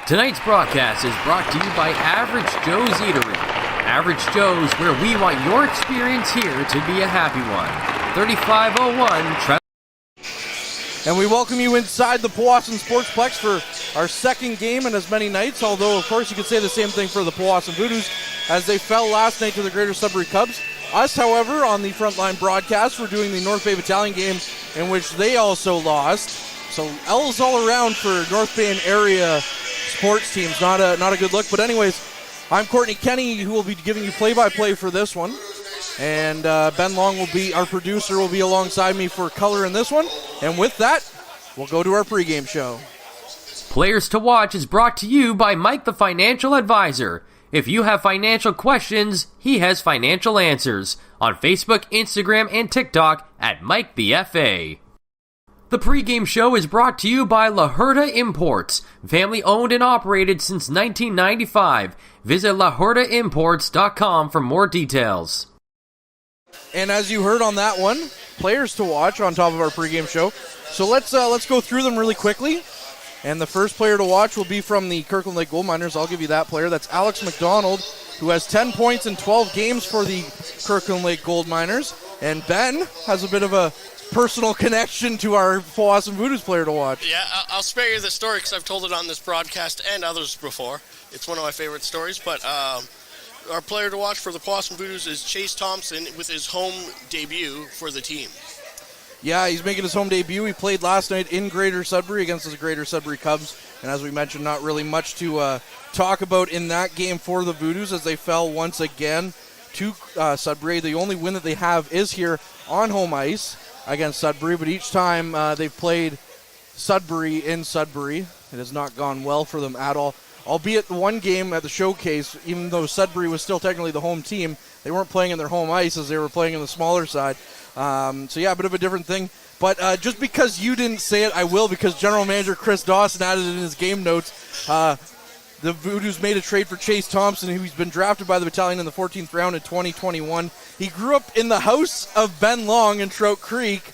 Tonight's broadcast is brought to you by Average Joe's Eatery. Average Joe's, where we want your experience here to be a happy one. 3501 And we welcome you inside the Powassan Sportsplex for our second game in as many nights, although of course you could say the same thing for the Powassan Voodoos as they fell last night to the Greater Sudbury Cubs. Us, however, on the frontline broadcast, we're doing the North Bay Battalion game in which they also lost. So L's all around for North Bay and area sports teams. Not a good look. But anyways, I'm Courtney Kenny, who will be giving you play-by-play for this one. And Ben Long will be, our producer, will be alongside me for color in this one. And with that, we'll go to our pregame show. Players to Watch is brought to you by Mike the Financial Advisor. If you have financial questions, he has financial answers. On Facebook, Instagram, and TikTok at Mike the FA. The pregame show is brought to you by La Huerta Imports, family owned and operated since 1995. Visit lahuertaimports.com for more details. And as you heard on that one, players to watch on top of our pregame show. So let's go through them really quickly. And the first player to watch will be from the Kirkland Lake Gold Miners. I'll give you that player. That's Alex McDonald, who has 10 points in 12 games for the Kirkland Lake Gold Miners. And Ben has a bit of a personal connection to our Powassan Voodoos player to watch. Yeah, I'll spare you the story because I've told it on this broadcast and others before. It's one of my favorite stories, but our player to watch for the Powassan Voodoos is Chase Thompson with his home debut for the team. Yeah, he's making his home debut. He played last night in Greater Sudbury against the Greater Sudbury Cubs. And as we mentioned, not really much to talk about in that game for the Voodoos as they fell once again to Sudbury. The only win that they have is here on home ice against Sudbury. But each time they've played Sudbury in Sudbury, it has not gone well for them at all. Albeit the one game at the showcase, even though Sudbury was still technically the home team, they weren't playing in their home ice as they were playing in the smaller side. So yeah, a bit of a different thing. But just because you didn't say it, I will, because General Manager Chris Dawson added it in his game notes. The Voodoos made a trade for Chase Thompson, who's been drafted by the battalion in the 14th round in 2021. He grew up in the house of Ben Long in Trout Creek.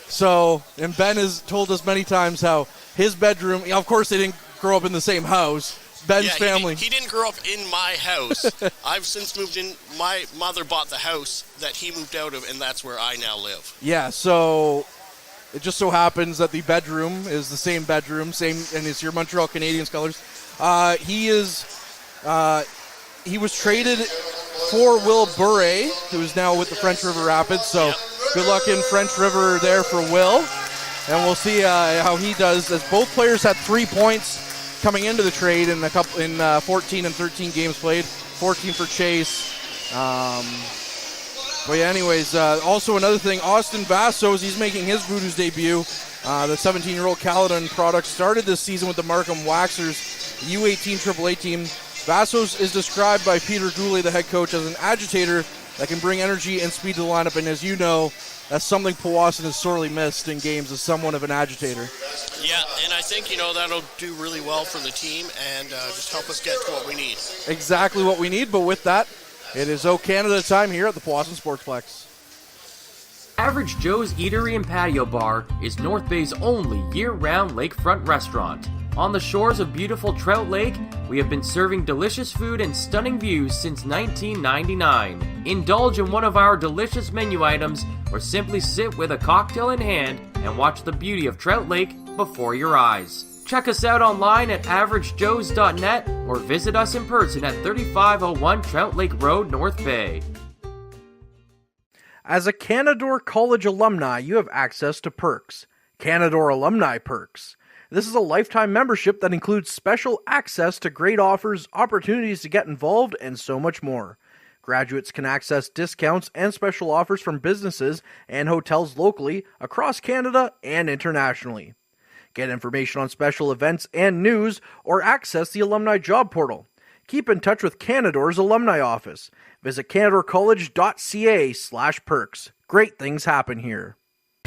So, and Ben has told us many times how his bedroom, of course they didn't grow up in the same house. Ben's family. He didn't grow up in my house. I've since moved in. My mother bought the house that he moved out of, and that's where I now live. Yeah, so it just so happens that the bedroom is the same bedroom, and it's your Montreal Canadiens colors. He was traded for Will Bure, who is now with the French River Rapids. So Good luck in French River there for Will, and we'll see how he does. As both players had 3 points coming into the trade in 14 and 13 games played. 14 for Chase. But yeah, anyways, also another thing, Austin Vassos, he's making his Voodoos debut. The 17-year-old Caledon product started this season with the Markham Waxers U18 AAA team. Vassos is described by Peter Goulet, the head coach, as an agitator that can bring energy and speed to the lineup. And as you know, that's something Powassan has sorely missed in games, as somewhat of an agitator. Yeah, and I think, that'll do really well for the team and just help us get to what we need. Exactly what we need, but with that, it is O Canada time here at the Powassan Sportsplex. Average Joe's Eatery and Patio Bar is North Bay's only year-round lakefront restaurant. On the shores of beautiful Trout Lake, we have been serving delicious food and stunning views since 1999. Indulge in one of our delicious menu items, or simply sit with a cocktail in hand and watch the beauty of Trout Lake before your eyes. Check us out online at averagejoes.net or visit us in person at 3501 Trout Lake Road, North Bay. As a Canadore College alumni, you have access to perks. Canadore Alumni Perks. This is a lifetime membership that includes special access to great offers, opportunities to get involved, and so much more. Graduates can access discounts and special offers from businesses and hotels locally, across Canada, and internationally. Get information on special events and news, or access the alumni job portal. Keep in touch with Canadore's alumni office. Visit canadorecollege.ca/perks. Great things happen here.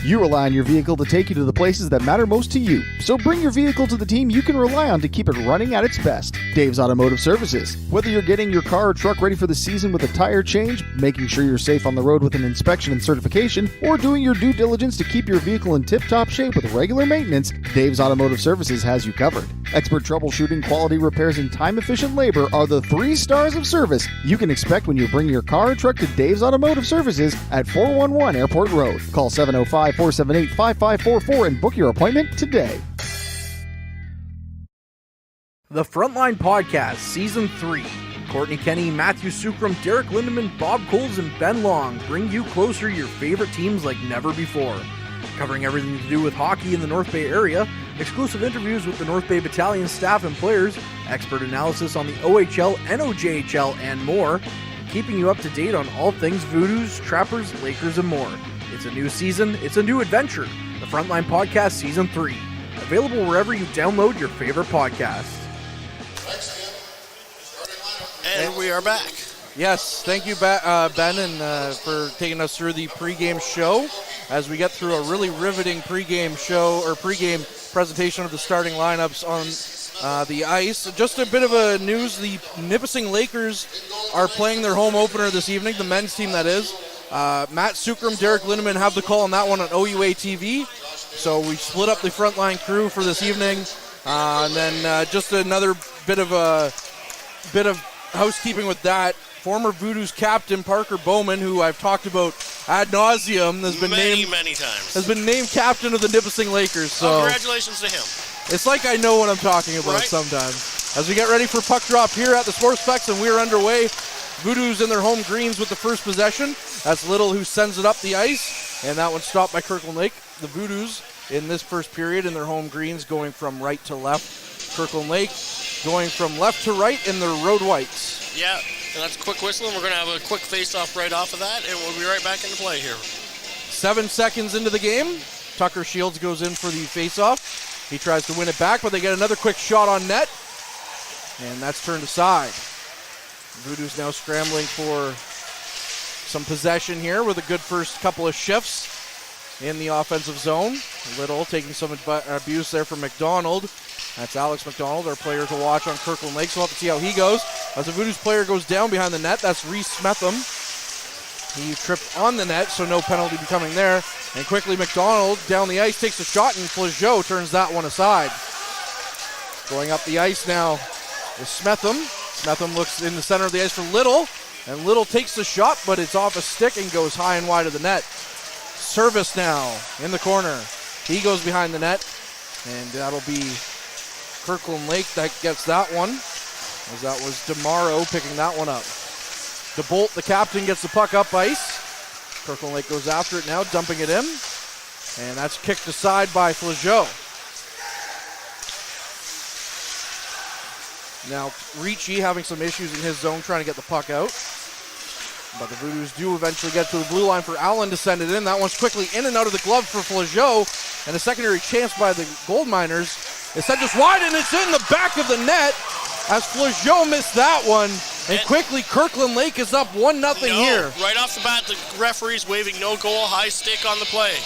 You rely on your vehicle to take you to the places that matter most to you. So bring your vehicle to the team you can rely on to keep it running at its best. Dave's Automotive Services. Whether you're getting your car or truck ready for the season with a tire change, making sure you're safe on the road with an inspection and certification, or doing your due diligence to keep your vehicle in tip-top shape with regular maintenance, Dave's Automotive Services has you covered. Expert troubleshooting, quality repairs, and time-efficient labor are the 3 stars of service you can expect when you bring your car or truck to Dave's Automotive Services at 411 Airport Road. Call 705-478-5544 and book your appointment today. The Frontline Podcast, Season 3. Courtney Kenny, Matthew Sukram, Derek Lindemann, Bob Coles, and Ben Long bring you closer to your favorite teams like never before. Covering everything to do with hockey in the North Bay area, exclusive interviews with the North Bay Battalion staff and players, expert analysis on the OHL, NOJHL, and more, keeping you up to date on all things Voodoos, Trappers, Lakers, and more. It's a new season, it's a new adventure. The Frontline Podcast Season 3. Available wherever you download your favorite podcast. And we are back. Yes, thank you, Ben, and for taking us through the pregame show as we get through a really riveting pregame show or pregame presentation of the starting lineups on the ice. Just a bit of a news: the Nipissing Lakers are playing their home opener this evening. The men's team, that is. Matt Sukram, Derek Lindemann have the call on that one on OUA TV. So we split up the frontline crew for this evening, and then just another bit of housekeeping with that. Former Voodoos captain Parker Bowman, who I've talked about ad nauseum, has been many times. Has been named captain of the Nipissing Lakers. So congratulations to him. It's like I know what I'm talking about sometimes. As we get ready for puck drop here at the Sportsplex, and we're underway. Voodoos in their home greens with the first possession. That's Little who sends it up the ice, and that one stopped by Kirkland Lake. The Voodoos in this first period in their home greens going from right to left. Kirkland Lake going from left to right in their road whites. Yeah, and that's a quick whistle, and we're going to have a quick face-off right off of that, and we'll be right back into play here. 7 seconds into the game, Tucker Shields goes in for the face-off. He tries to win it back, but they get another quick shot on net, and that's turned aside. Voodoos now scrambling for some possession here with a good first couple of shifts in the offensive zone. Little taking some abuse there from McDonald. That's Alex McDonald, our player to watch on Kirkland Lake, so we'll have to see how he goes. As the Voodoos player goes down behind the net, that's Reese Smetham. He tripped on the net, so no penalty becoming there. And quickly McDonald down the ice takes a shot, and Flageau turns that one aside. Going up the ice now is Smetham. Smetham looks in the center of the ice for Little, and Little takes the shot, but it's off a stick and goes high and wide of the net. Service now in the corner. He goes behind the net, and that'll be Kirkland Lake that gets that one, as that was DeMauro picking that one up. DeBolt, the captain, gets the puck up ice. Kirkland Lake goes after it now, dumping it in, and that's kicked aside by Flageau. Now Ricci having some issues in his zone trying to get the puck out. But the Voodoos do eventually get to the blue line for Allen to send it in. That one's quickly in and out of the glove for Flageau. And a secondary chance by the Gold Miners. It's sent just wide, and it's in the back of the net as Flageau missed that one. And quickly Kirkland Lake is up 1-0 here. Right off the bat, the referee's waving no goal, high stick on the play.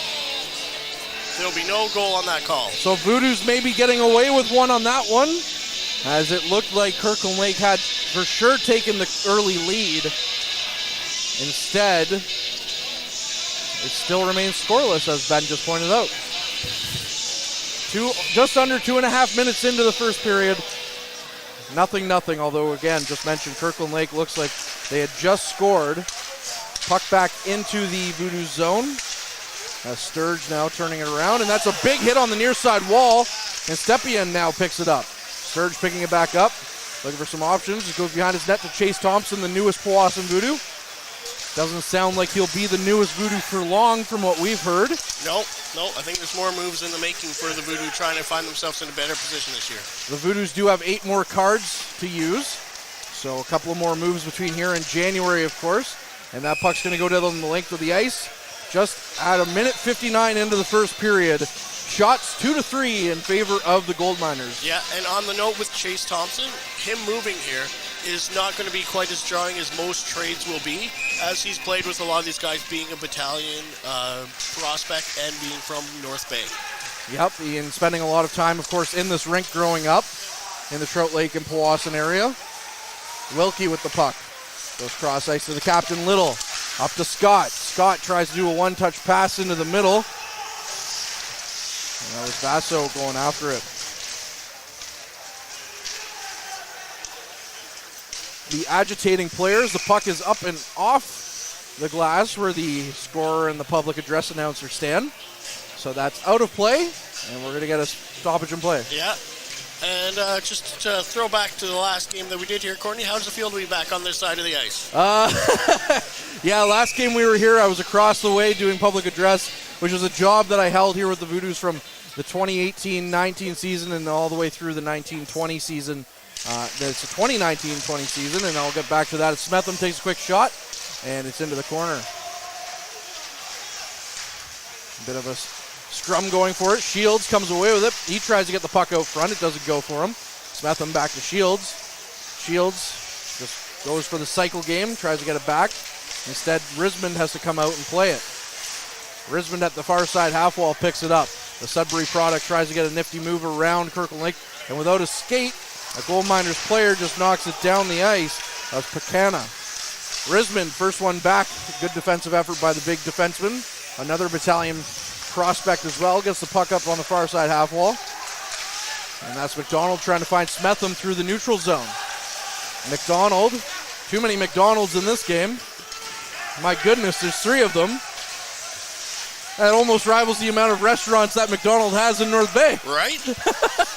There'll be no goal on that call. So Voodoos may be getting away with one on that one, as it looked like Kirkland Lake had for sure taken the early lead. Instead, it still remains scoreless, as Ben just pointed out. Just under 2.5 minutes into the first period. 0-0, although again, just mentioned Kirkland Lake looks like they had just scored. Puck back into the Voodoos zone. Sturge now turning it around, and that's a big hit on the near side wall, and Stepien now picks it up. Sturge picking it back up, looking for some options. He goes behind his net to Chase Thompson, the newest Powassan Voodoo. Doesn't sound like he'll be the newest Voodoo for long from what we've heard. No, I think there's more moves in the making for the Voodoo trying to find themselves in a better position this year. The Voodoos do have 8 more cards to use, so a couple of more moves between here and January, of course. And that puck's going to go down the length of the ice. Just at 1:59 into the first period. Shots 2-3 in favor of the Gold Miners. Yeah, and on the note with Chase Thompson, him moving here is not going to be quite as jarring as most trades will be, as he's played with a lot of these guys being a battalion prospect and being from North Bay. Yep, and spending a lot of time, of course, in this rink growing up in the Trout Lake and Powassan area. Wilkie with the puck. Goes cross ice to the captain, Little. Up to Scott. Scott tries to do a one-touch pass into the middle. And that was Vasso going after it. the agitating players. The puck is up and off the glass where the scorer and the public address announcer stand. So that's out of play, and we're going to get a stoppage in play. Yeah. And just to throw back to the last game that we did here, Courtney, how does it feel to be back on this side of the ice? Yeah, last game we were here, I was across the way doing public address, which was a job that I held here with the Voodoos from the 2018-19 season and all the way through the 19-20 season. It's a 2019-20 season, and I'll get back to that. Smetham takes a quick shot, and it's into the corner. A bit of a scrum going for it. Shields comes away with it. He tries to get the puck out front. It doesn't go for him. Smetham back to Shields. Shields just goes for the cycle game, tries to get it back. Instead, Rismond has to come out and play it. Rismond at the far side half wall picks it up. The Sudbury product tries to get a nifty move around Kirkland Lake, and without a skate, a Gold Miners player just knocks it down the ice. That's Pekana. Rismond, first one back. Good defensive effort by the big defenseman. Another battalion prospect as well. Gets the puck up on the far side half wall. And that's McDonald trying to find Smetham through the neutral zone. McDonald. Too many McDonalds in this game. My goodness, there's 3 of them. That almost rivals the amount of restaurants that McDonald has in North Bay. Right?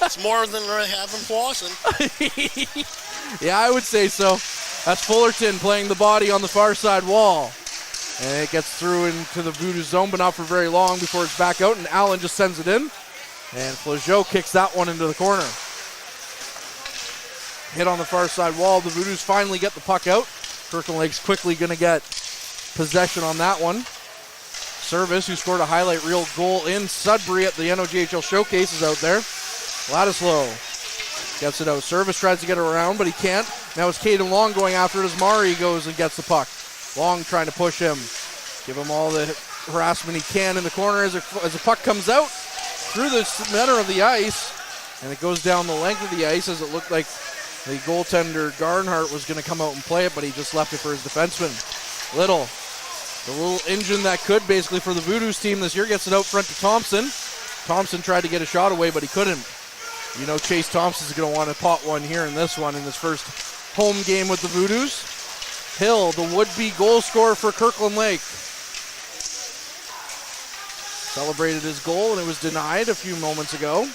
It's more than they have in Powassan. Yeah, I would say so. That's Fullerton playing the body on the far side wall. And it gets through into the Voodoo zone, but not for very long before it's back out, and Allen just sends it in. And Flageau kicks that one into the corner. Hit on the far side wall. The Voodoos finally get the puck out. Kirkland Lake's quickly going to get possession on that one. Service, who scored a highlight reel goal in Sudbury at the NOJHL Showcase, is out there. Ladislow gets it out. Service tries to get it around, but he can't. Now it's Caden Long going after it as Mari goes and gets the puck. Long trying to push him. Give him all the harassment he can in the corner as the puck comes out through the center of the ice, and it goes down the length of the ice as it looked like the goaltender Garnhart was going to come out and play it, but he just left it for his defenseman. Little. The little engine that could basically for the Voodoos team this year gets it out front to Thompson. Thompson tried to get a shot away, but he couldn't. You know Chase Thompson's going to want to pot one here in this one in his first home game with the Voodoos. Hill, the would-be goal scorer for Kirkland Lake. Celebrated his goal, and it was denied a few moments ago.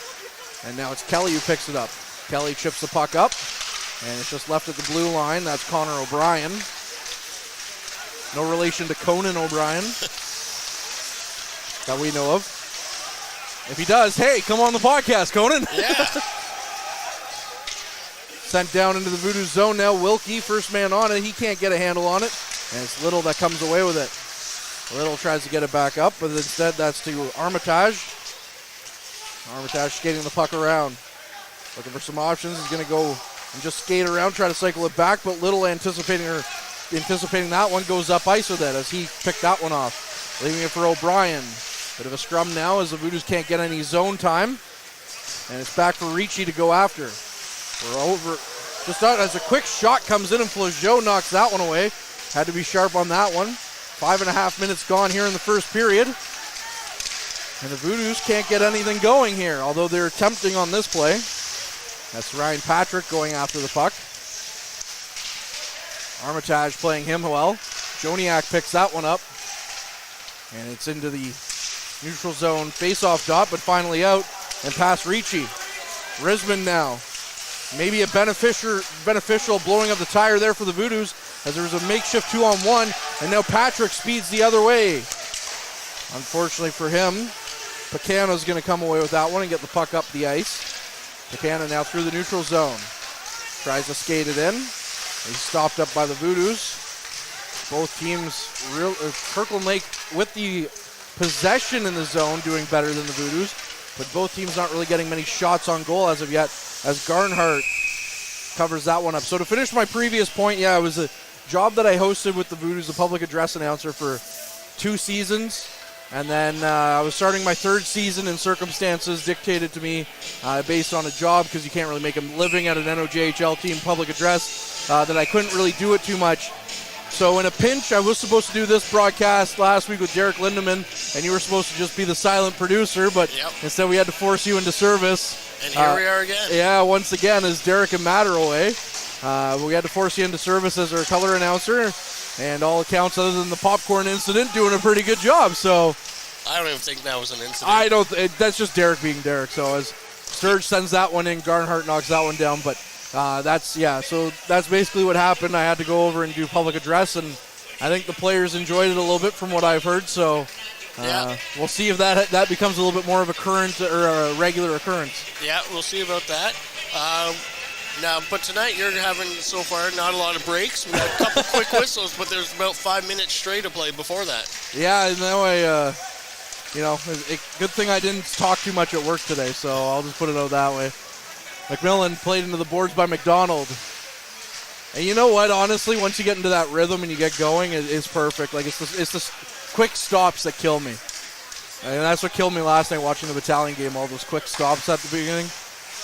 And now it's Kelly who picks it up. Kelly chips the puck up, and it's just left at the blue line. That's Connor O'Brien. No relation to Conan O'Brien that we know of. If he does, hey, come on the podcast, Conan. Yeah. Sent down into the Voodoo zone now. Wilkie, first man on it. He can't get a handle on it. And it's Little that comes away with it. Little tries to get it back up, but instead that's to Armitage. Armitage skating the puck around. Looking for some options. He's going to go and just skate around, try to cycle it back, but Little anticipating that one goes up ice with it as he picked that one off. Leaving it for O'Brien. Bit of a scrum now as the Voodoos can't get any zone time. And it's back for Ricci to go after. We're over. Just out as a quick shot comes in and Flageau knocks that one away. Had to be sharp on that one. 5.5 minutes gone here in the first period. And the Voodoos can't get anything going here, although they're attempting on this play. That's Ryan Patrick going after the puck. Armitage playing him well. Joniak picks that one up. And it's into the neutral zone face-off dot, but finally out and past Ricci. Rismond now. Maybe a beneficial blowing of the tire there for the Voodoos as there was a makeshift 2-on-1, and now Patrick speeds the other way. Unfortunately for him, Pekana's going to come away with that one and get the puck up the ice. Pekana now through the neutral zone. Tries to skate it in. He's stopped up by the Voodoos. Both teams, Kirkland Lake with the possession in the zone doing better than the Voodoos, but both teams not really getting many shots on goal as of yet, as Garnhart covers that one up. So to finish my previous point, yeah, it was a job that I hosted with the Voodoos, the public address announcer for 2 seasons. And then I was starting my 3rd season in circumstances dictated to me based on a job, because you can't really make a living at an NOJHL team public address, that I couldn't really do it too much. So in a pinch, I was supposed to do this broadcast last week with Derek Lindemann, and you were supposed to just be the silent producer, but instead we had to force you into service. And here we are again. Yeah, once again, as Derek and Matt are away. We had to force you into service as our color announcer, and all accounts other than the popcorn incident, doing a pretty good job. So I don't even think that was an incident. That's just Derek being Derek. So as Sturge sends that one in, Garnhart knocks that one down. But so that's basically what happened. I had to go over and do public address, and I think the players enjoyed it a little bit from what I've heard. So we'll see if that becomes a little bit more of a current or a regular occurrence. Yeah, we'll see about that. But tonight you're having, so far, not a lot of breaks. We had a couple quick whistles, but there's about 5 minutes straight of play before that. Yeah, and that way, good thing I didn't talk too much at work today, so I'll just put it out that way. McMillan played into the boards by McDonald. And you know what, honestly, once you get into that rhythm and you get going, it's perfect. Like, it's the quick stops that kill me. And that's what killed me last night watching the Battalion game, all those quick stops at the beginning.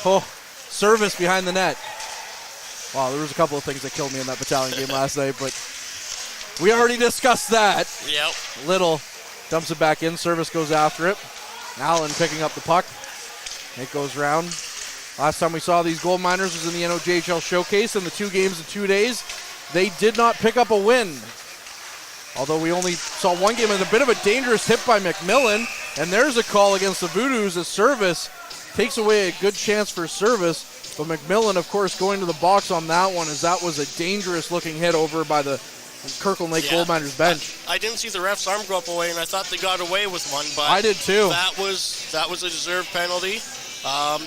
Oh, service behind the net. Wow, there was a couple of things that killed me in that Battalion game last night, but we already discussed that. Yep. Little dumps it back in. Service goes after it. Allen picking up the puck. It goes round. Last time we saw these gold miners was in the NOJHL Showcase. In the 2 games in 2 days, they did not pick up a win. Although we only saw one game. It was a bit of a dangerous hit by McMillan. And there's a call against the Voodoos as Service takes away a good chance for Service. But McMillan, of course, going to the box on that one, as that was a dangerous-looking hit over by the Kirkland Lake Gold Miners bench. I didn't see the ref's arm go up away, and I thought they got away with one, but I did too. That was a deserved penalty.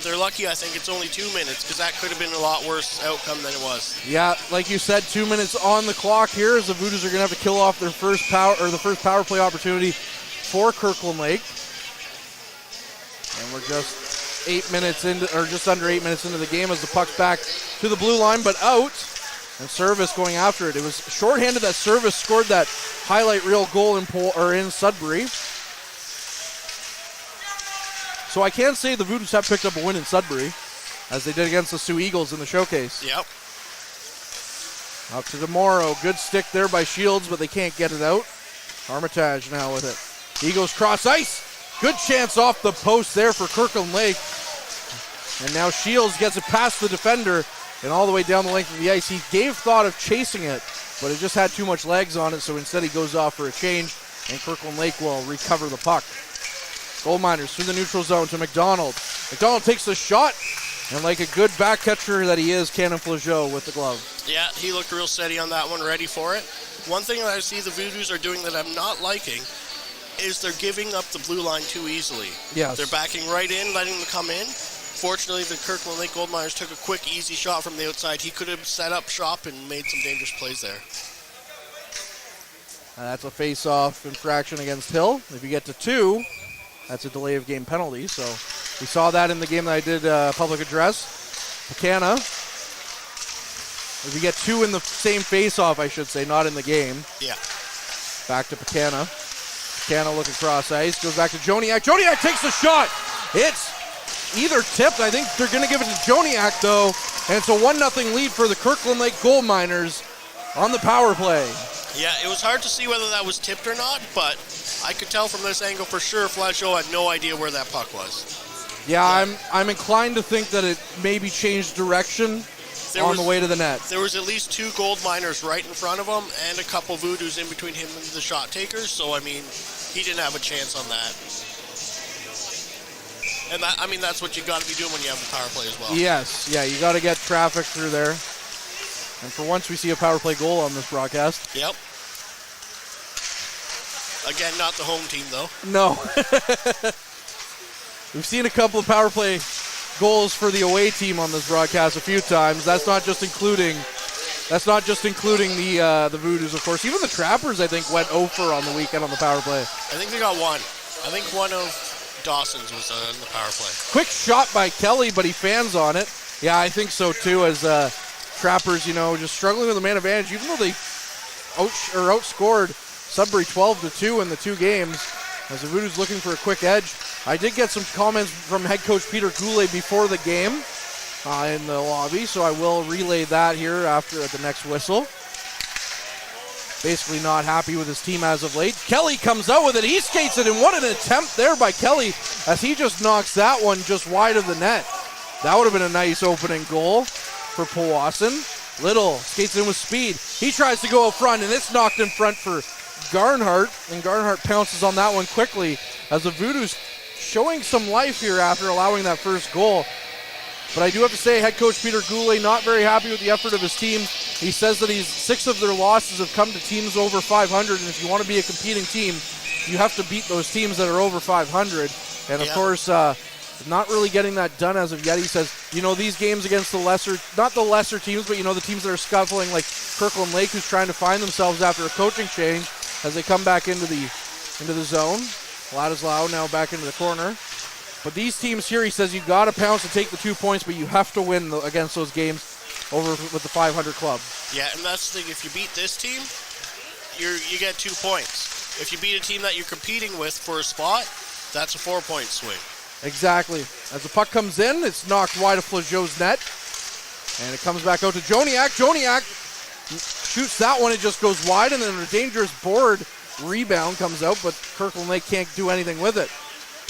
They're lucky, I think it's only 2 minutes, because that could have been a lot worse outcome than it was. Yeah, like you said, 2 minutes on the clock here, as the Voodoos are going to have to kill off their first power play opportunity for Kirkland Lake. And we're just 8 minutes into, or just under 8 minutes into the game, as the puck's back to the blue line, but out. And Service going after it. It was shorthanded that Service scored that highlight reel goal in Sudbury. So I can say the Voodoos have picked up a win in Sudbury, as they did against the Sioux Eagles in the showcase. Yep. Up to DeMoro. Good stick there by Shields, but they can't get it out. Armitage now with it. Eagles cross ice. Good chance off the post there for Kirkland Lake. And now Shields gets it past the defender and all the way down the length of the ice. He gave thought of chasing it, but it just had too much legs on it, so instead he goes off for a change, and Kirkland Lake will recover the puck. Gold Miners through the neutral zone to McDonald. McDonald takes the shot, and like a good back catcher that he is, Cannon Flageau with the glove. Yeah, he looked real steady on that one, ready for it. One thing that I see the Voodoos are doing that I'm not liking is they're giving up the blue line too easily. Yes. They're backing right in, letting them come in. Fortunately, the Kirkland Lake Gold Miners took a quick, easy shot from the outside. He could have set up shop and made some dangerous plays there. That's a face-off infraction against Hill. If you get to 2, that's a delay of game penalty. So we saw that in the game that I did public address. Pacana. If you get 2 in the same face-off, I should say, not in the game. Yeah. Back to Pacana. Pacana looking cross ice. Goes back to Joniak. Joniak takes the shot. It's either tipped. I think they're going to give it to Joniak, though. And it's a 1-0 lead for the Kirkland Lake Gold Miners on the power play. Yeah, it was hard to see whether that was tipped or not, but I could tell from this angle for sure Flageau had no idea where that puck was. Yeah, I'm inclined to think that it maybe changed direction on the way to the net. There was at least 2 Gold Miners right in front of him and a couple Voodoos in between him and the shot takers, so, I mean, he didn't have a chance on that. And that's what you got to be doing when you have the power play as well. Yes, yeah, you got to get traffic through there. And for once, we see a power play goal on this broadcast. Yep. Again, not the home team, though. No. We've seen a couple of power play goals for the away team on this broadcast a few times. That's not just including the Voodoos, of course. Even the Trappers, I think, went 0 for on the weekend on the power play. I think they got 1. I think one of Dawson's was in the power play. Quick shot by Kelly, but he fans on it. Yeah, I think so too, as Trappers, just struggling with the man advantage, even though they outscored Sudbury 12-2 in the 2 games, as the Voodoos looking for a quick edge. I did get some comments from head coach Peter Goulet before the game in the lobby, so I will relay that here at the next whistle. Basically not happy with his team as of late. Kelly comes out with it. He skates it, and what an attempt there by Kelly as he just knocks that one just wide of the net. That would have been a nice opening goal for Powassan. Little skates in with speed. He tries to go up front, and it's knocked in front for Garnhart, and Garnhart pounces on that one quickly as the Voodoos showing some life here after allowing that first goal. But I do have to say, head coach Peter Goulet not very happy with the effort of his team. He says that 6 of their losses have come to teams over 500, and if you want to be a competing team, you have to beat those teams that are over 500. And of course, not really getting that done as of yet. He says, these games against the not the lesser teams, but the teams that are scuffling, like Kirkland Lake, who's trying to find themselves after a coaching change as they come back into the zone. Ladislao now back into the corner. But these teams here, he says, you got to pounce to take the 2 points, but you have to win against those games over with the 500 club. Yeah, and that's the thing. If you beat this team, you get 2 points. If you beat a team that you're competing with for a spot, that's a 4-point swing. Exactly. As the puck comes in, it's knocked wide of Flageau's net. And it comes back out to Joniak. Joniak shoots that one. It just goes wide, and then a dangerous board rebound comes out, but Kirkland Lake can't do anything with it.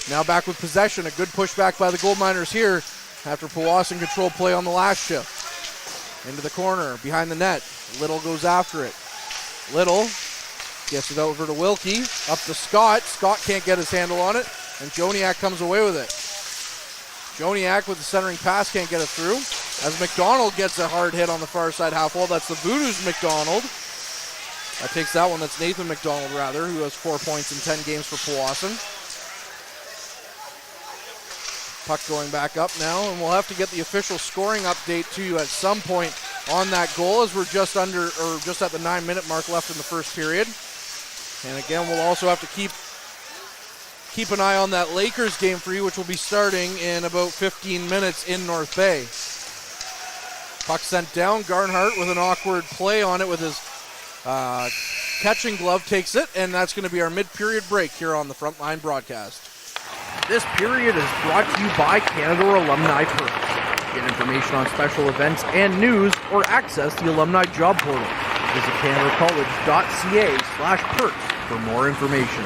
Now back with possession. A good pushback by the Gold Miners here after Powassan controlled play on the last shift. Into the corner, behind the net. Little goes after it. Little gets it over to Wilkie. Up to Scott. Scott can't get his handle on it, and Joniak comes away with it. Joniak with the centering pass can't get it through. As McDonald gets a hard hit on the far side half wall. That's the Voodoos McDonald. That takes that one. That's Nathan McDonald, rather, who has 4 points in 10 games for Powassan. Puck going back up now, and we'll have to get the official scoring update to you at some point on that goal, as we're just at the 9-minute mark left in the first period. And again, we'll also have to keep an eye on that Lakers game for you, which will be starting in about 15 minutes in North Bay. Puck sent down. Garnhart with an awkward play on it with his catching glove takes it, and that's going to be our mid-period break here on the Frontline broadcast. This period is brought to you by Canada Alumni Perks. Get information on special events and news, or access the Alumni Job Portal. Visit canadacollege.ca/perks for more information.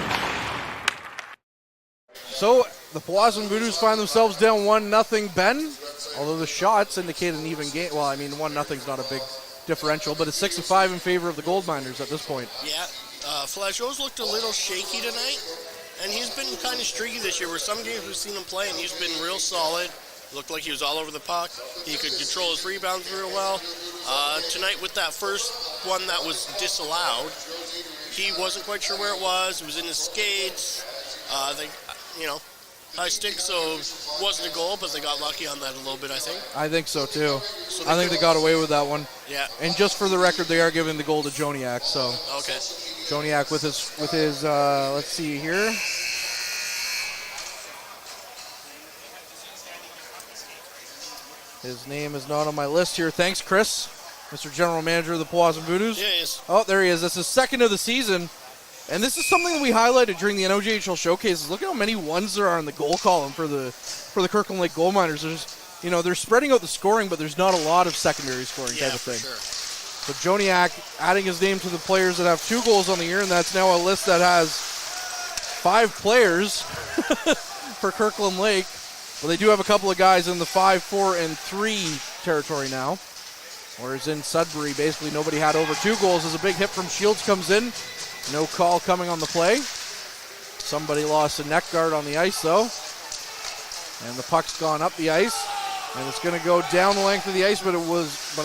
So the Powassan Voodoos find themselves down 1-0, Ben. Although the shots indicate an even game. Well, 1-0's not a big differential, but it's 6-5 in favor of the Gold Miners at this point. Yeah, Flageau's looked a little shaky tonight. And he's been kind of streaky this year, where some games we've seen him play, and he's been real solid. Looked like he was all over the puck. He could control his rebounds real well. Tonight with that first one that was disallowed, he wasn't quite sure where it was. It was in his skates. High stick, so it wasn't a goal, but they got lucky on that a little bit, I think. I think so, too. I think they got away with that one. Yeah. And just for the record, they are giving the goal to Joniak, so. Okay. Joniak with his let's see here. His name is not on my list here. Thanks, Chris, Mr. General Manager of the Powassan Voodoos. Yeah, he is. Oh, there he is. That's his second of the season. And this is something that we highlighted during the NOJHL showcases. Look at how many ones there are in the goal column for the Kirkland Lake Gold Miners. There's, they're spreading out the scoring, but there's not a lot of secondary scoring type of thing. Sure. So Joniak adding his name to the players that have 2 goals on the year, and that's now a list that has 5 players for Kirkland Lake. Well, they do have a couple of guys in the 5, 4, and 3 territory now. Whereas in Sudbury, basically nobody had over 2 goals as a big hit from Shields comes in. No call coming on the play. Somebody lost a neck guard on the ice, though. And the puck's gone up the ice. And it's going to go down the length of the ice, but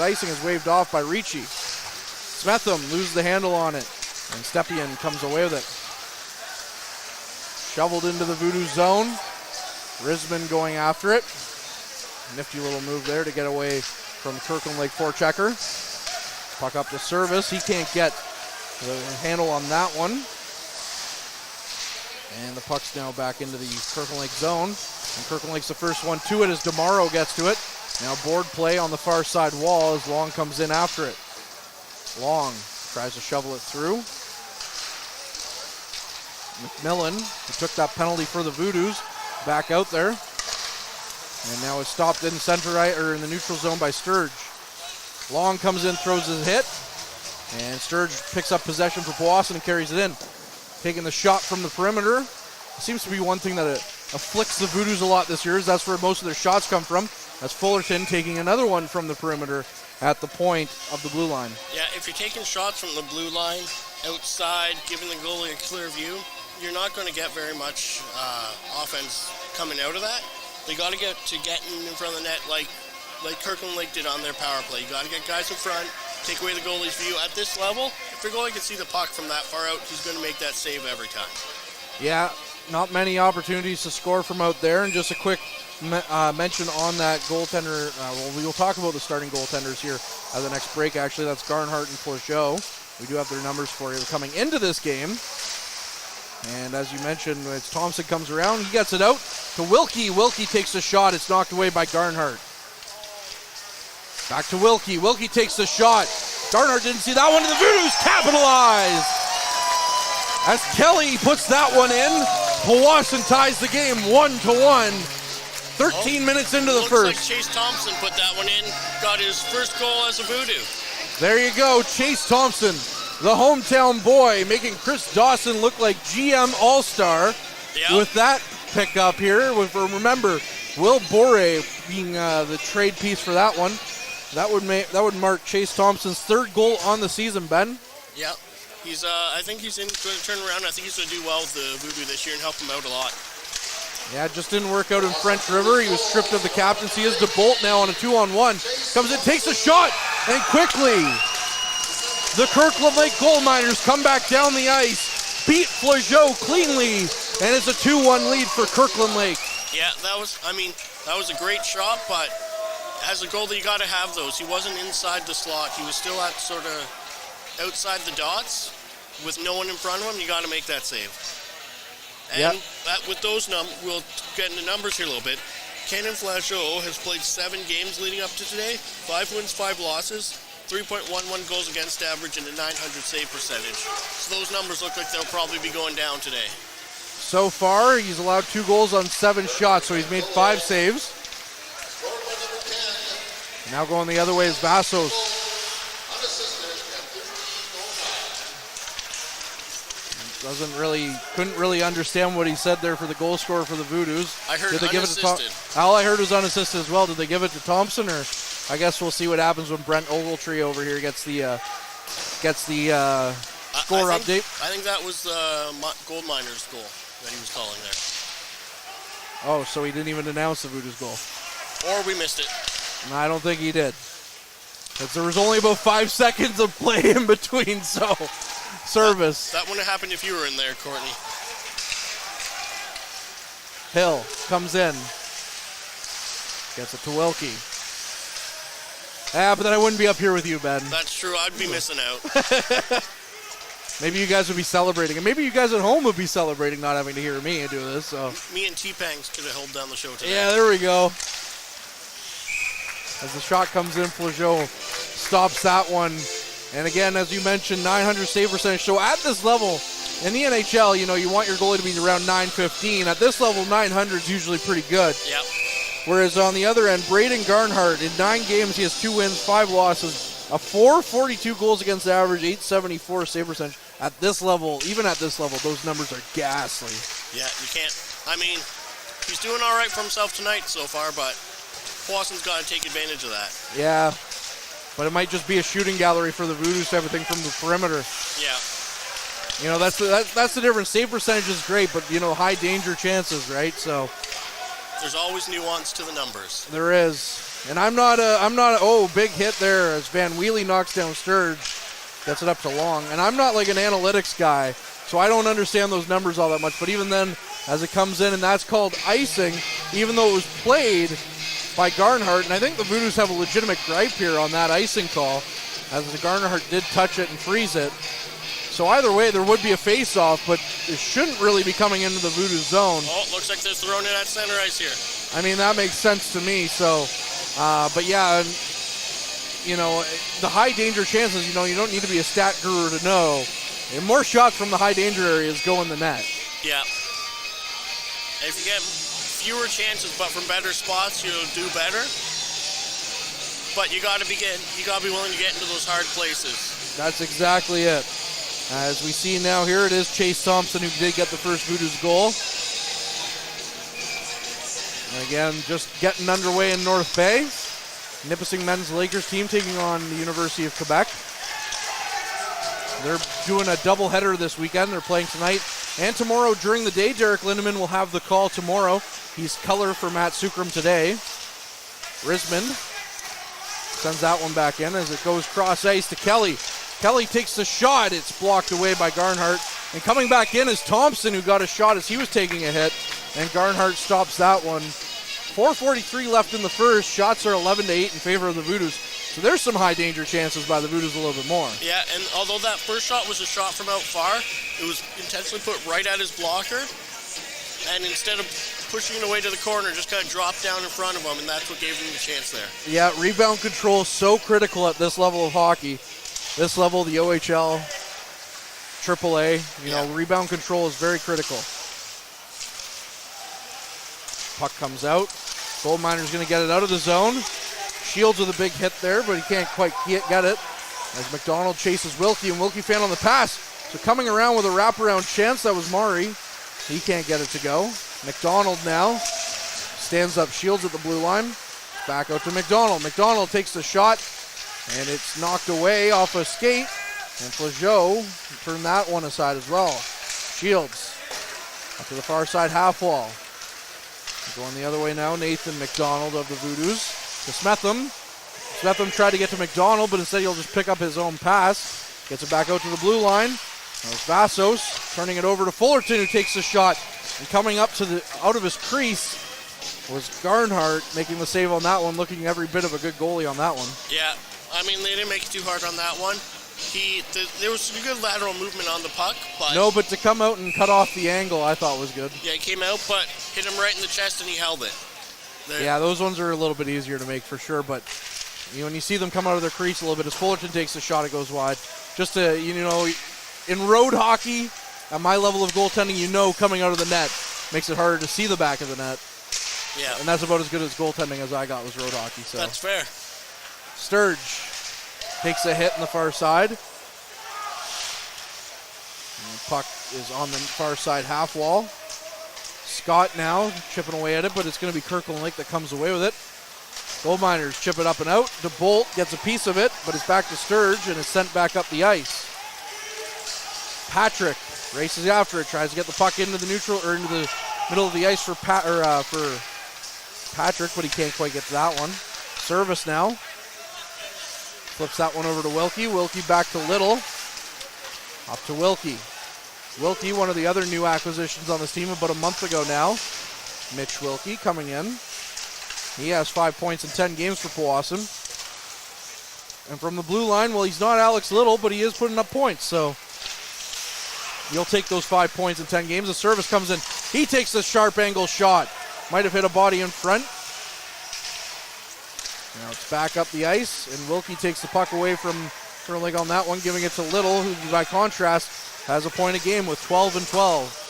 icing is waved off by Ricci. Smetham loses the handle on it, and Stepien comes away with it. Shoveled into the Voodoo zone. Risman going after it. Nifty little move there to get away from Kirkland Lake forechecker. Puck up to Service. He can't get the handle on that one. And the puck's now back into the Kirkland Lake zone. And Kirkland Lake's the first one to it as DeMauro gets to it. Now board play on the far side wall as Long comes in after it. Long tries to shovel it through. McMillan, who took that penalty for the Voodoos, back out there. And now it's stopped in center or in the neutral zone by Sturge. Long comes in, throws his hit. And Sturge picks up possession for Powassan and carries it in. Taking the shot from the perimeter. Seems to be one thing that afflicts the Voodoos a lot this year, as that's where most of their shots come from. That's Fullerton taking another one from the perimeter at the point of the blue line. Yeah, if you're taking shots from the blue line, outside, giving the goalie a clear view, you're not going to get very much offense coming out of that. They got to get to getting in front of the net like Kirkland Lake did on their power play. You got to get guys in front, take away the goalie's view. At this level, if your goalie can see the puck from that far out, he's going to make that save every time. Yeah, not many opportunities to score from out there. And just a quick mention on that goaltender. We'll talk about the starting goaltenders here at the next break. Actually, that's Garnhart and Forgeau. We do have their numbers for you coming into this game. And as you mentioned, as Thompson comes around, he gets it out to Wilkie. Wilkie takes a shot. It's knocked away by Garnhart. Back to Wilkie. Wilkie takes the shot. Garnhart didn't see that one, and the Voodoos capitalize. As Kelly puts that one in, Powassan ties the game 1-1. 13 minutes into the first. Looks like Chase Thompson put that one in, got his first goal as a Voodoo. There you go, Chase Thompson, the hometown boy, making Chris Dawson look like GM All-Star with that pickup here. Remember, Will Bore being the trade piece for that one. That would mark Chase Thompson's third goal on the season, Ben. Yeah, he's. I think he's going to turn around. I think he's going to do well with the Voodoo this year and help him out a lot. Yeah, it just didn't work out in French River. He was stripped of the captaincy. Is DeBolt now on a 2-on-1. Comes in, takes a shot, and quickly the Kirkland Lake Gold Miners come back down the ice, beat Flageau cleanly, and it's a 2-1 lead for Kirkland Lake. Yeah, that was a great shot, but as a goalie, you got to have those. He wasn't inside the slot. He was still at sort of outside the dots with no one in front of him. You got to make that save. And with those we'll get into numbers here a little bit. Kenan Flageau has played 7 games leading up to today. 5 wins, 5 losses, 3.11 goals against average, and a .900 save percentage. So those numbers look like they'll probably be going down today. So far, he's allowed 2 goals on 7 shots, so he's made 5 saves. Now going the other way is Vassos. Couldn't really understand what he said there for the goal scorer for the Voodoos. I heard Did they unassisted. Give it to all I heard was unassisted as well. Did they give it to Thompson, or I guess we'll see what happens when Brent Ogletree over here gets the score update. I think that was the Gold Miners goal that he was calling there. Oh, so he didn't even announce the Voodoos goal. Or we missed it. No, I don't think he did. Because there was only about 5 seconds of play in between, so service. That wouldn't have happened if you were in there, Courtney. Hill comes in. Gets it to Wilkie. But then I wouldn't be up here with you, Ben. That's true. I'd be missing out. Maybe you guys would be celebrating. And maybe you guys at home would be celebrating not having to hear me do this. So me and T-Pangs could have held down the show today. Yeah, there we go. As the shot comes in, Flageau stops that one. And again, as you mentioned, .900 save percentage. So at this level, in the NHL, you want your goalie to be around .915. At this level, .900 is usually pretty good. Yep. Whereas on the other end, Braden Garnhart, in 9 games, he has 2 wins, 5 losses, a .442 goals against average, .874 save percentage. At this level, even at this level, those numbers are ghastly. Yeah, you can't. I mean, he's doing all right for himself tonight so far, but Powassan's got to take advantage of that. Yeah, but it might just be a shooting gallery for the Voodoos, everything from the perimeter. Yeah. That's the difference. Save percentage is great, but high danger chances, right? So there's always nuance to the numbers. There is, and I'm not a big hit there as Van Wheelie knocks down Sturge, gets it up to Long, and I'm not like an analytics guy, so I don't understand those numbers all that much. But even then, as it comes in, and that's called icing, even though it was played by Garnhart, and I think the Voodoos have a legitimate gripe here on that icing call, as the Garnhart did touch it and freeze it. So either way, there would be a face-off, but it shouldn't really be coming into the Voodoo zone. Oh, it looks like they're throwing it at center ice here. I mean, that makes sense to me. So, but yeah, the high danger chances, you don't need to be a stat guru to know. And more shots from the high danger areas go in the net. Yeah. If you get fewer chances, but from better spots, you'll do better. But you got to be willing to get into those hard places. That's exactly it. As we see now here, it is Chase Thompson who did get the first Voodoos goal. And again, just getting underway in North Bay. Nipissing men's Lakers team taking on the University of Quebec. They're doing a doubleheader this weekend. They're playing tonight and tomorrow during the day. Derek Lindemann will have the call tomorrow. He's color for Matt Sukram today. Rismond sends that one back in as it goes cross ice to Kelly. Kelly takes the shot. It's blocked away by Garnhart. And coming back in is Thompson, who got a shot as he was taking a hit. And Garnhart stops that one. 4:43 left in the first. Shots are 11-8 in favor of the Voodoos. So there's some high danger chances by the Voodoos a little bit more. Yeah, and although that first shot was a shot from out far, it was intentionally put right at his blocker. And instead of pushing it away to the corner, just kind of dropped down in front of him, and that's what gave him the chance there. Yeah, rebound control is so critical at this level of hockey. This level, the OHL, AAA, rebound control is very critical. Puck comes out. Gold Miner's going to get it out of the zone. Shields with a big hit there, but he can't quite get it. As McDonald chases Wilkie, and Wilkie fan on the pass. So coming around with a wraparound chance, that was Maury. He can't get it to go. McDonald now stands up, Shields at the blue line. Back out to McDonald. McDonald takes the shot, and it's knocked away off a skate. And Flageau turned that one aside as well. Shields up to the far side half wall. Going the other way now, Nathan McDonald of the Voodoos to Smetham. Smetham tried to get to McDonald, but instead he'll just pick up his own pass. Gets it back out to the blue line. There's Vassos turning it over to Fullerton, who takes the shot. And coming up to out of his crease was Garnhart, making the save on that one, looking every bit of a good goalie on that one. Yeah, I mean, they didn't make it too hard on that one. There was some good lateral movement on the puck, but... No, but to come out and cut off the angle, I thought was good. Yeah, he came out, but hit him right in the chest, and he held it. Yeah, those ones are a little bit easier to make for sure, but when you see them come out of their crease a little bit, as Fullerton takes the shot, it goes wide. Just to, in road hockey, at my level of goaltending, coming out of the net makes it harder to see the back of the net. Yeah. And that's about as good as goaltending as I got was road hockey. So that's fair. Sturge takes a hit in the far side. And the puck is on the far side half wall. Scott now chipping away at it, but it's going to be Kirkland Lake that comes away with it. Gold Miners chip it up and out. DeBolt gets a piece of it, but it's back to Sturge and is sent back up the ice. Patrick races after it, tries to get the puck into the neutral or into the middle of the ice for Patrick, but he can't quite get to that one. Service now. Flips that one over to Wilkie. Wilkie back to Little. Up to Wilkie. Wilkie, one of the other new acquisitions on this team about a month ago now. Mitch Wilkie coming in. He has 5 points in 10 games for Powassan. And from the blue line, well, he's not Alex Little, but he is putting up points, so you'll take those 5 points in 10 games. The service comes in. He takes the sharp angle shot. Might have hit a body in front. Now it's back up the ice, and Wilkie takes the puck away from Kirkland on that one, giving it to Little, who by contrast has a point a game with 12 and 12.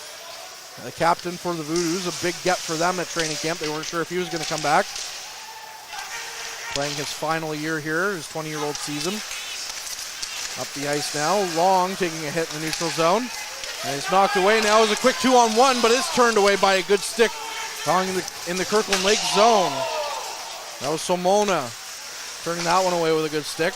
The captain for the Voodoos, a big get for them at training camp. They weren't sure if he was going to come back. Playing his final year here, his 20-year-old season. Up the ice now, Long taking a hit in the neutral zone. And it's knocked away now as a quick 2-on-1, but it's turned away by a good stick in the Kirkland Lake zone. That was Somona turning that one away with a good stick.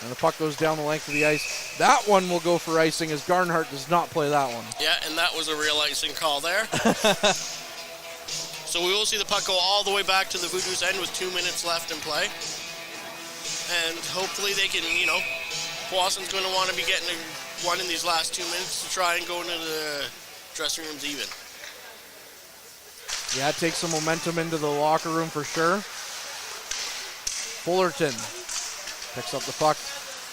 And the puck goes down the length of the ice. That one will go for icing as Garnhart does not play that one. Yeah, and that was a real icing call there. So we will see the puck go all the way back to the Voodoos end with 2 minutes left in play. And hopefully they can, Powassan's going to want to be getting one in these last 2 minutes to try and go into the dressing rooms even. Yeah, it takes some momentum into the locker room for sure. Fullerton picks up the puck,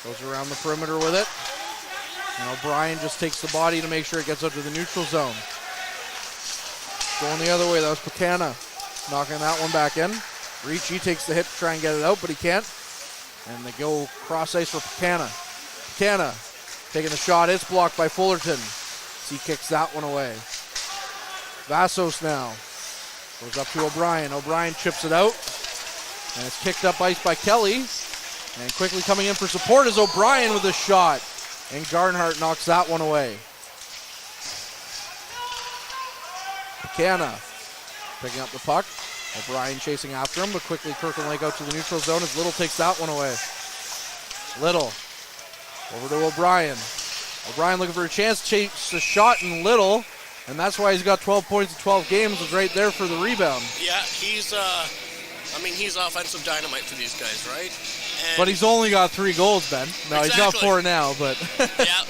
goes around the perimeter with it. And O'Brien just takes the body to make sure it gets up to the neutral zone. Going the other way, that was Pekana knocking that one back in. Ricci takes the hit to try and get it out, but he can't. And they go cross ice for Pekana. Pekana taking the shot, it's blocked by Fullerton. He kicks that one away. Vassos now goes up to O'Brien. O'Brien chips it out. And it's kicked up ice by Kelly. And quickly coming in for support is O'Brien with a shot. And Garnhart knocks that one away. Pekana Picking up the puck. O'Brien chasing after him, but quickly Kirkland Lake out to the neutral zone as Little takes that one away. Little over to O'Brien. O'Brien looking for a chance, chase the shot, and Little, and that's why he's got 12 points in 12 games, is right there for the rebound. Yeah, he's offensive dynamite for these guys, right? And but he's only got 3 goals, Ben. No, exactly. He's got 4 now, but... Yeah.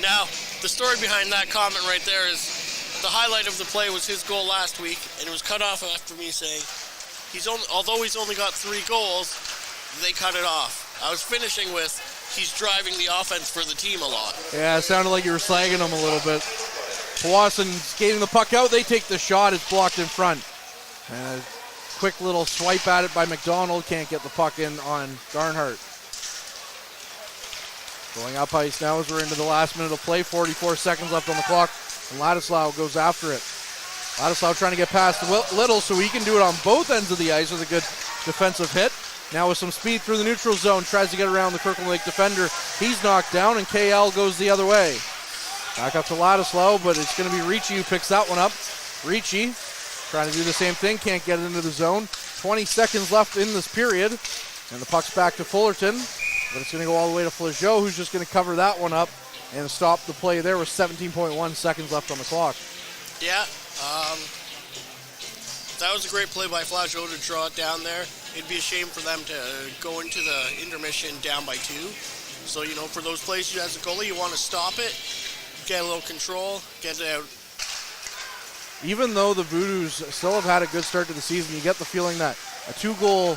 Now, the story behind that comment right there is the highlight of the play was his goal last week, and it was cut off after me saying, although he's only got 3 goals, they cut it off. I was finishing with, he's driving the offense for the team a lot. Yeah, it sounded like you were slagging him a little bit. Powassan skating the puck out. They take the shot. It's blocked in front. And a quick little swipe at it by McDonald. Can't get the puck in on Garnhart. Going up ice now as we're into the last minute of play. 44 seconds left on the clock. And Ladislav goes after it. Ladislav trying to get past Little so he can do it on both ends of the ice with a good defensive hit. Now with some speed through the neutral zone, tries to get around the Kirkland Lake defender. He's knocked down, and KL goes the other way. Back up to Ladislav, but it's going to be Ricci who picks that one up. Ricci trying to do the same thing, can't get it into the zone. 20 seconds left in this period, and the puck's back to Fullerton, but it's going to go all the way to Flageau, who's just going to cover that one up and stop the play there with 17.1 seconds left on the clock. Yeah, that was a great play by Flageau to draw it down there. It'd be a shame for them to go into the intermission down by 2. So, for those plays as a goalie, you want to stop it, get a little control, get it out. Even though the Voodoos still have had a good start to the season, you get the feeling that a 2-goal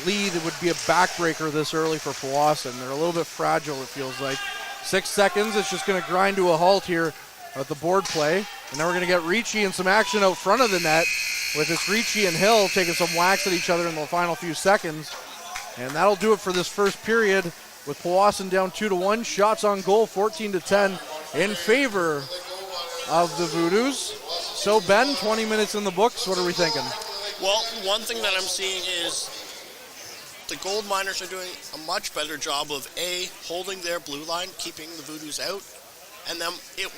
lead would be a backbreaker this early for Powassan. They're a little bit fragile, it feels like. 6 seconds, it's just going to grind to a halt here at the board play. And then we're going to get Ricci and some action out front of the net with this Ricci and Hill taking some whacks at each other in the final few seconds. And that'll do it for this first period with Powassan down 2-1. Shots on goal, 14-10 in favor of the Voodoos. So, Ben, 20 minutes in the books. What are we thinking? Well, one thing that I'm seeing is the Gold Miners are doing a much better job of, A, holding their blue line, keeping the Voodoos out, and then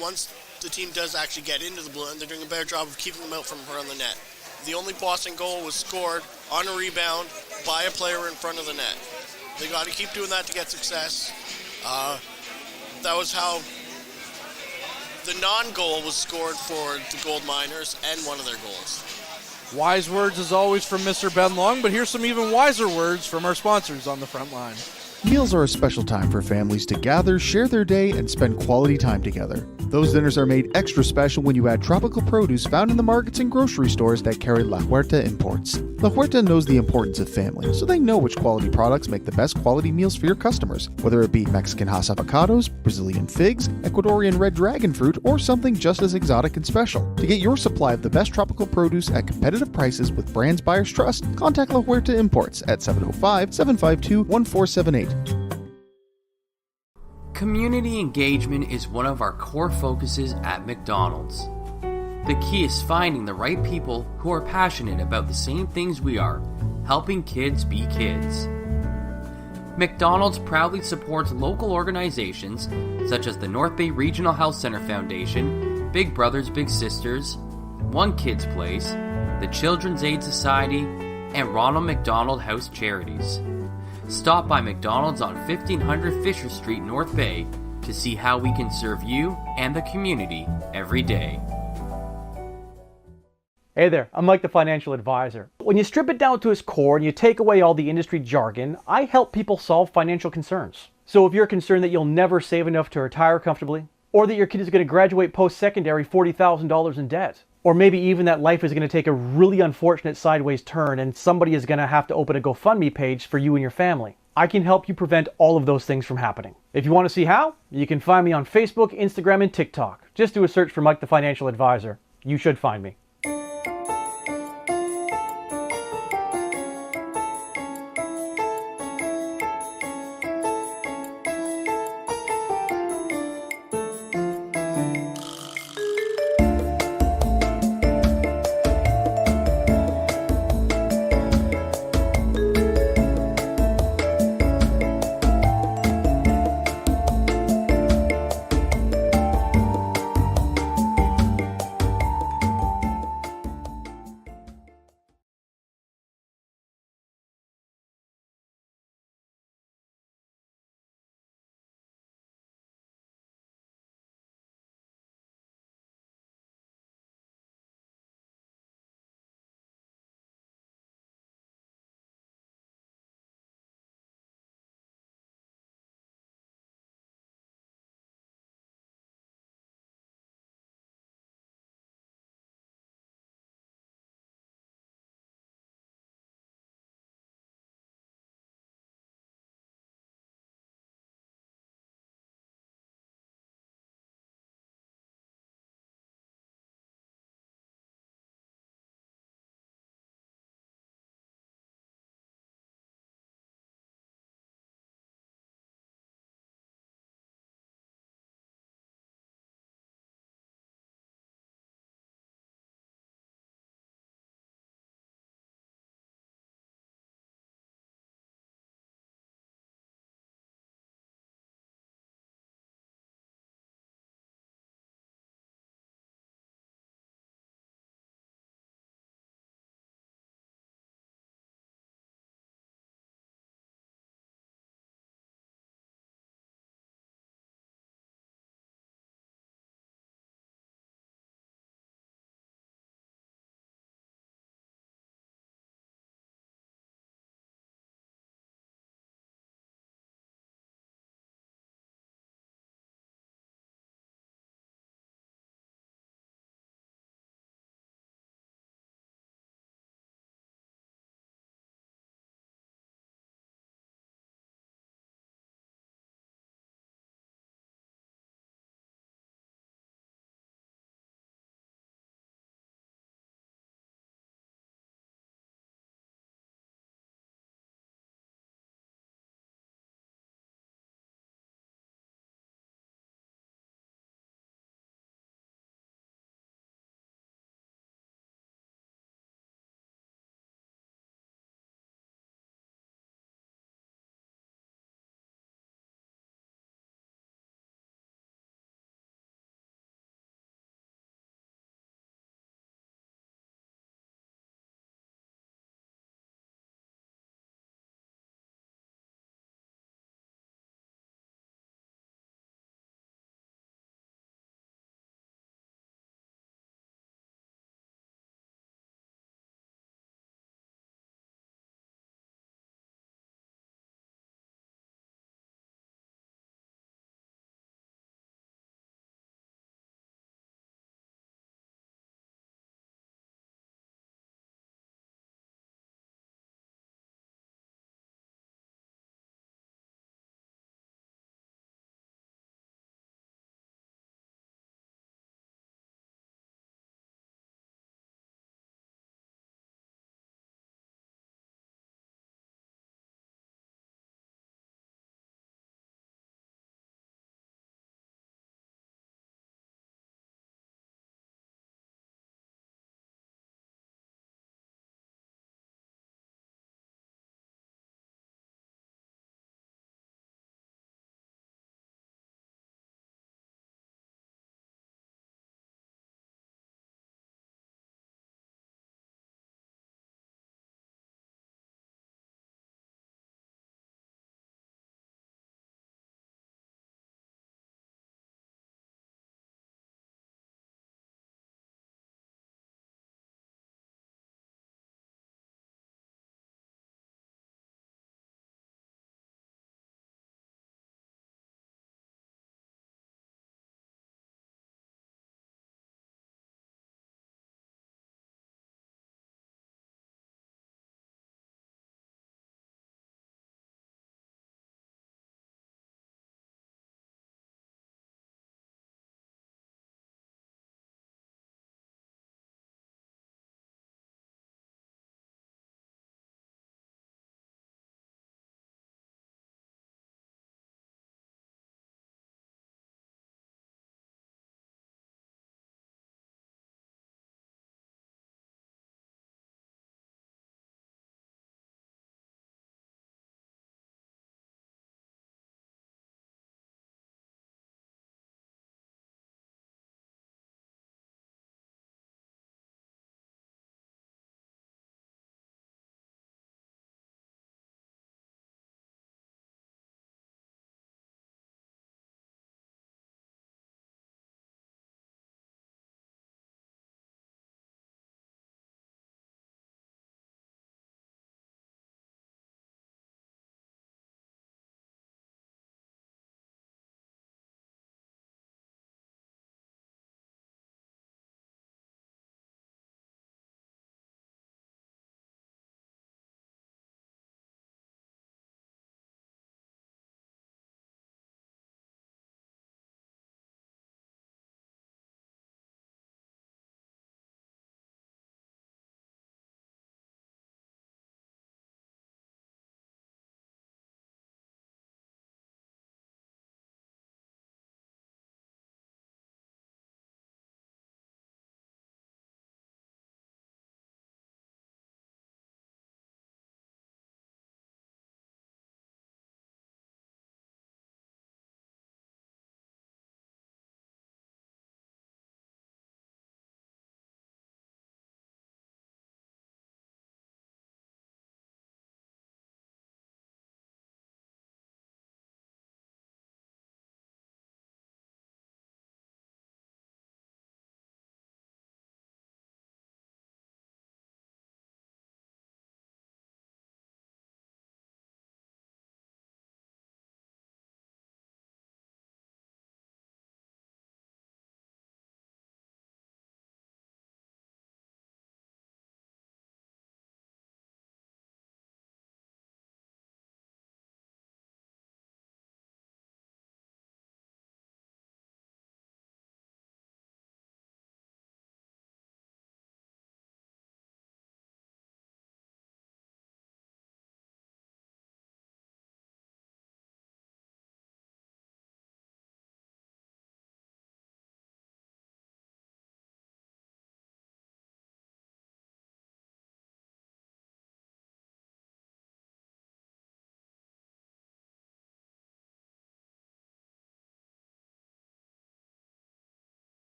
once the team does actually get into the blue line, they're doing a better job of keeping them out from around the net. The only Boston goal was scored on a rebound by a player in front of the net. They got to keep doing that to get success. That was how the non-goal was scored for the Gold Miners and one of their goals. Wise words as always from Mr. Ben Long, but here's some even wiser words from our sponsors on the front line. Meals are a special time for families to gather, share their day, and spend quality time together. Those dinners are made extra special when you add tropical produce found in the markets and grocery stores that carry La Huerta imports. La Huerta knows the importance of family, so they know which quality products make the best quality meals for your customers, whether it be Mexican Hass avocados, Brazilian figs, Ecuadorian red dragon fruit, or something just as exotic and special. To get your supply of the best tropical produce at competitive prices with brands buyers trust, contact La Huerta Imports at 705-752-1478. Community engagement is one of our core focuses at McDonald's. The key is finding the right people who are passionate about the same things we are, helping kids be kids. McDonald's proudly supports local organizations such as the North Bay Regional Health Center Foundation, Big Brothers Big Sisters, One Kids Place, the Children's Aid Society, and Ronald McDonald House Charities. Stop by McDonald's on 1500 Fisher Street, North Bay to see how we can serve you and the community every day. Hey there, I'm Mike the Financial Advisor. When you strip it down to its core and you take away all the industry jargon, I help people solve financial concerns. So if you're concerned that you'll never save enough to retire comfortably, or that your kid is going to graduate post-secondary $40,000 in debt, or maybe even that life is going to take a really unfortunate sideways turn and somebody is going to have to open a GoFundMe page for you and your family, I can help you prevent all of those things from happening. If you want to see how, you can find me on Facebook, Instagram, and TikTok. Just do a search for Mike the Financial Advisor. You should find me.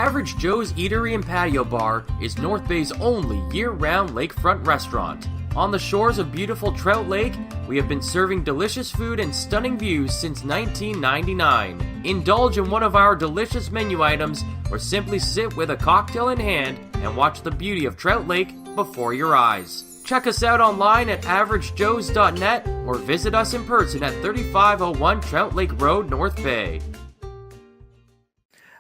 Average Joe's Eatery and Patio Bar is North Bay's only year-round lakefront restaurant. On the shores of beautiful Trout Lake, we have been serving delicious food and stunning views since 1999. Indulge in one of our delicious menu items or simply sit with a cocktail in hand and watch the beauty of Trout Lake before your eyes. Check us out online at averagejoes.net or visit us in person at 3501 Trout Lake Road, North Bay.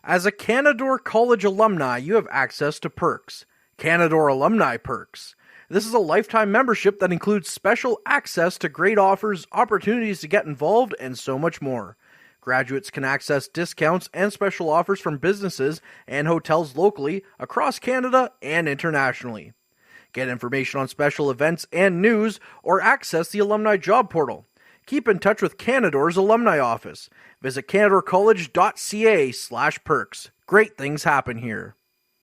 As a Canadore College alumni, you have access to perks. Canadore Alumni Perks. This is a lifetime membership that includes special access to great offers, opportunities to get involved, and so much more. Graduates can access discounts and special offers from businesses and hotels locally, across Canada, and internationally. Get information on special events and news, or access the alumni job portal. Keep in touch with Canadore's alumni office. Visit canadorecollege.ca/perks. Great things happen here.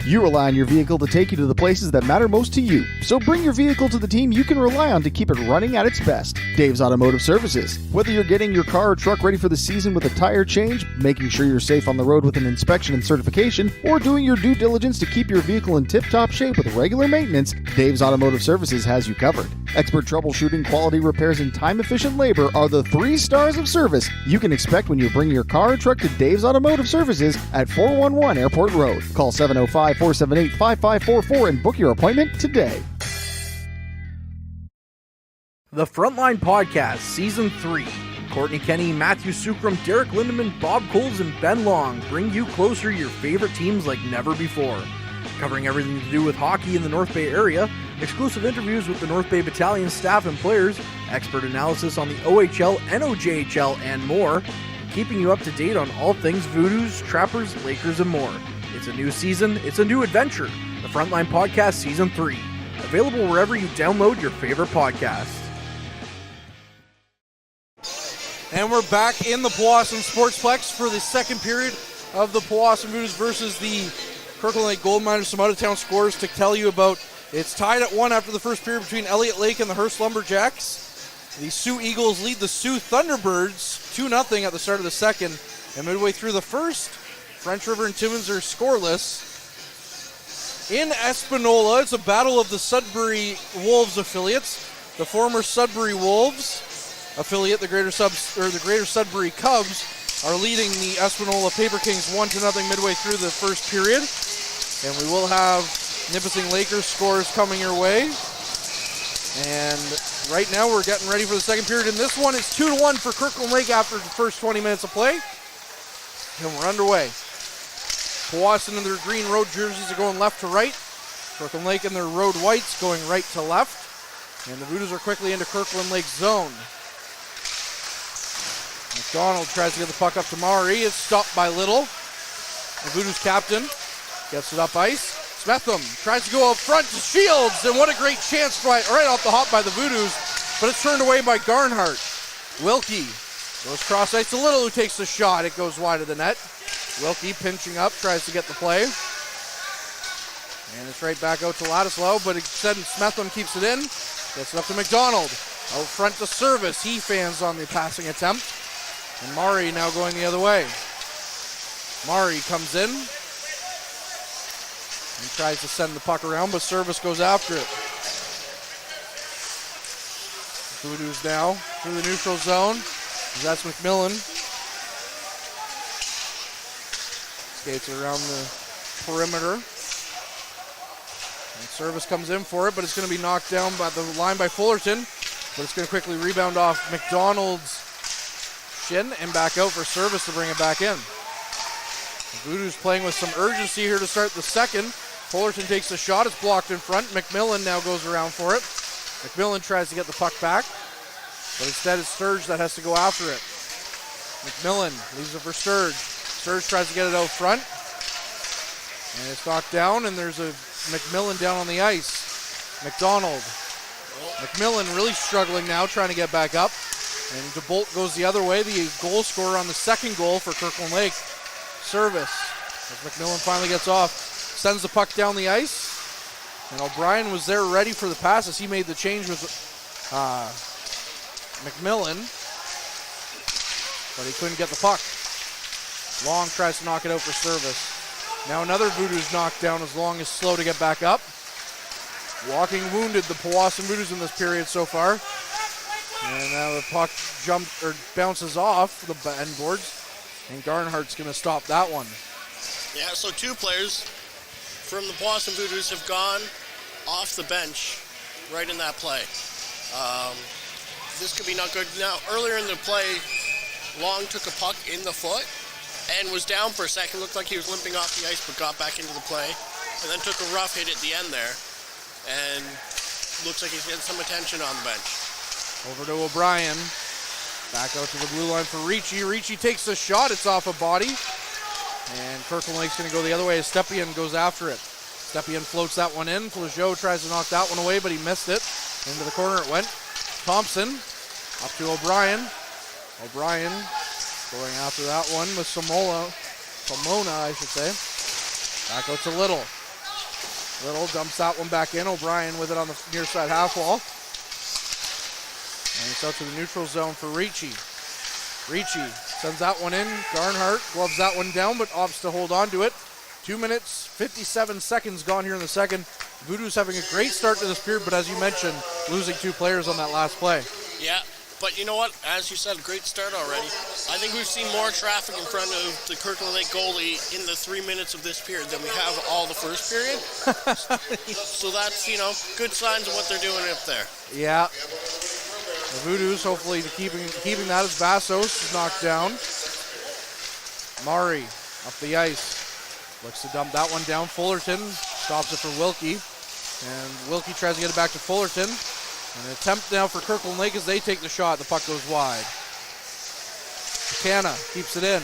You rely on your vehicle to take you to the places that matter most to you. So bring your vehicle to the team you can rely on to keep it running at its best. Dave's Automotive Services. Whether you're getting your car or truck ready for the season with a tire change, making sure you're safe on the road with an inspection and certification, or doing your due diligence to keep your vehicle in tip-top shape with regular maintenance, Dave's Automotive Services has you covered. Expert troubleshooting, quality repairs, and time-efficient labor are the 3 stars of service you can expect when you bring your car or truck to Dave's Automotive Services at 411 Airport Road. Call 705-478-5544 and book your appointment today. The Frontline Podcast, Season 3. Courtney Kenny, Matthew Sucrum, Derek Lindemann, Bob Coles, and Ben Long bring you closer to your favorite teams like never before. Covering everything to do with hockey in the North Bay area, exclusive interviews with the North Bay Battalion staff and players, expert analysis on the OHL, NOJHL, and more, keeping you up to date on all things Voodoos, Trappers, Lakers, and more. It's a new season, it's a new adventure. The Frontline Podcast Season 3. Available wherever you download your favorite podcasts. And we're back in the Powassan Sportsplex for the second period of the Powassan Voodoos versus the Kirkland Lake Gold Miners. Some out-of-town scores to tell you about. It's tied at 1 after the first period between Elliott Lake and the Hearst Lumberjacks. The Sioux Eagles lead the Sioux Thunderbirds 2-0 at the start of the second. And midway through the first, French River and Timmins are scoreless. In Espanola, it's a battle of the Sudbury Wolves affiliates. The former Sudbury Wolves affiliate, the Greater Sudbury Cubs, are leading the Espanola Paper Kings 1-0 midway through the first period. And we will have Nipissing Lakers scores coming your way. And right now we're getting ready for the second period. In this one, it's 2-1 for Kirkland Lake after the first 20 minutes of play. And we're underway. Powassan in their green road jerseys are going left to right. Kirkland Lake in their road whites going right to left. And the Voodoos are quickly into Kirkland Lake's zone. McDonald tries to get the puck up to Maury. It's stopped by Little. The Voodoos captain gets it up ice. Smetham tries to go up front to Shields. And what a great chance right off the hop by the Voodoos. But it's turned away by Garnhart. Wilkie goes cross ice to Little, who takes the shot. It goes wide of the net. Wilkie pinching up, tries to get the play. And it's right back out to Ladislaw, but instead Smetham keeps it in. Gets it up to McDonald. Out front to Service. He fans on the passing attempt. And Maury now going the other way. Maury comes in and tries to send the puck around, but Service goes after it. Voodoos now through the neutral zone. That's McMillan. Skates around the perimeter. And Service comes in for it, but it's going to be knocked down by the line by Fullerton. But it's going to quickly rebound off McDonald's shin and back out for Service to bring it back in. The Voodoos playing with some urgency here to start the second. Fullerton takes the shot. It's blocked in front. McMillan now goes around for it. McMillan tries to get the puck back, but instead it's Sturge that has to go after it. McMillan leaves it for Sturge. Sturge tries to get it out front, and it's knocked down, and there's a McMillan down on the ice. McDonald. McMillan really struggling now, trying to get back up. And DeBolt goes the other way, the goal scorer on the second goal for Kirkland Lake. Service, as McMillan finally gets off, sends the puck down the ice. And O'Brien was there ready for the pass as he made the change with McMillan. But he couldn't get the puck. Long tries to knock it out for Service. Now another Voodoos knockdown as long as slow to get back up. Walking wounded, the Powassan Voodoos in this period so far. And now the puck bounces off the end boards. And Garnhart's going to stop that one. Yeah, so 2 players from the Powassan Voodoos have gone off the bench right in that play. This could be not good. Now, earlier in the play, Long took a puck in the foot and was down for a second. Looked like he was limping off the ice, but got back into the play. And then took a rough hit at the end there. And looks like he's getting some attention on the bench. Over to O'Brien. Back out to the blue line for Ricci. Ricci takes the shot. It's off a body. And Kirkland Lake's going to go the other way as Stepien goes after it. Stepien floats that one in. Flageau tries to knock that one away, but he missed it. Into the corner it went. Thompson up to O'Brien. O'Brien going after that one with Pomona, I should say. Back out to Little. Little dumps that one back in. O'Brien with it on the near side half wall. And it's out to the neutral zone for Ricci. Ricci sends that one in. Garnhart gloves that one down, but opts to hold on to it. 2 minutes, 57 seconds gone here in the second. Voodoos having a great start to this period, but as you mentioned, losing 2 players on that last play. Yeah, but you know what? As you said, great start already. I think we've seen more traffic in front of the Kirkland Lake goalie in the 3 minutes of this period than we have all the first period. So that's, good signs of what they're doing up there. Yeah. The Voodoos hopefully keeping that as Vassos is knocked down. Murray up the ice. Looks to dump that one down. Fullerton stops it for Wilkie. And Wilkie tries to get it back to Fullerton. An attempt now for Kirkland Lake as they take the shot. The puck goes wide. McCanna keeps it in.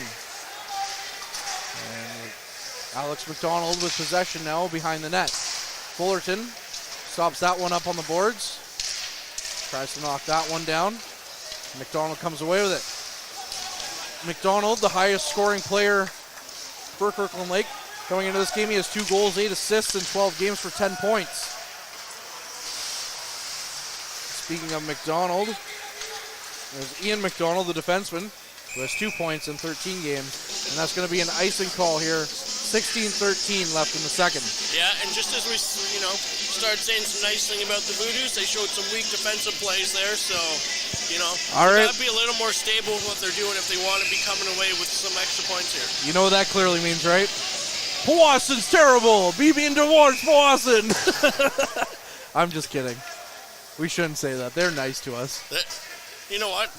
And Alex McDonald with possession now behind the net. Fullerton stops that one up on the boards. Tries to knock that one down. McDonald comes away with it. McDonald, the highest scoring player for Kirkland Lake. Going into this game, he has 2 goals, 8 assists in 12 games for 10 points. Speaking of McDonald, there's Ian McDonald, the defenseman, who has 2 points in 13 games. And that's going to be an icing call here. 16-13 left in the second. Yeah, and just as we, started saying some nice thing about the Voodoos, they showed some weak defensive plays there, so, All right. They got to be a little more stable with what they're doing if they want to be coming away with some extra points here. You know what that clearly means, right? Powassan's terrible. BB and towards Powassan. I'm just kidding. We shouldn't say that. They're nice to us. You know what?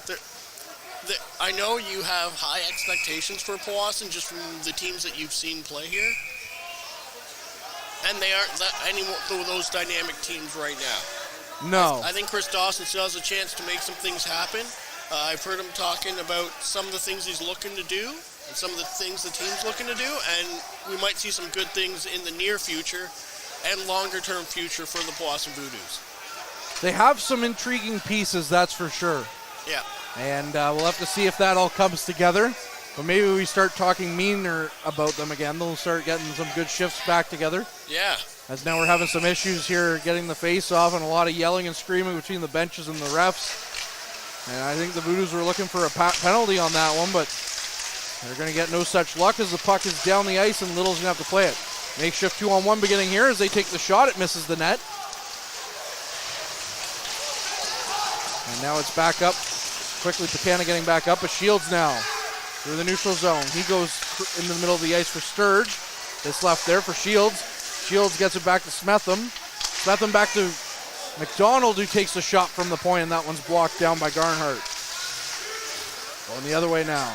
I know you have high expectations for Powassan just from the teams that you've seen play here. And they aren't any of those dynamic teams right now. No. I think Chris Dawson still has a chance to make some things happen. I've heard him talking about some of the things he's looking to do and some of the things the team's looking to do, and we might see some good things in the near future and longer-term future for the Powassan Voodoos. They have some intriguing pieces, that's for sure. Yeah. And we'll have to see if that all comes together. But maybe we start talking meaner about them again. They'll start getting some good shifts back together. Yeah. As now we're having some issues here getting the face off and a lot of yelling and screaming between the benches and the refs. And I think the Voodoos were looking for a penalty on that one, but they're going to get no such luck as the puck is down the ice and Little's going to have to play it. Makeshift 2-on-1 beginning here as they take the shot. It misses the net. And now it's back up. Quickly, Picana getting back up. But Shields now through the neutral zone. He goes in the middle of the ice for Sturge. It's left there for Shields. Shields gets it back to Smetham. Smetham back to McDonald, who takes the shot from the point, and that one's blocked down by Garnhart. Going the other way now.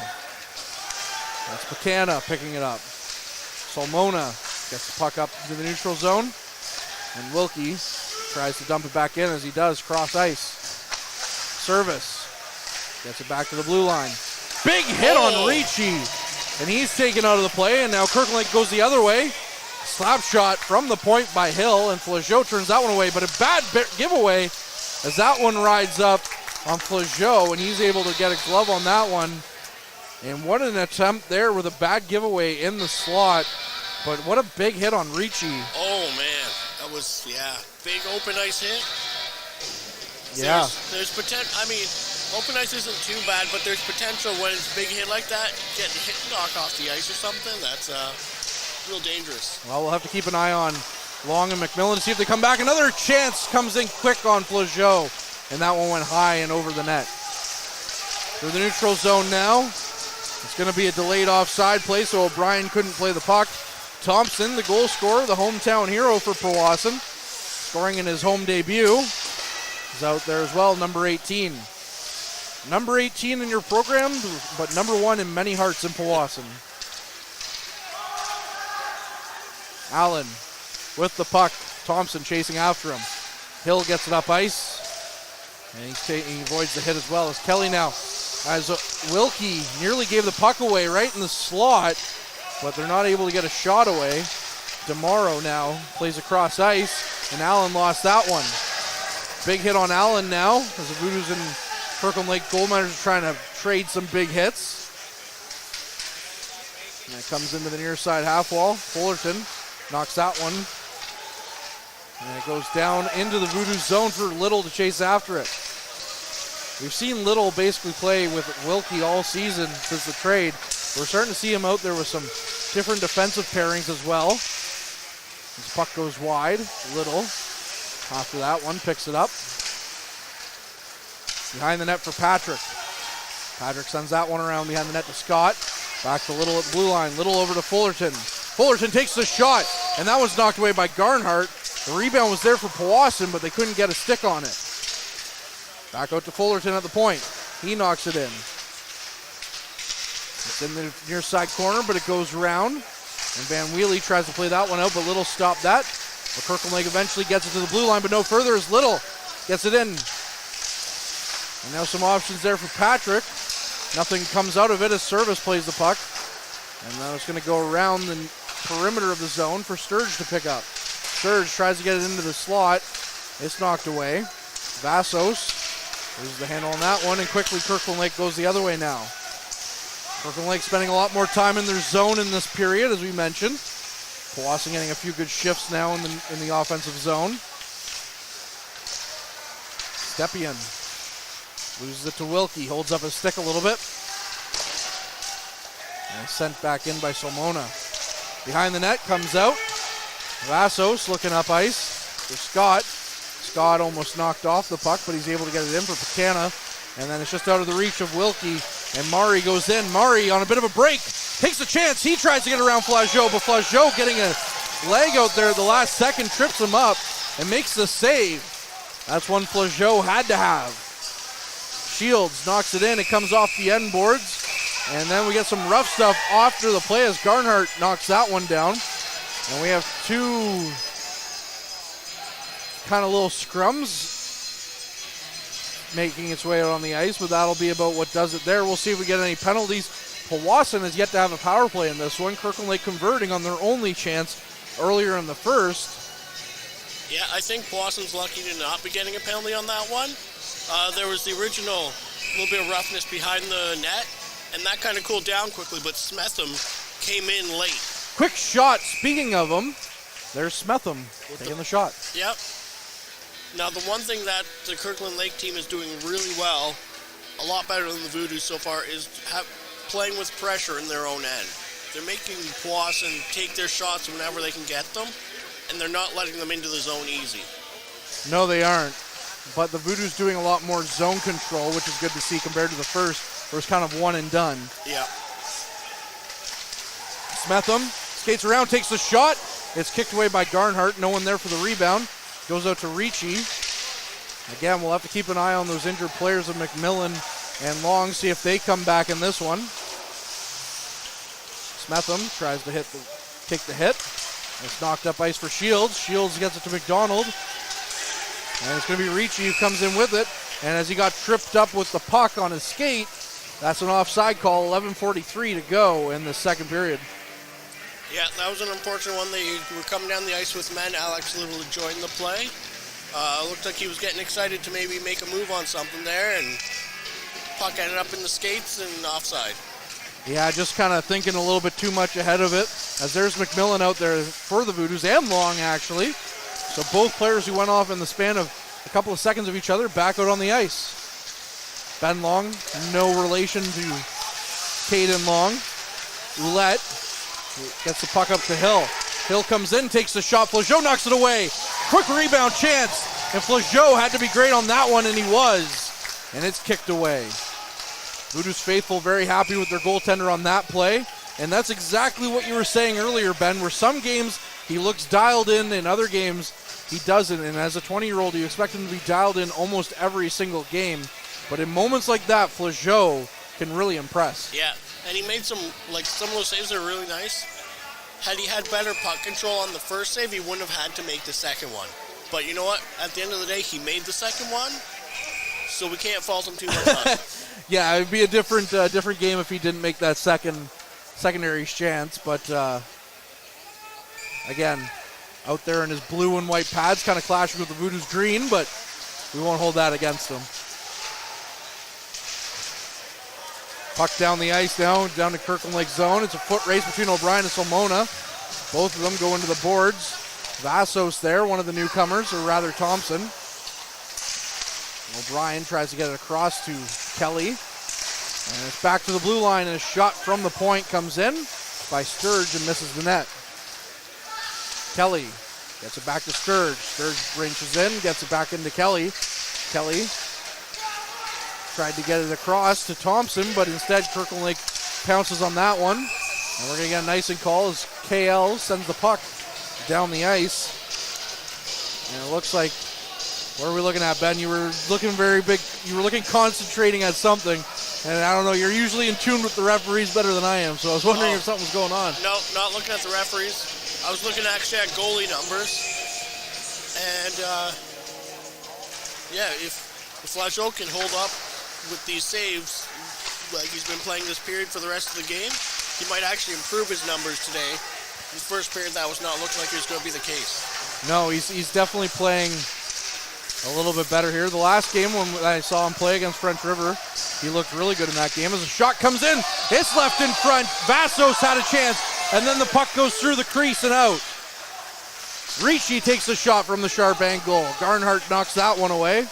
That's Picana picking it up. Solmona gets the puck up to the neutral zone. And Wilkie tries to dump it back in as he does cross ice. Service. Gets it back to the blue line. Big hit on Ricci. And he's taken out of the play, and now Kirkland Lake goes the other way. Slap shot from the point by Hill, and Flageau turns that one away, but a bad giveaway as that one rides up on Flageau, and he's able to get a glove on that one. And what an attempt there with a bad giveaway in the slot, but what a big hit on Ricci. Oh, man. That was, big open ice hit. Yeah. There's potential. I mean, open ice isn't too bad, but there's potential when it's a big hit like that, getting hit and knock off the ice or something. That's real dangerous. Well, we'll have to keep an eye on Long and McMillan to see if they come back. Another chance comes in quick on Flageau, and that one went high and over the net. Through the neutral zone now. It's going to be a delayed offside play, so O'Brien couldn't play the puck. Thompson, the goal scorer, the hometown hero for Powassan, scoring in his home debut, is out there as well, number 18. Number 18 in your program, but number 1 in many hearts in Powassan. Allen with the puck. Thompson chasing after him. Hill gets it up ice, and he avoids the hit as well as Kelly now. As Wilkie nearly gave the puck away right in the slot, but they're not able to get a shot away. DeMauro now plays across ice, and Allen lost that one. Big hit on Allen now, as the Voodoos and Kirkland Lake goal miners are trying to trade some big hits. And it comes into the near side half wall. Fullerton knocks that one. And it goes down into the Voodoos zone for Little to chase after it. We've seen Little basically play with Wilkie all season since the trade. We're starting to see him out there with some different defensive pairings as well. This puck goes wide. Little, after that one, picks it up. Behind the net for Patrick. Patrick sends that one around behind the net to Scott. Back to Little at the blue line. Little over to Fullerton. Fullerton takes the shot, and that was knocked away by Garnhart. The rebound was there for Powassan, but they couldn't get a stick on it. Back out to Fullerton at the point. He knocks it in. It's in the near side corner, but it goes around. And Van Wheelie tries to play that one out, but Little stopped that. But Kirkland Lake eventually gets it to the blue line, but no further as Little gets it in. And now some options there for Patrick. Nothing comes out of it as Service plays the puck. And now it's going to go around the perimeter of the zone for Sturge to pick up. Sturge tries to get it into the slot. It's knocked away. Vassos loses the handle on that one, and quickly Kirkland Lake goes the other way now. Kirkland Lake spending a lot more time in their zone in this period, as we mentioned. Powassan getting a few good shifts now in the offensive zone. Stepien loses it to Wilkie, holds up his stick a little bit. And sent back in by Solmona. Behind the net, comes out. Vassos looking up ice for Scott. Scott almost knocked off the puck, but he's able to get it in for Picana. And then it's just out of the reach of Wilkie. And Murray goes in. Murray on a bit of a break. Takes a chance. He tries to get around Flageau, but Flageau getting a leg out there at the last second, trips him up and makes the save. That's one Flageau had to have. Shields knocks it in. It comes off the end boards. And then we get some rough stuff after the play as Garnhart knocks that one down. And we have two kind of little scrums making its way out on the ice, but that'll be about what does it there. We'll see if we get any penalties. Powassan has yet to have a power play in this one. Kirkland Lake converting on their only chance earlier in the first. Yeah, I think Powassan's lucky to not be getting a penalty on that one. There was the original little bit of roughness behind the net, and that kind of cooled down quickly, but Smetham came in late. Quick shot, speaking of them, there's Smetham taking the shot. Yep. Now, the one thing that the Kirkland Lake team is doing really well, a lot better than the Voodoos so far, is playing with pressure in their own end. They're making Powassan take their shots whenever they can get them, and they're not letting them into the zone easy. No, they aren't. But the Voodoos doing a lot more zone control, which is good to see compared to the first, where it's kind of one and done. Yeah. Smetham skates around, takes the shot. It's kicked away by Garnhart. No one there for the rebound. Goes out to Ricci. Again, we'll have to keep an eye on those injured players of McMillan and Long, see if they come back in this one. Smetham tries to take the hit. It's knocked up ice for Shields. Shields gets it to McDonald. And it's going to be Ricci who comes in with it. And as he got tripped up with the puck on his skate, that's an offside call. 11:43 to go in the second period. Yeah, that was an unfortunate one. They were coming down the ice with men. Alex Little joined the play. Looked like he was getting excited to maybe make a move on something there, and puck ended up in the skates and offside. Yeah, just kind of thinking a little bit too much ahead of it, as there's McMillan out there for the Voodoos, and Long, actually. So both players who went off in the span of a couple of seconds of each other back out on the ice. Ben Long, no relation to Caden Long. Roulette Gets the puck up to Hill. Hill comes in, takes the shot. Flageau knocks it away. Quick rebound chance. And Flageau had to be great on that one, and he was. And it's kicked away. Voodoos faithful very happy with their goaltender on that play. And that's exactly what you were saying earlier, Ben, where some games he looks dialed in other games he doesn't. And as a 20-year-old, you expect him to be dialed in almost every single game. But in moments like that, Flageau can really impress. Yeah, and he made some of those saves are really nice. Had he had better puck control on the first save, he wouldn't have had to make the second one. But you know what? At the end of the day, he made the second one, so we can't fault him too much on it. Yeah, it would be a different game if he didn't make that secondary chance. But again, out there in his blue and white pads, kind of clashing with the Voodoos green, but we won't hold that against him. Puck down the ice now, down to Kirkland Lake zone. It's a foot race between O'Brien and Solmona. Both of them go into the boards. Vassos there, one of the newcomers, or rather Thompson. O'Brien tries to get it across to Kelly. And it's back to the blue line, and a shot from the point comes in by Sturge and misses the net. Kelly gets it back to Sturge. Sturge wrenches in, gets it back into Kelly. Kelly tried to get it across to Thompson, but instead Kirkland Lake pounces on that one. And we're going to get a nicing call as KL sends the puck down the ice. And it looks like, what are we looking at, Ben? You were looking very big. You were looking concentrating at something. And I don't know, you're usually in tune with the referees better than I am, so I was wondering if something was going on. No, not looking at the referees. I was looking actually at goalie numbers. And, yeah, if Flageau can hold up with these saves, like he's been playing this period for the rest of the game, he might actually improve his numbers today. In the first period, that was not looking like it was going to be the case. No, he's definitely playing a little bit better here. The last game when I saw him play against French River, he looked really good in that game. As a shot comes in, it's left in front. Vassos had a chance, and then the puck goes through the crease and out. Ricci takes the shot from the sharp angle. Garnhart knocks that one away.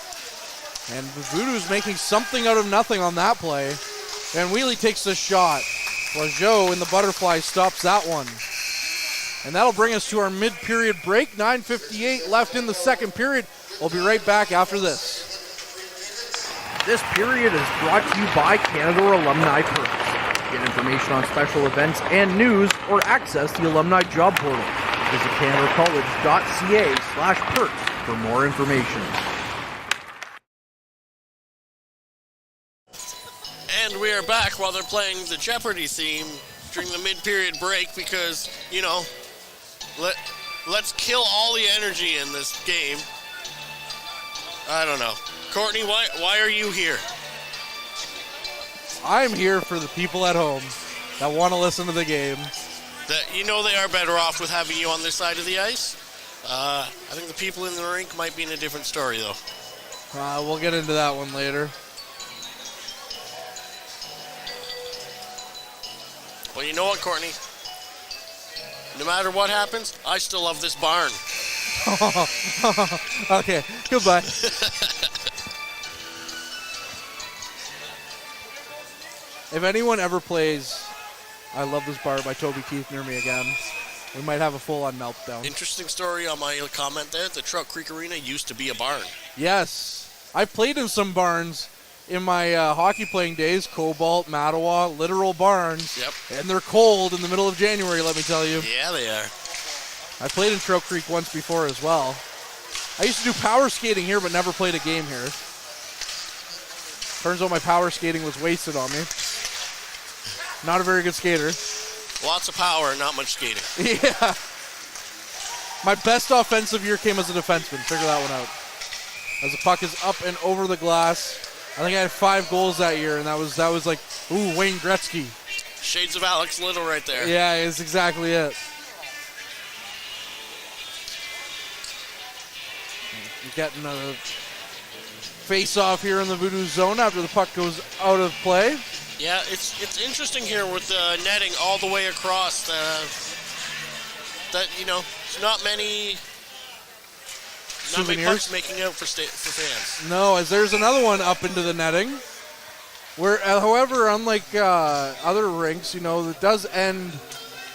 And the Voodoos making something out of nothing on that play. Van Wheely takes the shot. Flageau in the butterfly stops that one. And that'll bring us to our mid-period break. 9:58 left in the second period. We'll be right back after this. This period is brought to you by Canada Alumni Perks. Get information on special events and news or access the Alumni Job Portal. Visit canadacollege.ca/perks for more information. And we are back while they're playing the Jeopardy theme during the mid-period break because, you know, let's kill all the energy in this game. I don't know. Courtney, why are you here? I'm here for the people at home that want to listen to the game. That you know they are better off with having you on this side of the ice. I think the people in the rink might be in a different story, though. We'll get into that one later. Well, you know what, Courtney? No matter what happens, I still love this barn. Okay, goodbye. If anyone ever plays I Love This Barn by Toby Keith near me again, we might have a full-on meltdown. Interesting story on my comment there. The Trout Creek Arena used to be a barn. Yes. I've played in some barns in my hockey playing days, Cobalt, Mattawa, literal barns. Yep. And they're cold in the middle of January, let me tell you. Yeah, they are. I played in Trout Creek once before as well. I used to do power skating here, but never played a game here. Turns out my power skating was wasted on me. Not a very good skater. Lots of power, not much skating. Yeah. My best offensive year came as a defenseman. Figure that one out. As the puck is up and over the glass. I think I had 5 goals that year, and that was like, ooh, Wayne Gretzky. Shades of Alex Little right there. Yeah, it's exactly it. Getting a face-off here in the Voodoos zone after the puck goes out of play. Yeah, it's interesting here with the netting all the way across. That, you know, it's not many pucks making out for fans. No, as there's another one up into the netting. Where, however, unlike other rinks, you know, it does end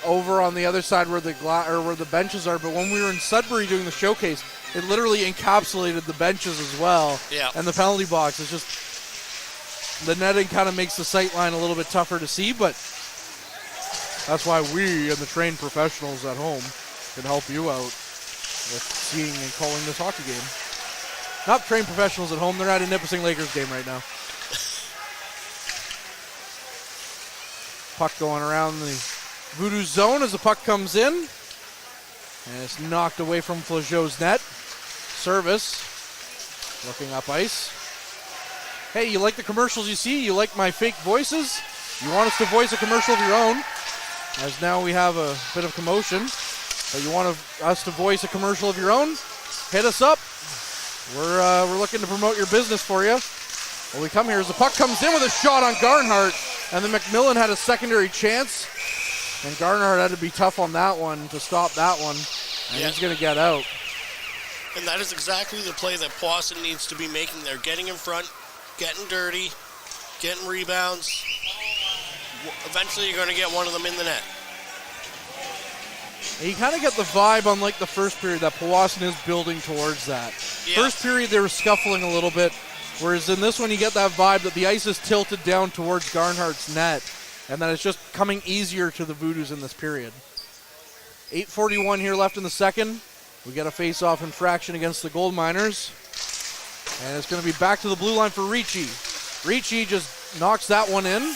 over on the other side where where the benches are. But when we were in Sudbury doing the showcase, it literally encapsulated the benches as well. Yeah. And the penalty box. It's just the netting kind of makes the sight line a little bit tougher to see, but that's why we and the trained professionals at home can help you out with seeing and calling this hockey game. Not trained professionals at home. They're at a Nipissing Lakers game right now. Puck going around the Voodoos zone as the puck comes in. And it's knocked away from Flageau's net. Service. Looking up ice. Hey, you like the commercials you see? You like my fake voices? You want us to voice a commercial of your own? As now we have a bit of commotion. But you want us to voice a commercial of your own? Hit us up. We're looking to promote your business for you. Well, we come here as the puck comes in with a shot on Garnhart. And then McMillan had a secondary chance. And Garnhart had to be tough on that one to stop that one. And he's going to get out. And that is exactly the play that Powassan needs to be making there. Getting in front, getting dirty, getting rebounds. Eventually you're going to get one of them in the net. And you kind of get the vibe, unlike the first period, that Powassan is building towards that. Yeah. First period, they were scuffling a little bit, whereas in this one, you get that vibe that the ice is tilted down towards Garnhart's net, and that it's just coming easier to the Voodoos in this period. 8:41 here left in the second. We get a face-off infraction against the Gold Miners, and it's going to be back to the blue line for Ricci. Ricci just knocks that one in, and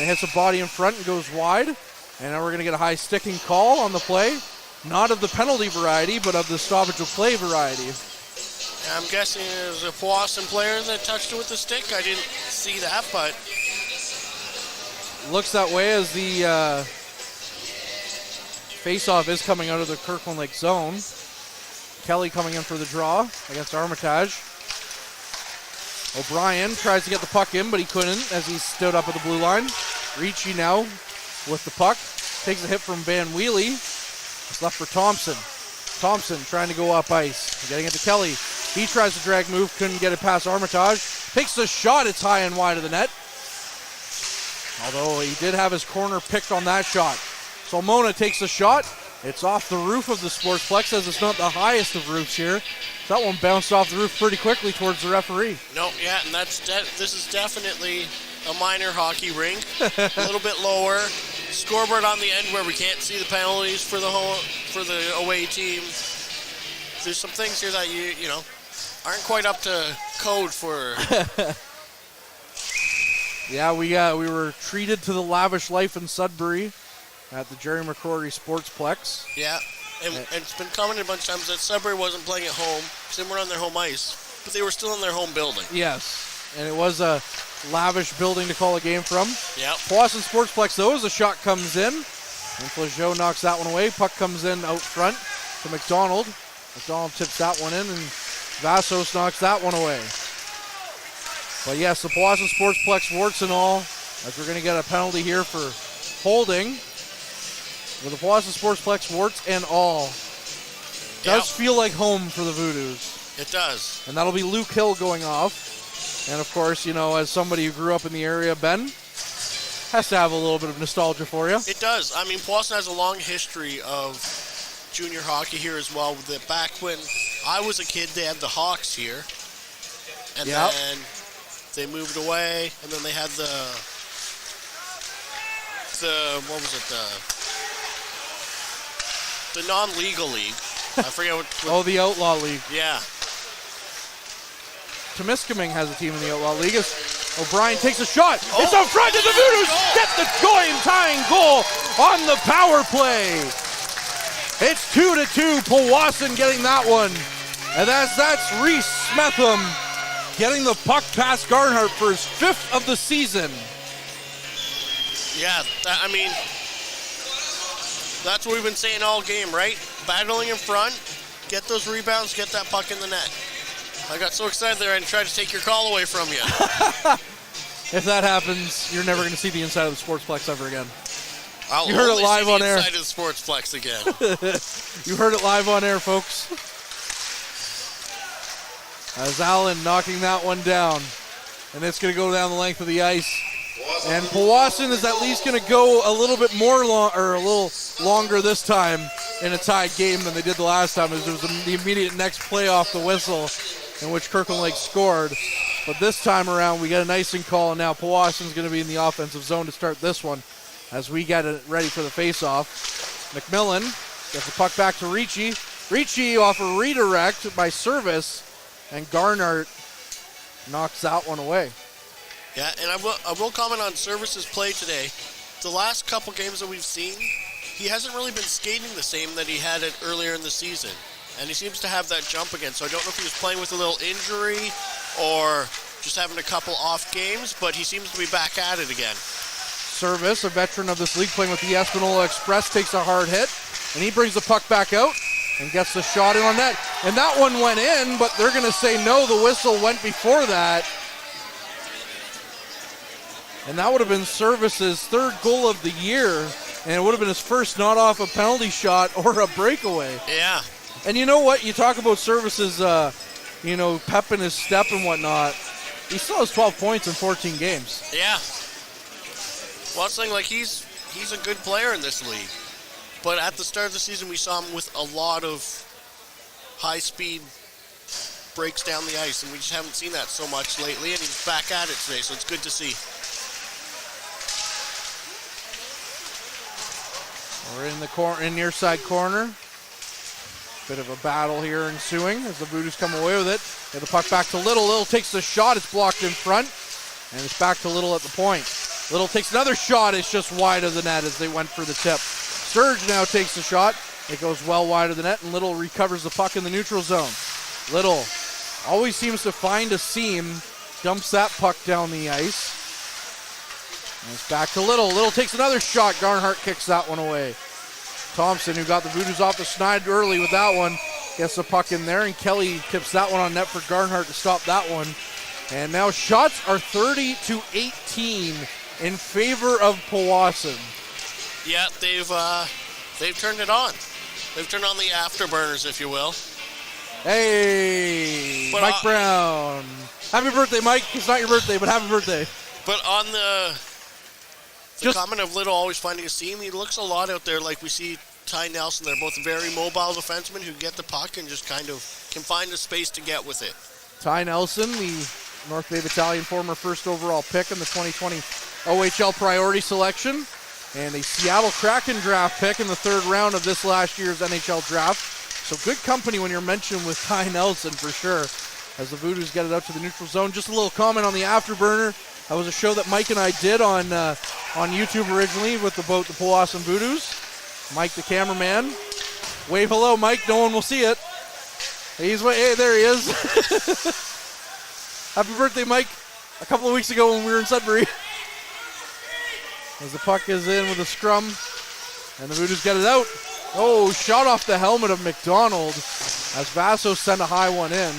it hits a body in front and goes wide. And now we're going to get a high sticking call on the play. Not of the penalty variety, but of the stoppage of play variety. I'm guessing it was a Powassan player that touched it with the stick. I didn't see that, but looks that way as the face-off is coming out of the Kirkland Lake zone. Kelly coming in for the draw against Armitage. O'Brien tries to get the puck in, but he couldn't as he stood up at the blue line. Ricci now with the puck. Takes a hit from Van Wheelie. It's left for Thompson. Thompson trying to go up ice. Getting it to Kelly. He tries to drag move. Couldn't get it past Armitage. Takes the shot. It's high and wide of the net. Although he did have his corner picked on that shot. So Mona takes the shot. It's off the roof of the Sportsplex as it's not the highest of roofs here. So that one bounced off the roof pretty quickly towards the referee. No, yeah, and this is definitely a minor hockey rink. A little bit lower. Scoreboard on the end where we can't see the penalties for the away team. There's some things here that you know aren't quite up to code for. Yeah, we were treated to the lavish life in Sudbury at the Jerry McCrory Sportsplex. Yeah, and it's been commented a bunch of times that Sudbury wasn't playing at home. They were on their home ice, but they were still in their home building. Yes, and it was a lavish building to call a game from. Yeah. Powassan Sportsplex, though, as a shot comes in, and Flageau knocks that one away. Puck comes in out front to McDonald. McDonald tips that one in, and Vassos knocks that one away. But yes, the Powassan Sportsplex, warts and all, as we're going to get a penalty here for holding. With the Powassan Sportsplex, warts and all. Does feel like home for the Voodoos. It does. And that'll be Luke Hill going off. And of course, you know, as somebody who grew up in the area, Ben, has to have a little bit of nostalgia for you. It does. I mean, Powassan has a long history of junior hockey here as well. Back when I was a kid, they had the Hawks here. And then they moved away, and then they had the what was it, the non-legal league. I forget what the Outlaw League. Yeah. Temiskaming has a team in the Outlaw League. O'Brien takes a shot. It's out front, and the Voodoos get the tying goal on the power play. It's 2-2. Powassan getting that one. And that's Reese Smetham getting the puck past Garnhart for his 5th of the season. Yeah, I mean, that's what we've been saying all game, right? Battling in front, get those rebounds, get that puck in the net. I got so excited there and tried to take your call away from you. If that happens, you're never going to see the inside of the Sportsplex ever again. You heard it live on air. Inside of the Sportsplex again. You heard it live on air, folks. As Allen knocking that one down. And it's going to go down the length of the ice. And Powassan is at least going to go a little bit more a little longer this time in a tied game than they did the last time, as it was the immediate next play off the whistle in which Kirkland Lake scored. But this time around, we got an icing call, and now Powassan's going to be in the offensive zone to start this one as we get it ready for the face-off. McMillan gets the puck back to Ricci. Ricci off a redirect by Service, and Garnhart knocks that one away. Yeah, and I will comment on Service's play today. The last couple games that we've seen, he hasn't really been skating the same that he had it earlier in the season. And he seems to have that jump again. So I don't know if he was playing with a little injury or just having a couple off games, but he seems to be back at it again. Service, a veteran of this league playing with the Espanola Express, takes a hard hit, and he brings the puck back out and gets the shot in on net. And that one went in, but they're going to say no, the whistle went before that. And that would have been Service's third goal of the year, and it would have been his first not off a penalty shot or a breakaway. Yeah. And you know what? You talk about Service's, pep in his step and whatnot. He still has 12 points in 14 games. Yeah. Well, it's like he's a good player in this league. But at the start of the season, we saw him with a lot of high-speed breaks down the ice, and we just haven't seen that so much lately, and he's back at it today, so it's good to see. We're in near side corner. Bit of a battle here ensuing as the Voodoos come away with it. Get the puck back to Little. Little takes the shot. It's blocked in front. And it's back to Little at the point. Little takes another shot. It's just wide of the net as they went for the tip. Surge now takes the shot. It goes well wide of the net, and Little recovers the puck in the neutral zone. Little always seems to find a seam. Dumps that puck down the ice. And it's back to Little. Little takes another shot. Garnhart kicks that one away. Thompson, who got the Voodoos off the snide early with that one, gets the puck in there, and Kelly tips that one on net for Garnhart to stop that one. And now shots are 30-18 in favor of Powassan. Yeah, they've turned it on. They've turned on the afterburners, if you will. Hey, but Mike Brown. Happy birthday, Mike. It's not your birthday, but happy birthday. But on the comment of Little always finding a seam, he looks a lot out there like we see Ty Nelson. They're both very mobile defensemen who get the puck and just kind of can find a space to get with it. Ty Nelson, the North Bay Battalion former first overall pick in the 2020 OHL priority selection, and a Seattle Kraken draft pick in the third round of this last year's NHL draft. So good company when you're mentioned with Ty Nelson for sure, as the Voodoos get it out to the neutral zone. Just a little comment on the afterburner. That was a show that Mike and I did on YouTube originally with the Powassan Voodoos. Mike, the cameraman. Wave hello, Mike. No one will see it. Hey, there he is. Happy birthday, Mike. A couple of weeks ago when we were in Sudbury. As the puck is in with a scrum, and the Voodoos get it out. Oh, shot off the helmet of McDonald as Vaso sent a high one in.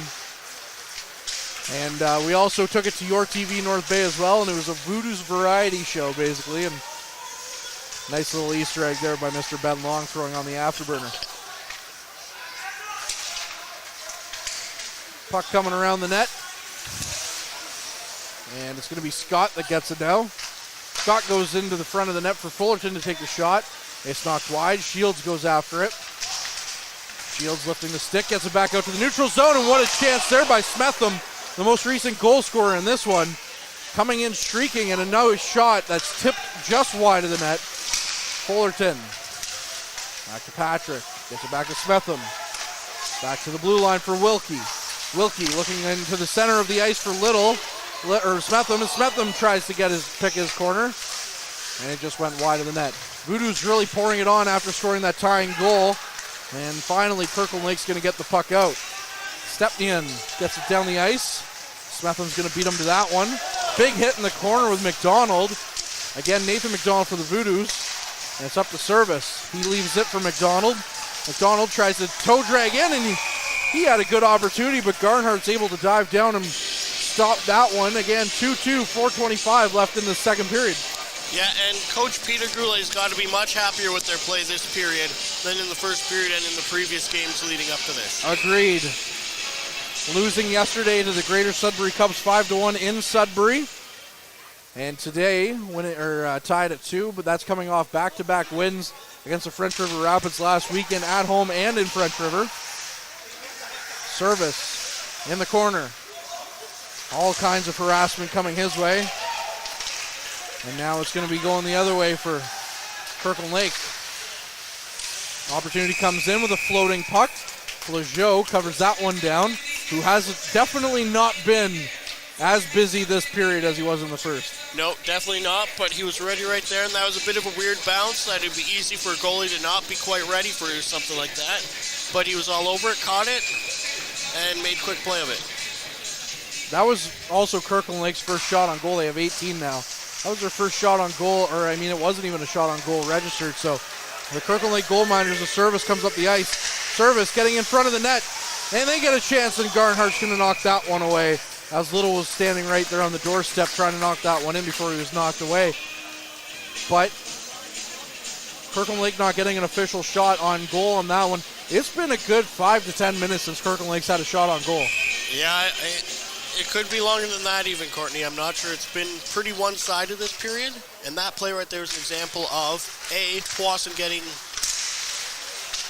And we also took it to Your TV North Bay as well, and it was a Voodoos variety show, basically. And nice little Easter egg there by Mr. Ben Long throwing on the afterburner. Puck coming around the net. And it's going to be Scott that gets it now. Scott goes into the front of the net for Fullerton to take the shot. It's knocked wide. Shields goes after it. Shields lifting the stick, gets it back out to the neutral zone, and what a chance there by Smetham, the most recent goal scorer in this one. Coming in streaking, and another shot that's tipped just wide of the net. Fullerton. Back to Patrick. Gets it back to Smetham. Back to the blue line for Wilkie. Wilkie looking into the center of the ice for Little. Or Smetham, and Smetham tries to pick his corner, and it just went wide of the net. Voodoos really pouring it on after scoring that tying goal, and finally Kirkland Lake's going to get the puck out. Stepnian gets it down the ice. Smetham's going to beat him to that one. Big hit in the corner with McDonald. Again, Nathan McDonald for the Voodoos, and it's up to Service. He leaves it for McDonald. McDonald tries to toe drag in, and he had a good opportunity, but Garnhart's able to dive down and stop that one. Again, 2-2, 4:25 left in the second period. Yeah, and Coach Peter Goulet's got to be much happier with their play this period than in the first period and in the previous games leading up to this. Agreed. Losing yesterday to the Greater Sudbury Cubs 5-1 in Sudbury. And today, tied at 2, but that's coming off back-to-back wins against the French River Rapids last weekend at home and in French River. Service in the corner. All kinds of harassment coming his way. And now it's going to be going the other way for Kirkland Lake. Opportunity comes in with a floating puck. Flageau covers that one down, who has definitely not been as busy this period as he was in the first. No, definitely not, but he was ready right there, and that was a bit of a weird bounce. That it'd be easy for a goalie to not be quite ready for something like that. But he was all over it, caught it, and made quick play of it. That was also Kirkland Lake's first shot on goal. They have 18 now. That was their first shot on goal, it wasn't even a shot on goal registered. So the Kirkland Lake goal miners, the Service comes up the ice. Service getting in front of the net, and they get a chance, and Garnhart's going to knock that one away, as Little was standing right there on the doorstep trying to knock that one in before he was knocked away. But Kirkland Lake not getting an official shot on goal on that one. It's been a good 5 to 10 minutes since Kirkland Lake's had a shot on goal. Yeah, it could be longer than that even, Courtney. I'm not sure. It's been pretty one-sided this period, and that play right there is an example of, A, Powassan getting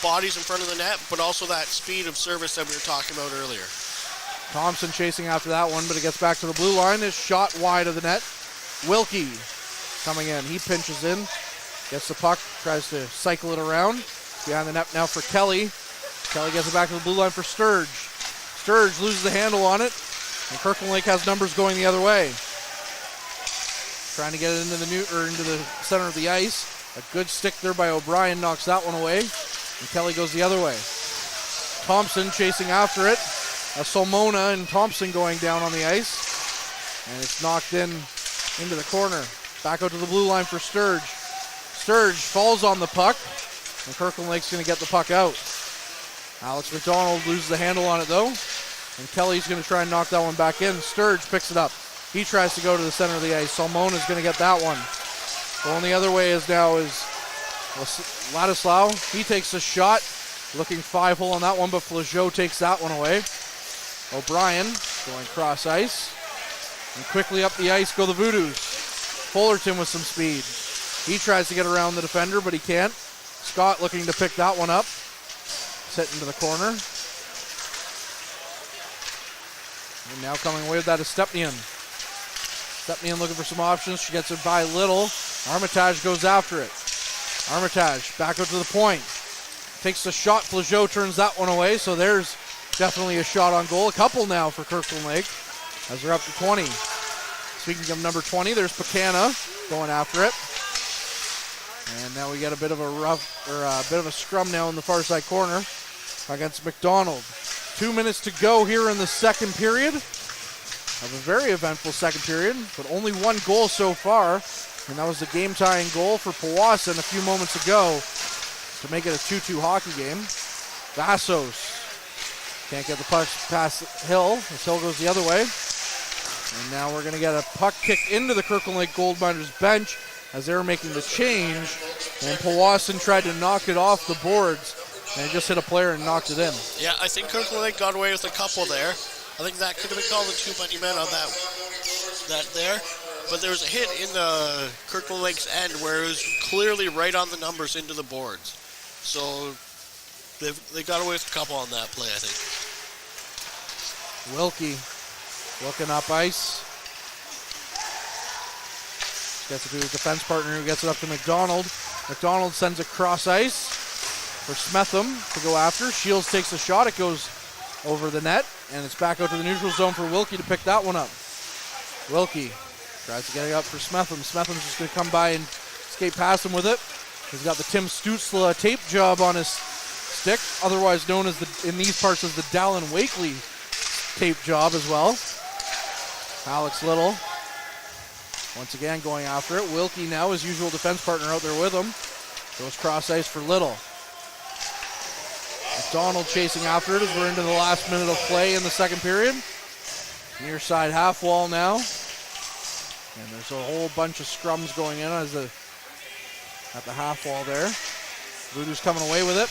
bodies in front of the net, but also that speed of service that we were talking about earlier. Thompson chasing after that one, but it gets back to the blue line. Is shot wide of the net. Wilkie coming in. He pinches in, gets the puck, tries to cycle it around. Behind the net now for Kelly. Kelly gets it back to the blue line for Sturge. Sturge loses the handle on it, and Kirkland Lake has numbers going the other way. Trying to get it into the center of the ice. A good stick there by O'Brien knocks that one away, and Kelly goes the other way. Thompson chasing after it. Solmona and Thompson going down on the ice, and it's knocked into the corner. Back out to the blue line for Sturge. Sturge falls on the puck, and Kirkland Lake's going to get the puck out. Alex McDonald loses the handle on it though, and Kelly's going to try and knock that one back in. Sturge picks it up. He tries to go to the center of the ice. Solmona's going to get that one. Going the other way is Ladislav. He takes a shot, looking 5-hole on that one, but Flageau takes that one away. O'Brien going cross ice, and quickly up the ice go the Voodoos. Fullerton with some speed. He tries to get around the defender, but he can't. Scott looking to pick that one up. Set into the corner. And now coming away with that is Stepnian. Stepnian looking for some options. She gets it by Little. Armitage goes after it. Armitage back up to the point. Takes the shot. Flageau turns that one away, so there's definitely a shot on goal. A couple now for Kirkland Lake as they're up to 20. Speaking of number 20, there's Pacana going after it. And now we get a bit of a scrum now in the far side corner against McDonald. 2 minutes to go here in the second period of a very eventful second period, but only one goal so far, and that was the game-tying goal for Powassan a few moments ago to make it a 2-2 hockey game. Vassos can't get the puck past Hill as Hill goes the other way. And now we're going to get a puck kicked into the Kirkland Lake Gold Miners bench as they were making the change, and Powassan tried to knock it off the boards and just hit a player and knocked it in. Yeah, I think Kirkland Lake got away with a couple there. I think that could have been called a too many men on that there. But there was a hit in the Kirkland Lake's end where it was clearly right on the numbers into the boards. So they got away with a couple on that play, I think. Wilkie looking up ice. Gets it to his defense partner who gets it up to McDonald. McDonald sends it cross ice for Smetham to go after. Shields takes a shot. It goes over the net, and it's back out to the neutral zone for Wilkie to pick that one up. Wilkie tries to get it up for Smetham. Smetham's just going to come by and skate past him with it. He's got the Tim Stutzla tape job on his stick, otherwise known as in these parts as the Dallin Wakely tape job as well. Alex Little once again going after it. Wilkie now, his usual defense partner, out there with him. Goes cross ice for Little. McDonald chasing after it as we're into the last minute of play in the second period. Near side half wall now. And there's a whole bunch of scrums going in at the half wall there. Voodoos coming away with it,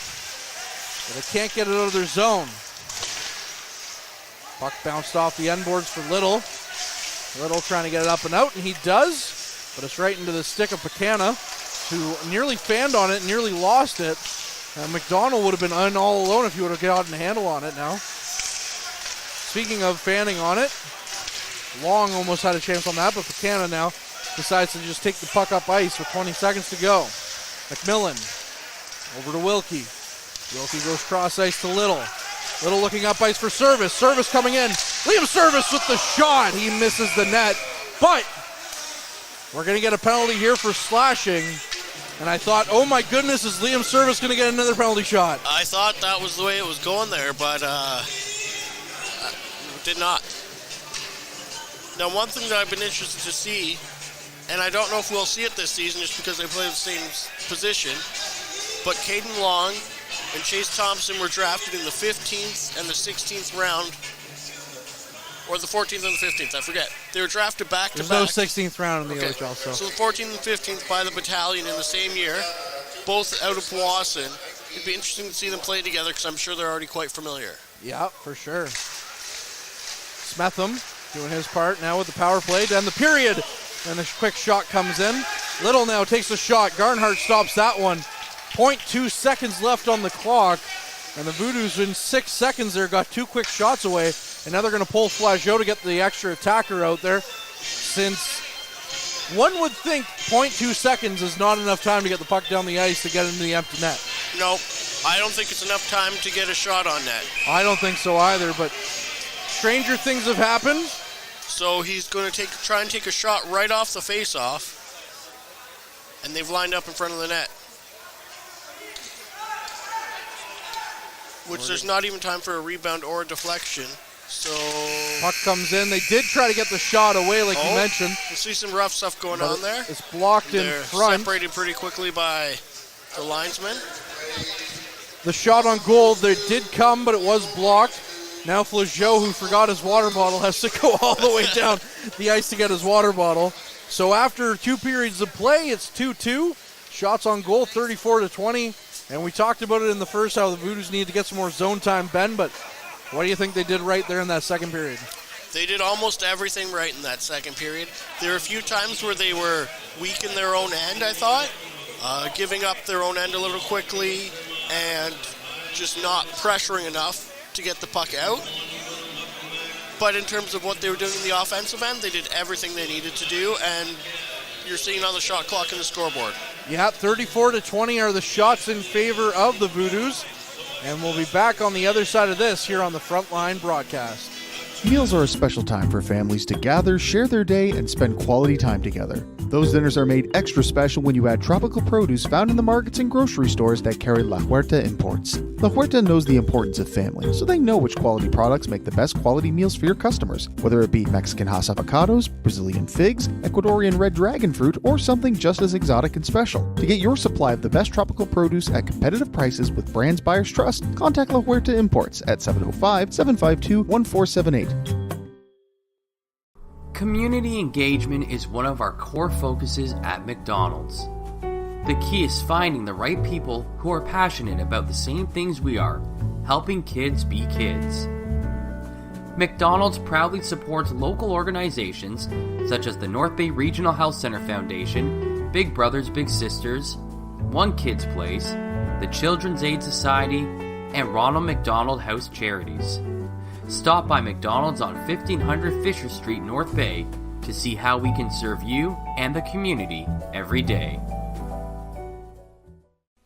but they can't get it out of their zone. Puck bounced off the end boards for Little. Little trying to get it up and out, and he does, but it's right into the stick of Pacana, who nearly fanned on it, nearly lost it. McDonald would have been all alone if he would have gotten a handle on it now. Speaking of fanning on it, Long almost had a chance on that, but Pacana now decides to just take the puck up ice with 20 seconds to go. McMillan over to Wilkie. Wilkie goes cross ice to Little. Little looking up ice for Service. Service coming in. Liam Service with the shot. He misses the net, but we're going to get a penalty here for slashing. And I thought, oh my goodness, is Liam Service going to get another penalty shot? I thought that was the way it was going there, but did not. Now, one thing that I've been interested to see, and I don't know if we'll see it this season just because they play the same position, but Caden Long and Chase Thompson were drafted in the 15th and the 16th round, or the 14th and the 15th, I forget. They were drafted back-to-back. There's no 16th round in the OHL. So the 14th and 15th by the battalion in the same year, both out of Powassan. It'd be interesting to see them play together because I'm sure they're already quite familiar. Yeah, for sure. Smetham doing his part now with the power play to end the period. And a quick shot comes in. Little now takes the shot. Garnhart stops that one. 0.2 seconds left on the clock. And the Voodoos in 6 seconds there got two quick shots away. And now they're going to pull Flageau to get the extra attacker out there. Since one would think 0.2 seconds is not enough time to get the puck down the ice to get into the empty net. Nope. I don't think it's enough time to get a shot on net. I don't think so either, but stranger things have happened. So he's going to try and take a shot right off the face-off. And they've lined up in front of the net. Which there's not even time for a rebound or a deflection. So puck comes in. They did try to get the shot away, like you mentioned. You see some rough stuff going on there. It's blocked in front. They're separated pretty quickly by the linesman. The shot on goal, there did come, but it was blocked. Now Flageau, who forgot his water bottle, has to go all the way down the ice to get his water bottle. So after 2 periods of play, it's 2-2. Shots on goal, 34-20. And we talked about it in the first, how the Voodoos need to get some more zone time, Ben, but what do you think they did right there in that second period? They did almost everything right in that second period. There were a few times where they were weak in their own end, I thought, giving up their own end a little quickly and just not pressuring enough to get the puck out. But in terms of what they were doing in the offensive end, they did everything they needed to do, and you're seeing on the shot clock and the scoreboard. Yeah, 34-20 are the shots in favor of the Voodoos. And we'll be back on the other side of this here on the Frontline broadcast. Meals are a special time for families to gather, share their day, and spend quality time together. Those dinners are made extra special when you add tropical produce found in the markets and grocery stores that carry La Huerta imports. La Huerta knows the importance of family, so they know which quality products make the best quality meals for your customers, whether it be Mexican Hass avocados, Brazilian figs, Ecuadorian red dragon fruit, or something just as exotic and special. To get your supply of the best tropical produce at competitive prices with brands buyers trust, contact La Huerta Imports at 705-752-1478. Community engagement is one of our core focuses at McDonald's. The key is finding the right people who are passionate about the same things we are, helping kids be kids. McDonald's proudly supports local organizations such as the North Bay Regional Health Center Foundation, Big Brothers Big Sisters, One Kids Place, the Children's Aid Society, and Ronald McDonald House Charities. Stop by McDonald's on 1500 Fisher Street, North Bay, to see how we can serve you and the community every day.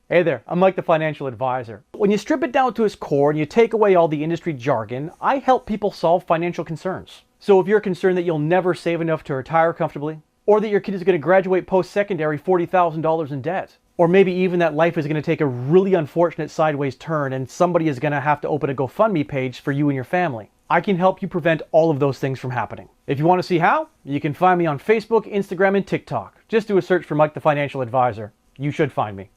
Hey there, I'm Mike the Financial Advisor. When you strip it down to its core and you take away all the industry jargon, I help people solve financial concerns. So if you're concerned that you'll never save enough to retire comfortably, or that your kid is going to graduate post-secondary $40,000 in debt, or maybe even that life is going to take a really unfortunate sideways turn and somebody is going to have to open a GoFundMe page for you and your family, I can help you prevent all of those things from happening. If you want to see how, you can find me on Facebook, Instagram, and TikTok. Just do a search for Mike the Financial Advisor. You should find me.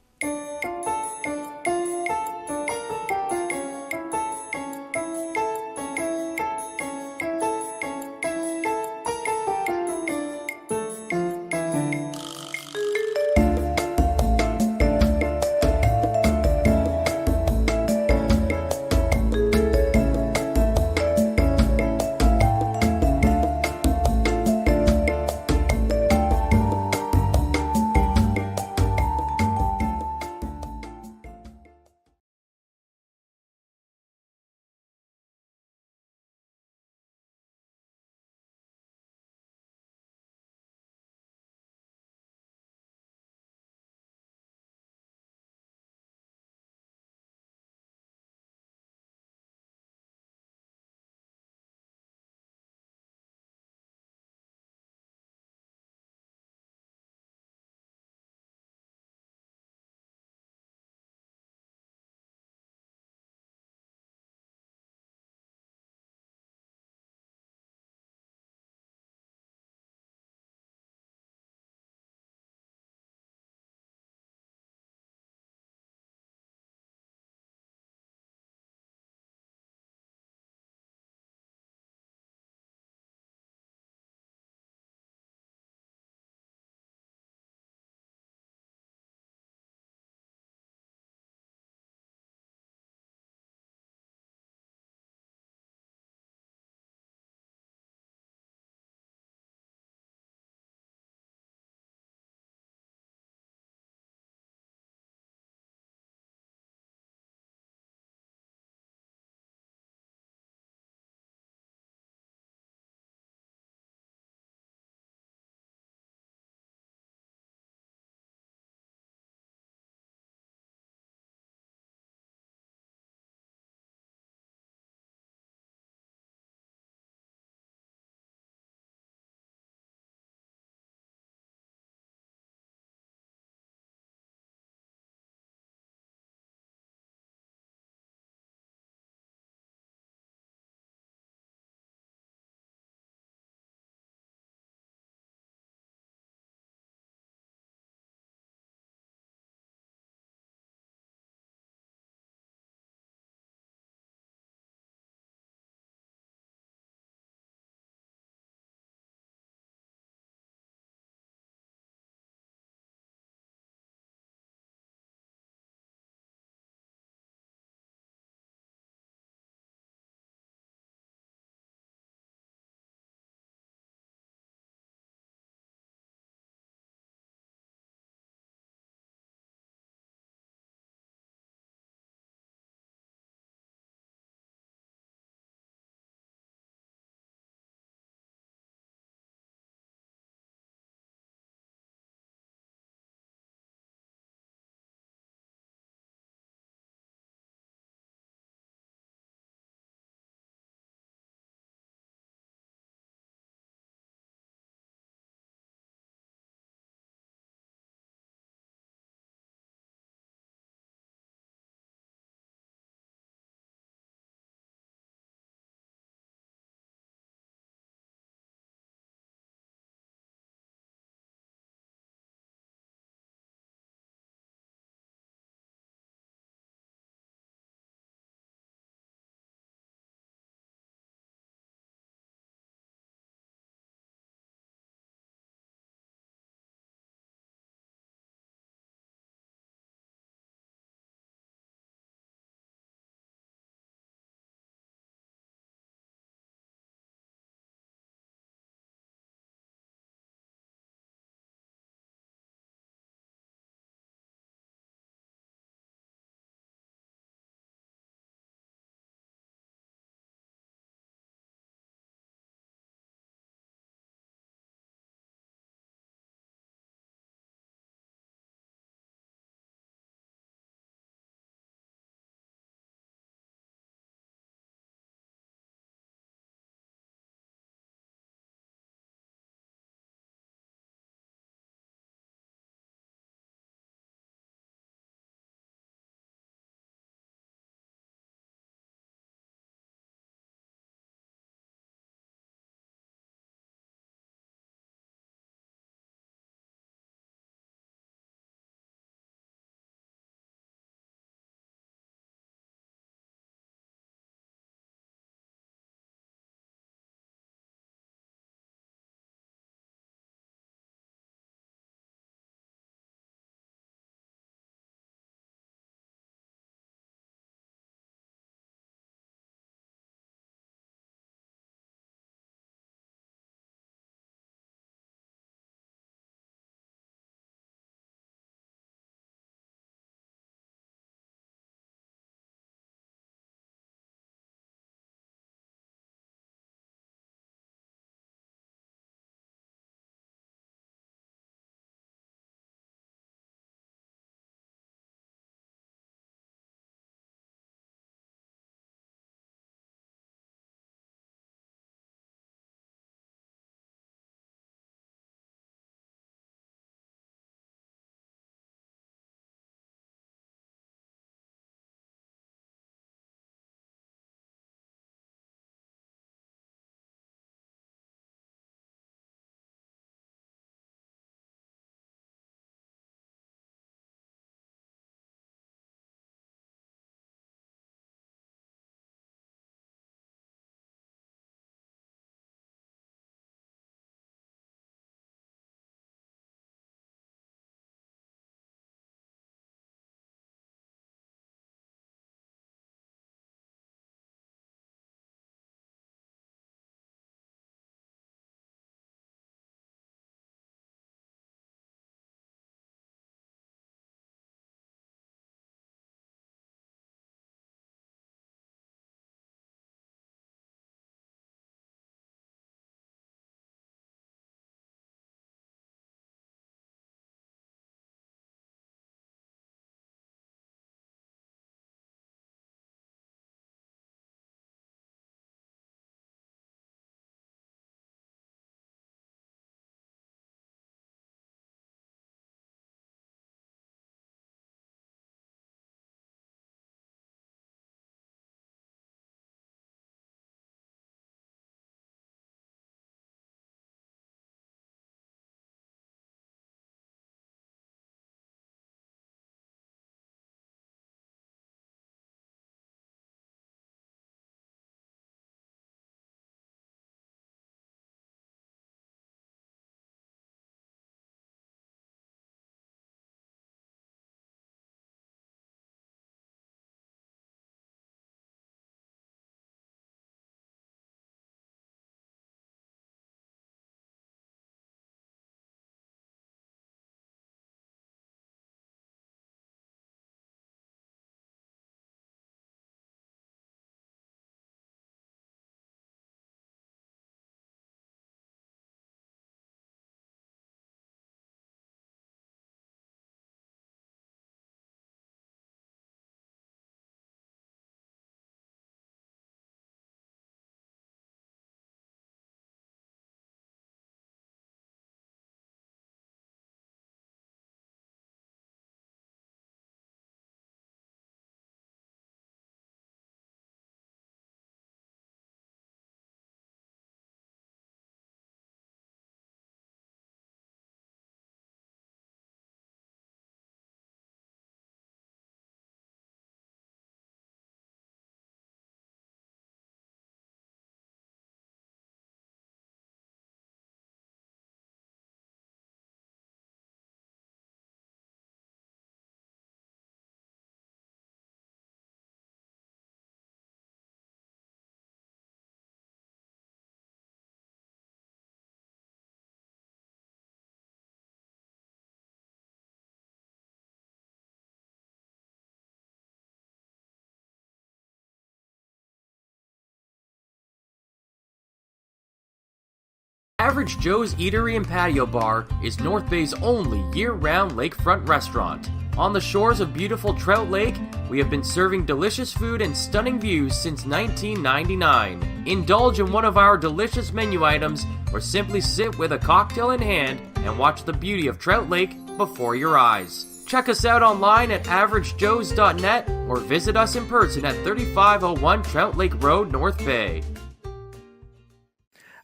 Average Joe's Eatery and Patio Bar is North Bay's only year-round lakefront restaurant. On the shores of beautiful Trout Lake, we have been serving delicious food and stunning views since 1999. Indulge in one of our delicious menu items or simply sit with a cocktail in hand and watch the beauty of Trout Lake before your eyes. Check us out online at averagejoes.net or visit us in person at 3501 Trout Lake Road, North Bay.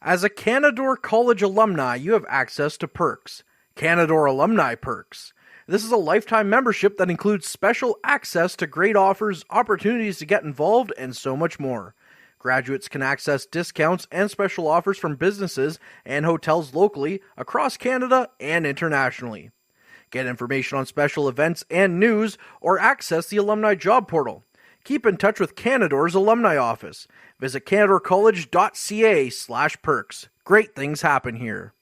As a Canadore College alumni, you have access to perks. Canadore Alumni Perks. This is a lifetime membership that includes special access to great offers, opportunities to get involved, and so much more. Graduates can access discounts and special offers from businesses and hotels locally, across Canada, and internationally. Get information on special events and news, or access the alumni job portal. Keep in touch with Canadore's alumni office. Visit canadorecollege.ca/perks. Great things happen here.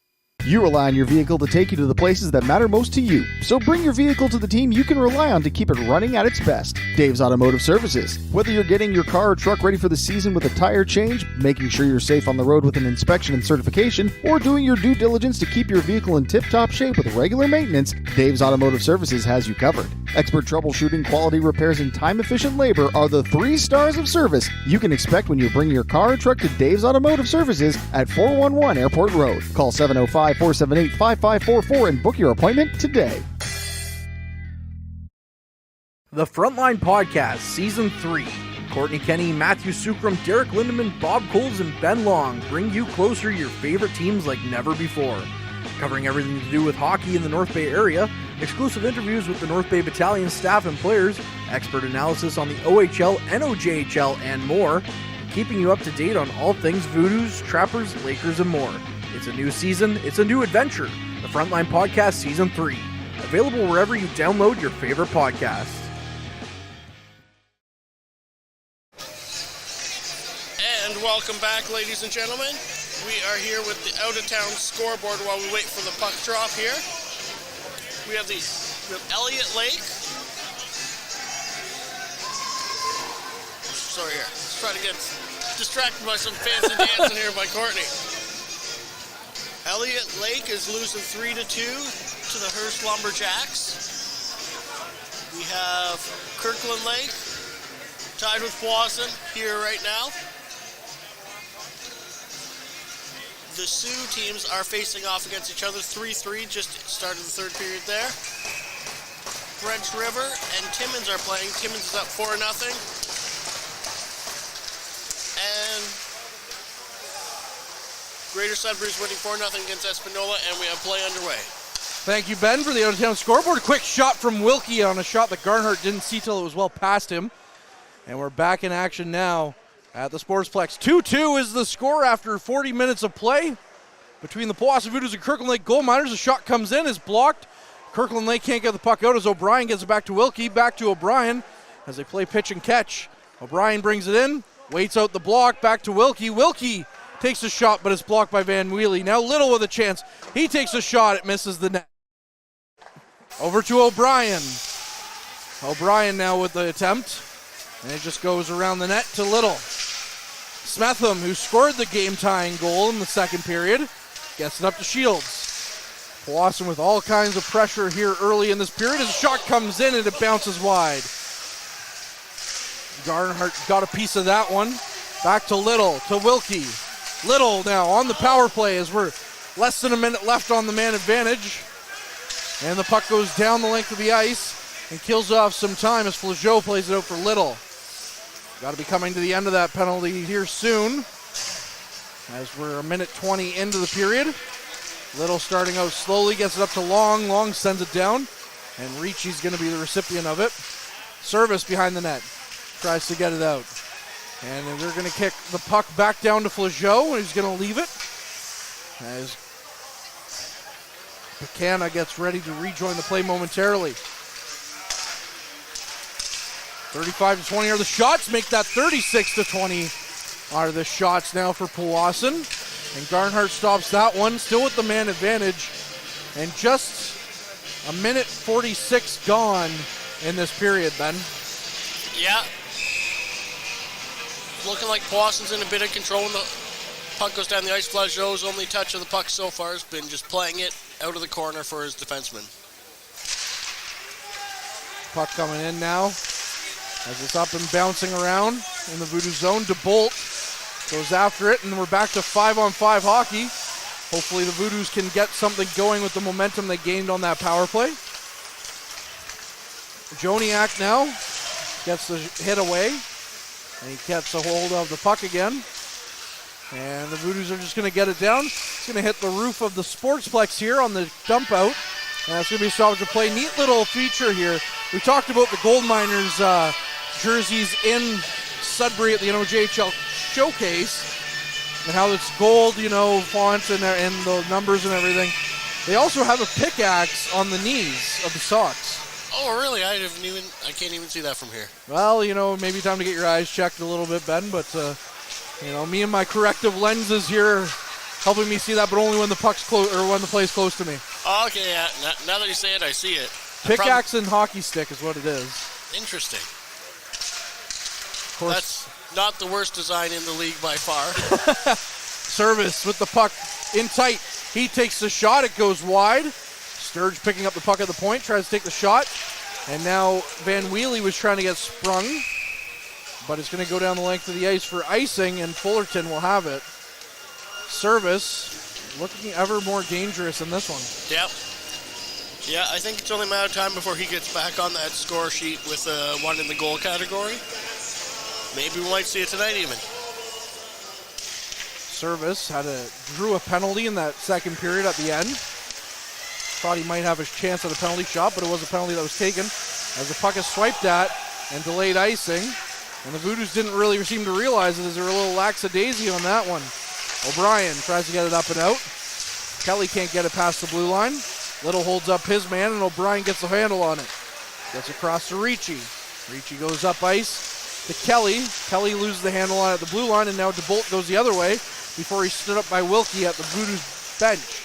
You rely on your vehicle to take you to the places that matter most to you. So bring your vehicle to the team you can rely on to keep it running at its best. Dave's Automotive Services. Whether you're getting your car or truck ready for the season with a tire change, making sure you're safe on the road with an inspection and certification, or doing your due diligence to keep your vehicle in tip-top shape with regular maintenance, Dave's Automotive Services has you covered. Expert troubleshooting, quality repairs, and time-efficient labor are the 3 stars of service you can expect when you bring your car or truck to Dave's Automotive Services at 411 Airport Road. Call 705-478-5544 and book your appointment today. The Frontline Podcast, Season 3. Courtney Kenny, Matthew Sucrum, Derek Lindemann, Bob Coles, and Ben Long bring you closer to your favorite teams like never before. Covering everything to do with hockey in the North Bay area, exclusive interviews with the North Bay Battalion staff and players, expert analysis on the OHL, NOJHL, and more, keeping you up to date on all things Voodoos, Trappers, Lakers, and more. It's a new season, it's a new adventure. The Frontline Podcast Season 3. Available wherever you download your favorite podcasts. And welcome back, ladies and gentlemen. We are here with the out-of-town scoreboard while we wait for the puck drop here. We have Elliott Lake. Sorry here. Let's try to get distracted by some fancy dancing here by Courtney. Elliott Lake is losing 3-2 to the Hearst Lumberjacks. We have Kirkland Lake tied with Powassan here right now. The Sioux teams are facing off against each other 3-3, just started the third period there. French River and Timmins are playing. Timmins is up 4-0. And Greater Sudbury's winning 4-0 against Espanola, and we have play underway. Thank you, Ben, for the out-of-town scoreboard. A quick shot from Wilkie on a shot that Garnhart didn't see till it was well past him. And we're back in action now at the Sportsplex. 2-2 is the score after 40 minutes of play between the Powassan Voodoos and Kirkland Lake Gold Miners. The shot comes in, is blocked. Kirkland Lake can't get the puck out as O'Brien gets it back to Wilkie. Back to O'Brien as they play pitch and catch. O'Brien brings it in, waits out the block, back to Wilkie. Wilkie takes a shot, but it's blocked by Van Wheelie. Now Little with a chance. He takes a shot, it misses the net. Over to O'Brien. O'Brien now with the attempt. And it just goes around the net to Little. Smetham, who scored the game-tying goal in the second period, gets it up to Shields. Powassan with all kinds of pressure here early in this period. As a shot comes in and it bounces wide. Garnhart got a piece of that one. Back to Little, to Wilkie. Little now on the power play as we're less than a minute left on the man advantage. And the puck goes down the length of the ice and kills off some time as Flageau plays it out for Little. Got to be coming to the end of that penalty here soon as we're a minute 20 into the period. Little starting out slowly, gets it up to Long. Long sends it down, and Ricci's going to be the recipient of it. Service behind the net. Tries to get it out. And they're going to kick the puck back down to Flageau, and he's going to leave it as Buchanan gets ready to rejoin the play momentarily. 35-20 are the shots, make that 36-20 are the shots now for Powassan. And Garnhart stops that one, still with the man advantage. And just a minute 46 gone in this period, Ben. Yeah. Looking like Powassan's in a bit of control Puck goes down the ice. Flageau's only touch of the puck so far has been just playing it out of the corner for his defenseman. Puck coming in now as it's up and bouncing around in the Voodoo zone. DeBolt goes after it, and we're back to 5-on-5 hockey. Hopefully the Voodoos can get something going with the momentum they gained on that power play. Joniak now gets the hit away, and he gets a hold of the puck again. And the Voodoos are just going to get it down. It's going to hit the roof of the Sportsplex here on the dump out. And it's going to be a stoppage of play. Neat little feature here. We talked about the Gold Miners jerseys in Sudbury at the NOJHL Showcase and how it's gold, font and the numbers and everything. They also have a pickaxe on the knees of the socks. Oh, really? I can't even see that from here. Well, maybe time to get your eyes checked a little bit, Ben, but me and my corrective lenses here helping me see that, but only when the puck's close or when the play's close to me. Oh, okay, yeah. Now that you say it, I see it. Pickaxe and hockey stick is what it is. Interesting. Of course. That's not the worst design in the league by far. Service with the puck in tight. He takes the shot. It goes wide. Sturge picking up the puck at the point, tries to take the shot. And now Van Wheelie was trying to get sprung, but it's going to go down the length of the ice for icing, and Fullerton will have it. Service looking ever more dangerous in this one. Yep. Yeah, I think it's only a matter of time before he gets back on that score sheet with one in the goal category. Maybe we might see it tonight even. Service drew a penalty in that second period at the end. Thought he might have a chance at a penalty shot, but it was a penalty that was taken as the puck is swiped at and delayed icing. And the Voodoos didn't really seem to realize it as they were a little lackadaisy on that one. O'Brien tries to get it up and out. Kelly can't get it past the blue line. Little holds up his man, and O'Brien gets the handle on it. Gets across to Ricci. Ricci goes up ice to Kelly. Kelly loses the handle on it at the blue line, and now DeBolt goes the other way before he's stood up by Wilkie at the Voodoos bench.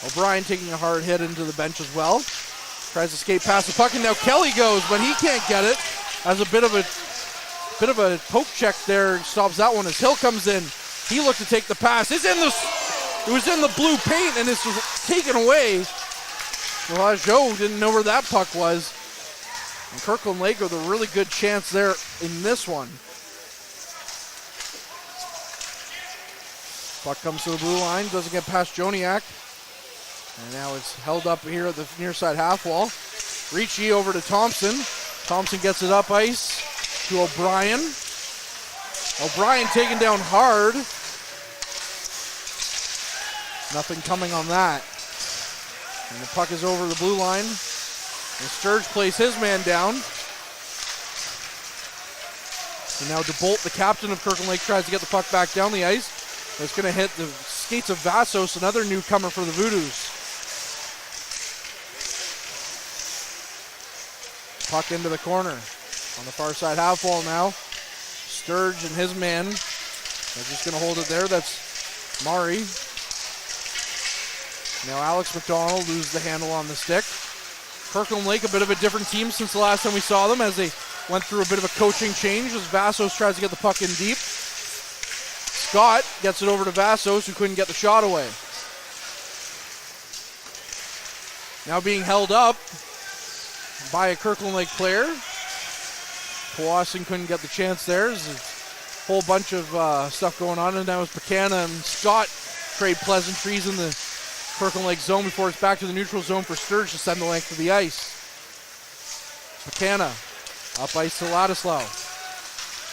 O'Brien taking a hard hit into the bench as well. Tries to skate past the puck, and now Kelly goes, but he can't get it. Has a bit of a poke check there. Stops that one as Hill comes in. He looked to take the pass. It was in the blue paint, and this was taken away. Well, Joe didn't know where that puck was. And Kirkland Lake with a really good chance there in this one. Puck comes to the blue line, doesn't get past Joniak. And now it's held up here at the near side half wall. Ricci over to Thompson. Thompson gets it up ice to O'Brien. O'Brien taken down hard. Nothing coming on that. And the puck is over the blue line. And Sturge plays his man down. And now DeBolt, the captain of Kirkland Lake, tries to get the puck back down the ice. It's going to hit the skates of Vassos, another newcomer for the Voodoos. Puck into the corner. On the far side half wall now. Sturge and his man. They're just going to hold it there. That's Mari. Now Alex McDonald loses the handle on the stick. Kirkland Lake, a bit of a different team since the last time we saw them, as they went through a bit of a coaching change as Vassos tries to get the puck in deep. Scott gets it over to Vassos, who couldn't get the shot away. Now being held up by a Kirkland Lake player. Powassan couldn't get the chance there. There's a whole bunch of stuff going on, and now it's Buchanan and Scott trade pleasantries in the Kirkland Lake zone before it's back to the neutral zone for Sturge to send the length of the ice. Buchanan up ice to Ladislav.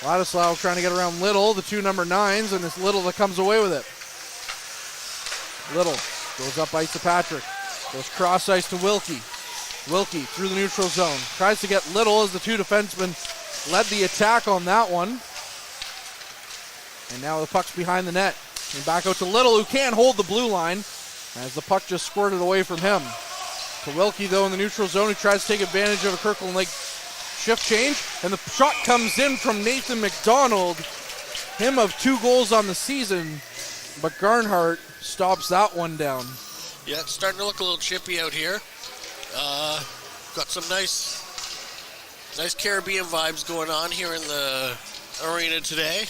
Ladislav trying to get around Little, the two number 9s, and it's Little that comes away with it. Little goes up ice to Patrick. Goes cross ice to Wilkie. Wilkie through the neutral zone. Tries to get Little as the two defensemen led the attack on that one. And now the puck's behind the net. And back out to Little, who can't hold the blue line as the puck just squirted away from him. To Wilkie, though, in the neutral zone, who tries to take advantage of a Kirkland Lake shift change. And the shot comes in from Nathan McDonald. Him of 2 goals on the season. But Garnhart stops that one down. Yeah, it's starting to look a little chippy out here. Got some nice Caribbean vibes going on here in the arena today.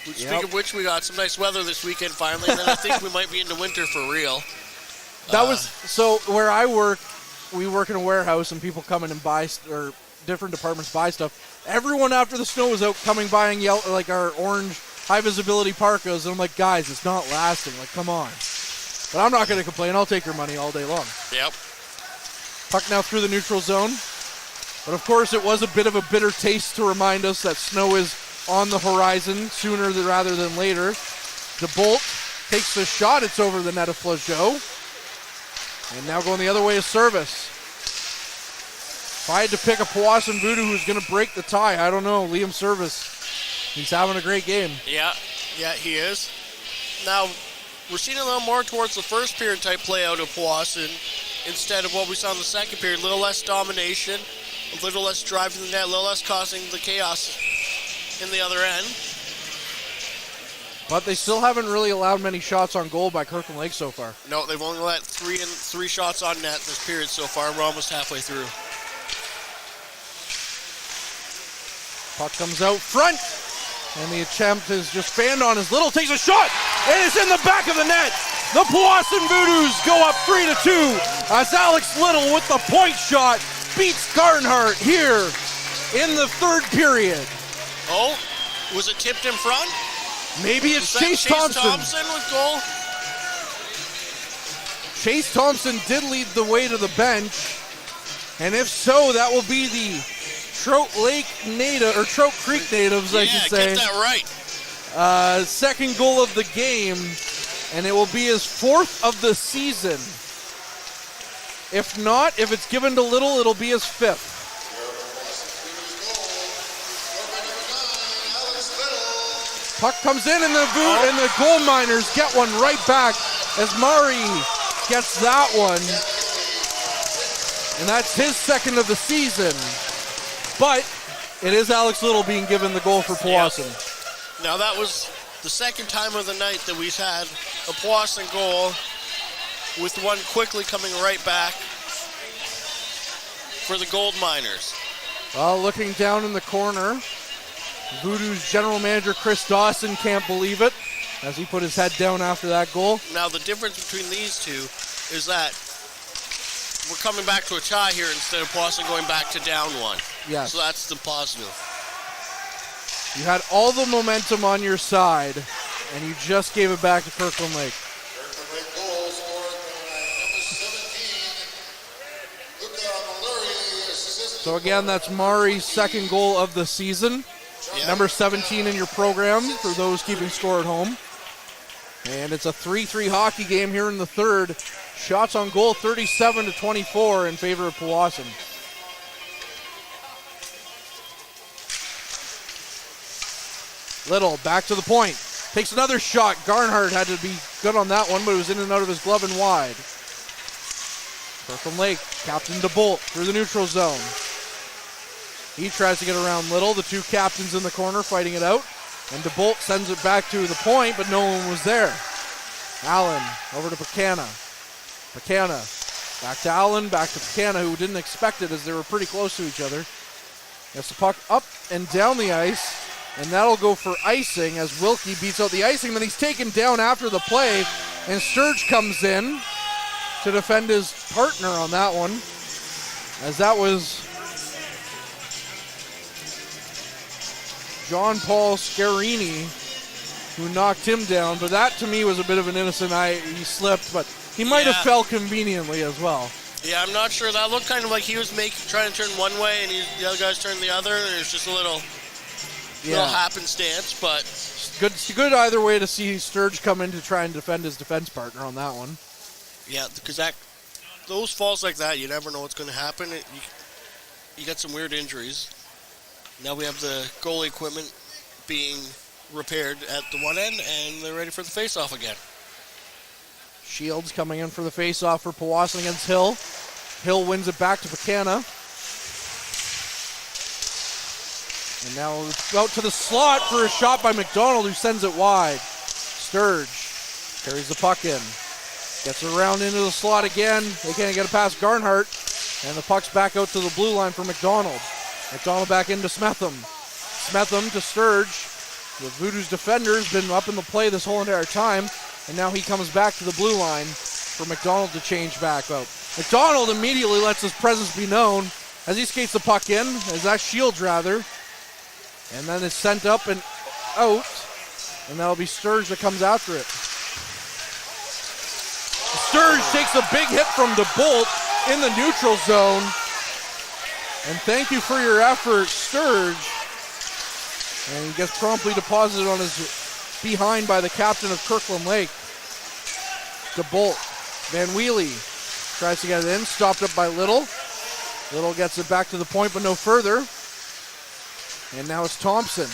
Speaking of which, we got some nice weather this weekend finally, and then I think we might be into winter for real. That was, so where I work, we work in a warehouse and people come in and buy, or different departments buy stuff. Everyone after the snow was out coming by and yell, like our orange high visibility parkas, and I'm like, guys, it's not lasting, like, come on. But I'm not going to complain, I'll take your money all day long. Yep. Puck now through the neutral zone. But of course it was a bit of a bitter taste to remind us that snow is on the horizon sooner rather than later. DeBolt takes the shot, it's over the net of Flageau. And now going the other way is Service. If I had to pick a Powassan Voodoo who's going to break the tie, I don't know, Liam Service. He's having a great game. Yeah, he is. Now, we're seeing a little more towards the first period type play out of Powassan instead of what we saw in the second period. A little less domination, a little less driving the net, a little less causing the chaos in the other end. But they still haven't really allowed many shots on goal by Kirkland Lake so far. No, they've only let three shots on net this period so far. We're almost halfway through. Puck comes out front, and the attempt is just fanned on as Little takes a shot, and it's in the back of the net. The Powassan Voodoos go up 3-2 as Alex Little with the point shot beats Garnhart here in the third period. Oh, was it tipped in front? Maybe it's Chase Thompson Thompson. with goal. Chase Thompson did lead the way to the bench, and if so, that will be the Trout Creek natives, I should say. Yeah, get that right. Second goal of the game, and it will be his fourth of the season. If not, if it's given to Little, it'll be his fifth. Puck comes in, and the gold miners get one right back as Mari gets that one. And that's his second of the season. But it is Alex Little being given the goal for Powassan. Yep. Now that was the second time of the night that we've had a Powassan goal, with one quickly coming right back for the gold miners. Well, looking down in the corner, Voodoo's general manager Chris Dawson can't believe it as he put his head down after that goal. Now the difference between these two is that we're coming back to a tie here instead of Powassan going back to down one. Yes. So that's the positive. You had all the momentum on your side, and you just gave it back to Kirkland Lake. So again, that's Mari's second goal of the season. Yeah. Number 17 in your program for those keeping score at home. And it's a 3-3 hockey game here in the third. Shots on goal 37-24 in favor of Powassan. Little back to the point. Takes another shot. Garnhart had to be good on that one, but it was in and out of his glove and wide. Kirkland Lake, Captain DeBolt through the neutral zone. He tries to get around Little. The two captains in the corner fighting it out. And DeBolt sends it back to the point, but no one was there. Allen over to Buchanan. Buchanan back to Allen, back to Buchanan, who didn't expect it as they were pretty close to each other. Gets the puck up and down the ice, and that'll go for icing as Wilkie beats out the icing. Then he's taken down after the play, and Sturge comes in to defend his partner on that one, as that was John Paul Scarini who knocked him down, but that to me was a bit of an innocent he slipped, but he might have fell conveniently as well. Yeah, I'm not sure. That looked kind of like he was trying to turn one way and the other guys turned the other, and it's just a little happenstance, but good either way to see Sturge come in to try and defend his defense partner on that one. Yeah, because those falls like that, you never know what's going to happen. You got some weird injuries. Now we have the goalie equipment being repaired at the one end, and they're ready for the face-off again. Shields coming in for the face-off for Powassan against Hill. Hill wins it back to Buchanan. And now it's out to the slot for a shot by McDonald, who sends it wide. Sturge carries the puck in. Gets around into the slot again. They can't get it past Garnhart. And the puck's back out to the blue line for McDonald. McDonald back into Smetham. Smetham to Sturge. The Voodoos defender has been up in the play this whole entire time, and now he comes back to the blue line for McDonald to change back out. McDonald immediately lets his presence be known as he skates the puck in, as that Shields rather, and then it's sent up and out, and that'll be Sturge that comes after it. Sturge takes a big hit from DeBolt in the neutral zone, and thank you for your effort, Sturge. And he gets promptly deposited on his behind by the captain of Kirkland Lake. DeBolt. Van Wheelie tries to get it in, stopped up by Little. Little gets it back to the point, but no further. And now it's Thompson.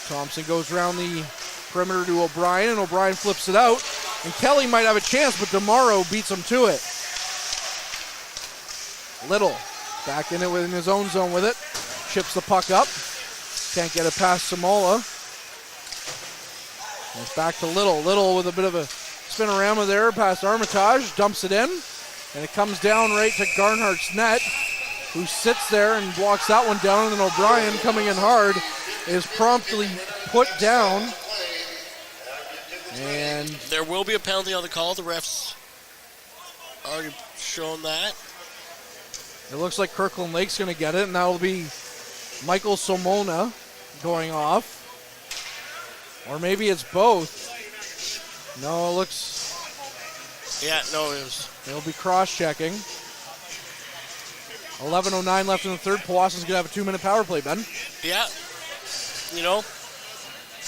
Thompson goes around the perimeter to O'Brien, and O'Brien flips it out. And Kelly might have a chance, but DeMauro beats him to it. Little back in it within his own zone with it. Chips the puck up. Can't get it past Samola. And it's back to Little. Little with a bit of a spinorama there past Armitage. Dumps it in. And it comes down right to Garnhart's net, who sits there and blocks that one down. And then O'Brien, coming in hard, is promptly put down. And there will be a penalty on the call. The refs already shown that. It looks like Kirkland Lake's going to get it, and that will be Michael Somona going off. Or maybe it's both. No, it looks... Yeah, no, it was... They'll be cross-checking. 11:09 left in the third. Powassan's going to have a 2-minute power play, Ben. Yeah. You know,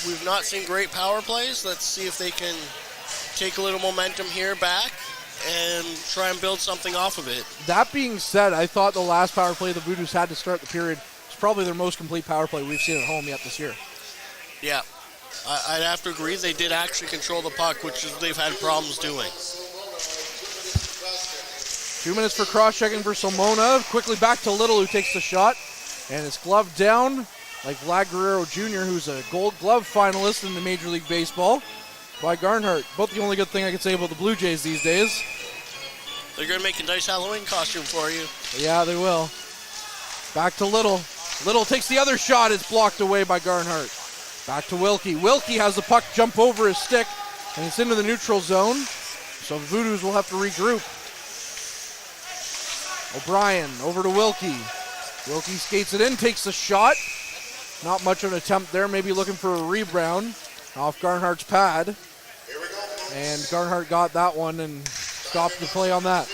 we've not seen great power plays. Let's see if they can take a little momentum here back and try and build something off of it. That being said, I thought the last power play the Voodoos had to start the period was probably their most complete power play we've seen at home yet this year. Yeah. I'd have to agree. They did actually control the puck, which is they've had problems doing. 2 minutes for cross-checking for Somona. Quickly back to Little, who takes the shot. And it's gloved down like Vlad Guerrero Jr., who's a Gold Glove finalist in the Major League Baseball, by Garnhart. Both the only good thing I can say about the Blue Jays these days. They're going to make a nice Halloween costume for you. Yeah, they will. Back to Little. Little takes the other shot. It's blocked away by Garnhart. Back to Wilkie. Wilkie has the puck jump over his stick, and it's into the neutral zone. So the Voodoos will have to regroup. O'Brien over to Wilkie. Wilkie skates it in, takes the shot. Not much of an attempt there, maybe looking for a rebound off Garnhart's pad. And Garnhart got that one and stopped the play on that.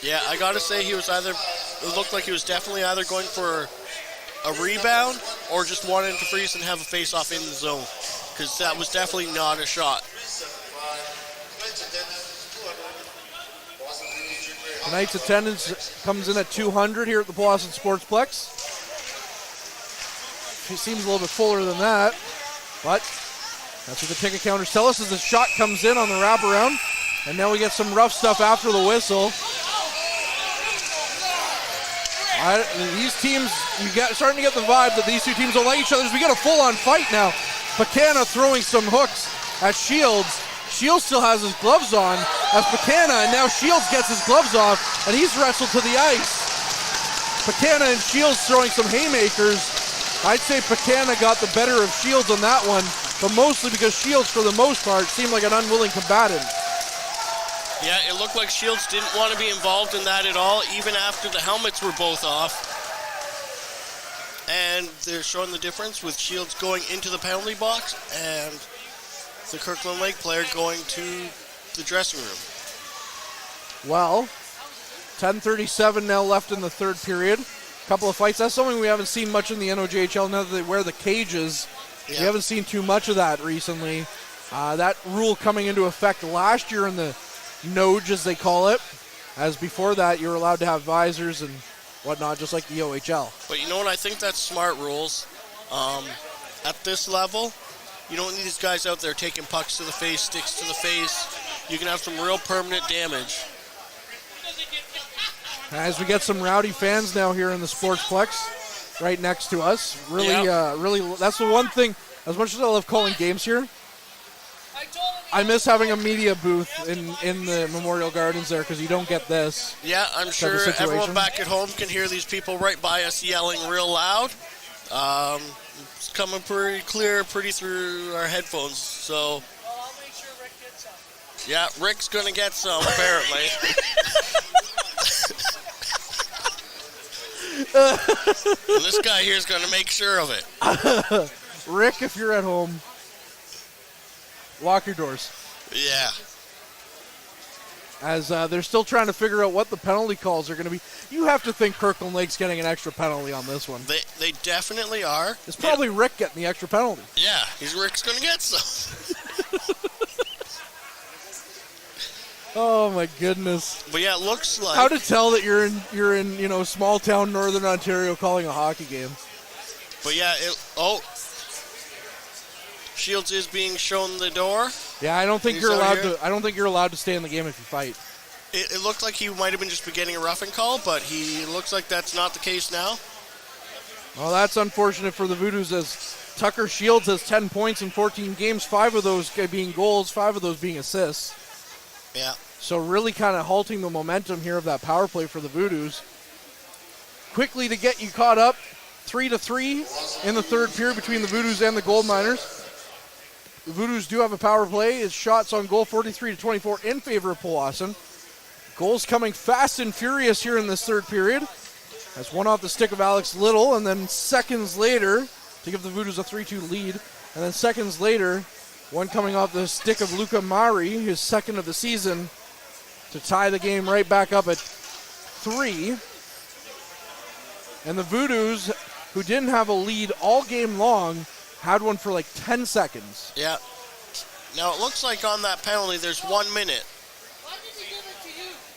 Yeah, I got to say it looked like he was definitely either going for a rebound or just wanting to freeze and have a face-off in the zone, because that was definitely not a shot. Tonight's attendance comes in at 200 here at the Powassan Sportsplex. It seems a little bit fuller than that, but that's what the ticket counters tell us as the shot comes in on the wraparound. And now we get some rough stuff after the whistle. These teams, starting to get the vibe that these two teams don't like each other. We get a full-on fight now. Buchanan throwing some hooks at Shields. Shields still has his gloves on as Buchanan, and now Shields gets his gloves off, and he's wrestled to the ice. Buchanan and Shields throwing some haymakers. I'd say Buchanan got the better of Shields on that one, but mostly because Shields, for the most part, seemed like an unwilling combatant. Yeah, it looked like Shields didn't want to be involved in that at all, even after the helmets were both off. And they're showing the difference with Shields going into the penalty box and the Kirkland Lake player going to the dressing room. Well, 10:37 now left in the third period. Couple of fights. That's something we haven't seen much in the NOJHL now that they wear the cages. Yeah. We haven't seen too much of that recently. That rule coming into effect last year in the Noge, as they call it, as before that you were allowed to have visors and whatnot, just like the OHL. But you know what? I think that's smart rules. At this level, you don't need these guys out there taking pucks to the face, sticks to the face. You can have some real permanent damage. As we get some rowdy fans now here in the Sportsplex right next to us. Really, that's the one thing, as much as I love calling games here, I miss having a media booth in the Memorial Gardens there, because you don't get this. Yeah, I'm sure everyone back at home can hear these people right by us yelling real loud. It's coming pretty clear, pretty through our headphones. So, I'll make sure Rick gets some. yeah, Rick's going to get some, apparently. And this guy here is going to make sure of it. Rick, if you're at home, lock your doors. Yeah. As they're still trying to figure out what the penalty calls are going to be. You have to think Kirkland Lake's getting an extra penalty on this one. They definitely are. It's probably Rick getting the extra penalty. Yeah, Rick's going to get some. Oh my goodness! But yeah, it looks like How to tell that you're in small town Northern Ontario calling a hockey game. But yeah, Shields is being shown the door. Yeah, I don't think He's you're out allowed here. to. I don't think you're allowed to stay in the game if you fight. It looked like he might have been just getting a roughing call, but he looks like that's not the case now. Well, that's unfortunate for the Voodoos as Tucker Shields has 10 points in 14 games, 5 of those being goals, 5 of those being assists. Yeah. So really kind of halting the momentum here of that power play for the Voodoos. Quickly to get you caught up, 3-3 in the third period between the Voodoos and the Gold Miners. The Voodoos do have a power play. It's shots on goal 43-24 in favor of Powassan. Goals coming fast and furious here in this third period. That's one off the stick of Alex Little, and then seconds later, to give the Voodoos a 3-2 lead, and then seconds later, one coming off the stick of Luca Mari, his second of the season, to tie the game right back up at 3. And the Voodoos, who didn't have a lead all game long, had one for like 10 seconds. Yeah. Now it looks like on that penalty there's 1 minute.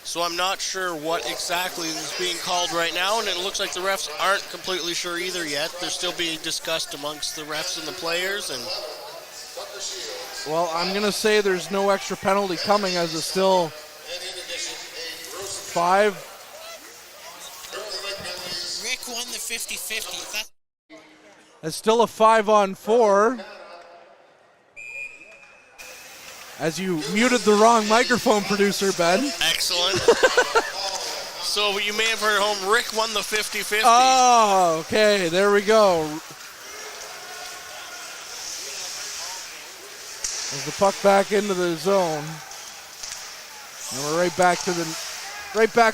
So I'm not sure what exactly is being called right now, and it looks like the refs aren't completely sure either yet. They're still being discussed amongst the refs and the players. And well, I'm going to say there's no extra penalty coming as it's still 5. Rick won the 50-50. It's still a 5-on-4. As you muted the wrong microphone, producer Ben. excellent. So you may have heard at home, Rick won the 50-50. Oh, okay, there we go. As the puck back into the zone. And we're right back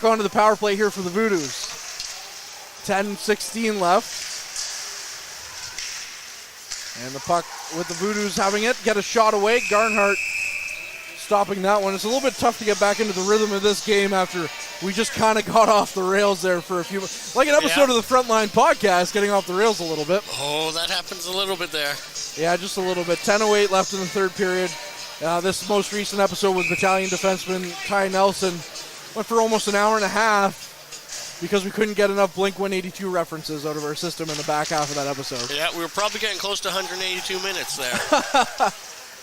onto the power play here for the Voodoos. 10-16 left. And the puck with the Voodoos having it, get a shot away. Garnhart stopping that one. It's a little bit tough to get back into the rhythm of this game after we just kind of got off the rails there for a few minutes. Like an episode of the Frontline podcast, getting off the rails a little bit. Oh, that happens a little bit there. Yeah, just a little bit. 10:08 left in the third period. This most recent episode with battalion defenseman Ty Nelson went for almost an hour and a half because we couldn't get enough Blink-182 references out of our system in the back half of that episode. Yeah, we were probably getting close to 182 minutes there.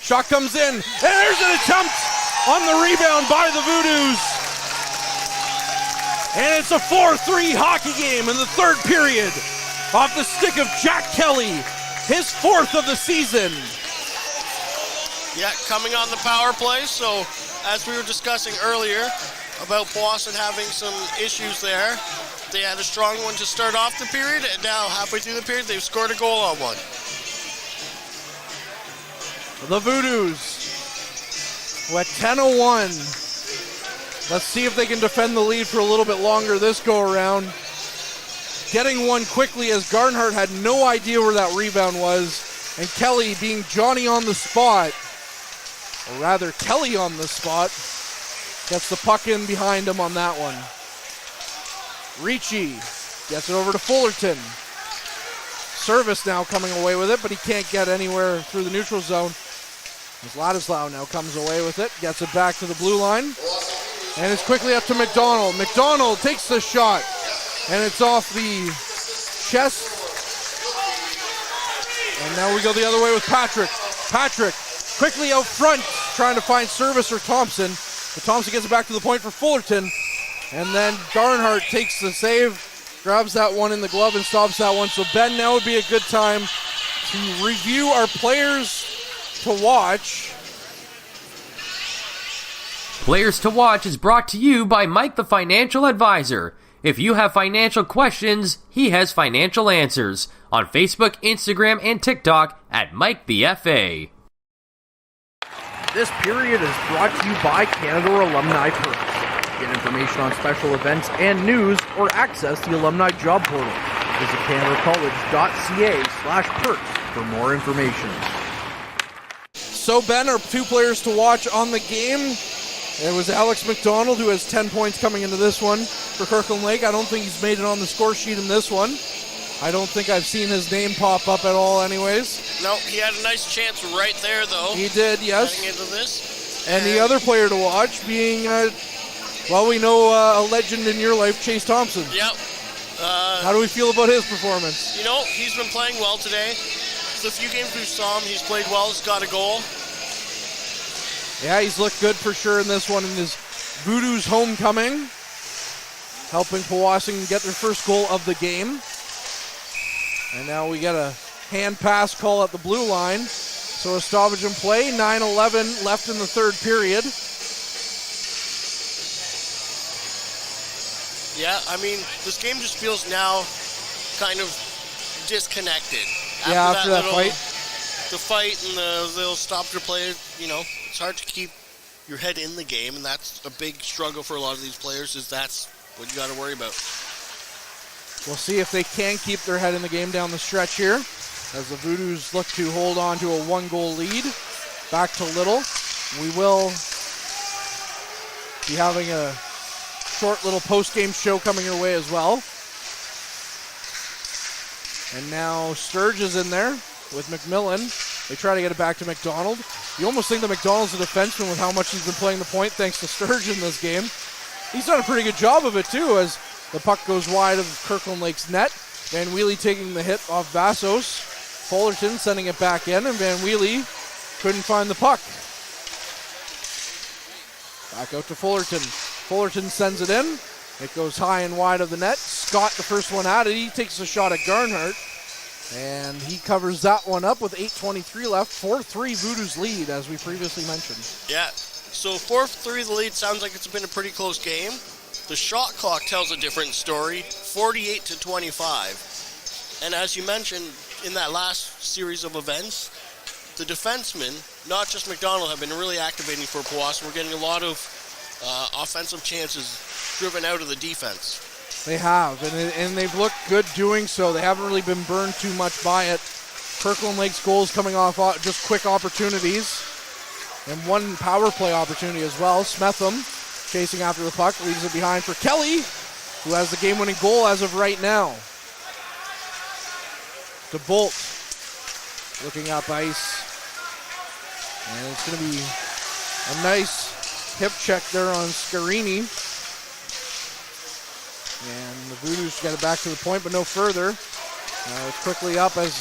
Shot comes in, and there's an attempt on the rebound by the Voodoos. And it's a 4-3 hockey game in the third period. Off the stick of Jack Kelly, his 4th of the season. Yeah, coming on the power play. So, as we were discussing earlier about Powassan having some issues there, they had a strong one to start off the period, and now halfway through the period, they've scored a goal on one. The Voodoos, who at 10:01. Let's see if they can defend the lead for a little bit longer this go around. Getting one quickly as Garnhart had no idea where that rebound was, and Kelly being Johnny on the spot, or rather Kelly on the spot, gets the puck in behind him on that one. Ricci gets it over to Fullerton. Service now coming away with it, but he can't get anywhere through the neutral zone. As Ladislav now comes away with it, gets it back to the blue line, and it's quickly up to McDonald. McDonald takes the shot, and it's off the chest. And now we go the other way with Patrick. Patrick quickly out front, trying to find Service or Thompson. But Thompson gets it back to the point for Fullerton, and then Garnhart takes the save, grabs that one in the glove and stops that one. So Ben, now would be a good time to review our players to watch. Players to Watch is brought to you by Mike the Financial Advisor. If you have financial questions, he has financial answers on Facebook, Instagram, and TikTok at MikeBFA. This period is brought to you by Canada Alumni Perks. Get information on special events and news or access the alumni job portal. Visit canadacollege.ca/perks for more information. So, Ben, our two players to watch on the game. It was Alex McDonald, who has 10 points coming into this one for Kirkland Lake. I don't think he's made it on the score sheet in this one. I don't think I've seen his name pop up at all anyways. No, he had a nice chance right there, though. He did, yes. Heading into this. And the other player to watch being, we know a legend in your life, Chase Thompson. Yep. How do we feel about his performance? You know, he's been playing well today. The few games we saw him, he's played well. He's got a goal. Yeah, he's looked good for sure in this one in his Voodoos homecoming, helping Powassan get their first goal of the game. And now we got a hand pass call at the blue line. So a stoppage in play, 9:11 left in the third period. Yeah, I mean, this game just feels now kind of disconnected. After that fight. The fight and the little stopper play, you know, it's hard to keep your head in the game, and that's a big struggle for a lot of these players, is that's what you got to worry about. We'll see if they can keep their head in the game down the stretch here, as the Voodoos look to hold on to a one-goal lead. Back to Little. We will be having a short little post-game show coming your way as well. And now Sturge is in there with McMillan. They try to get it back to McDonald. You almost think that McDonald's a defenseman with how much he's been playing the point thanks to Sturge in this game. He's done a pretty good job of it too, as the puck goes wide of Kirkland Lake's net. Van Wheely taking the hit off Vassos. Fullerton sending it back in, and Van Wheely couldn't find the puck. Back out to Fullerton. Fullerton sends it in. It goes high and wide of the net. Scott, the first one at it. He takes a shot at Garnhart, and he covers that one up with 8:23 left. 4-3 Voodoos lead, as we previously mentioned. Yeah, so 4-3 the lead. Sounds like it's been a pretty close game. The shot clock tells a different story, 48-25. And as you mentioned, in that last series of events, the defensemen, not just McDonald, have been really activating for Powassan. We're getting a lot of offensive chances driven out of the defense. They have, and they've looked good doing so. They haven't really been burned too much by it. Kirkland Lake's goals coming off just quick opportunities, and one power play opportunity as well. Smetham chasing after the puck, leaves it behind for Kelly, who has the game-winning goal as of right now. To Bolt, looking up ice, and it's going to be a nice hip check there on Scarini. And the Voodoos got it back to the point, but no further. It's quickly up as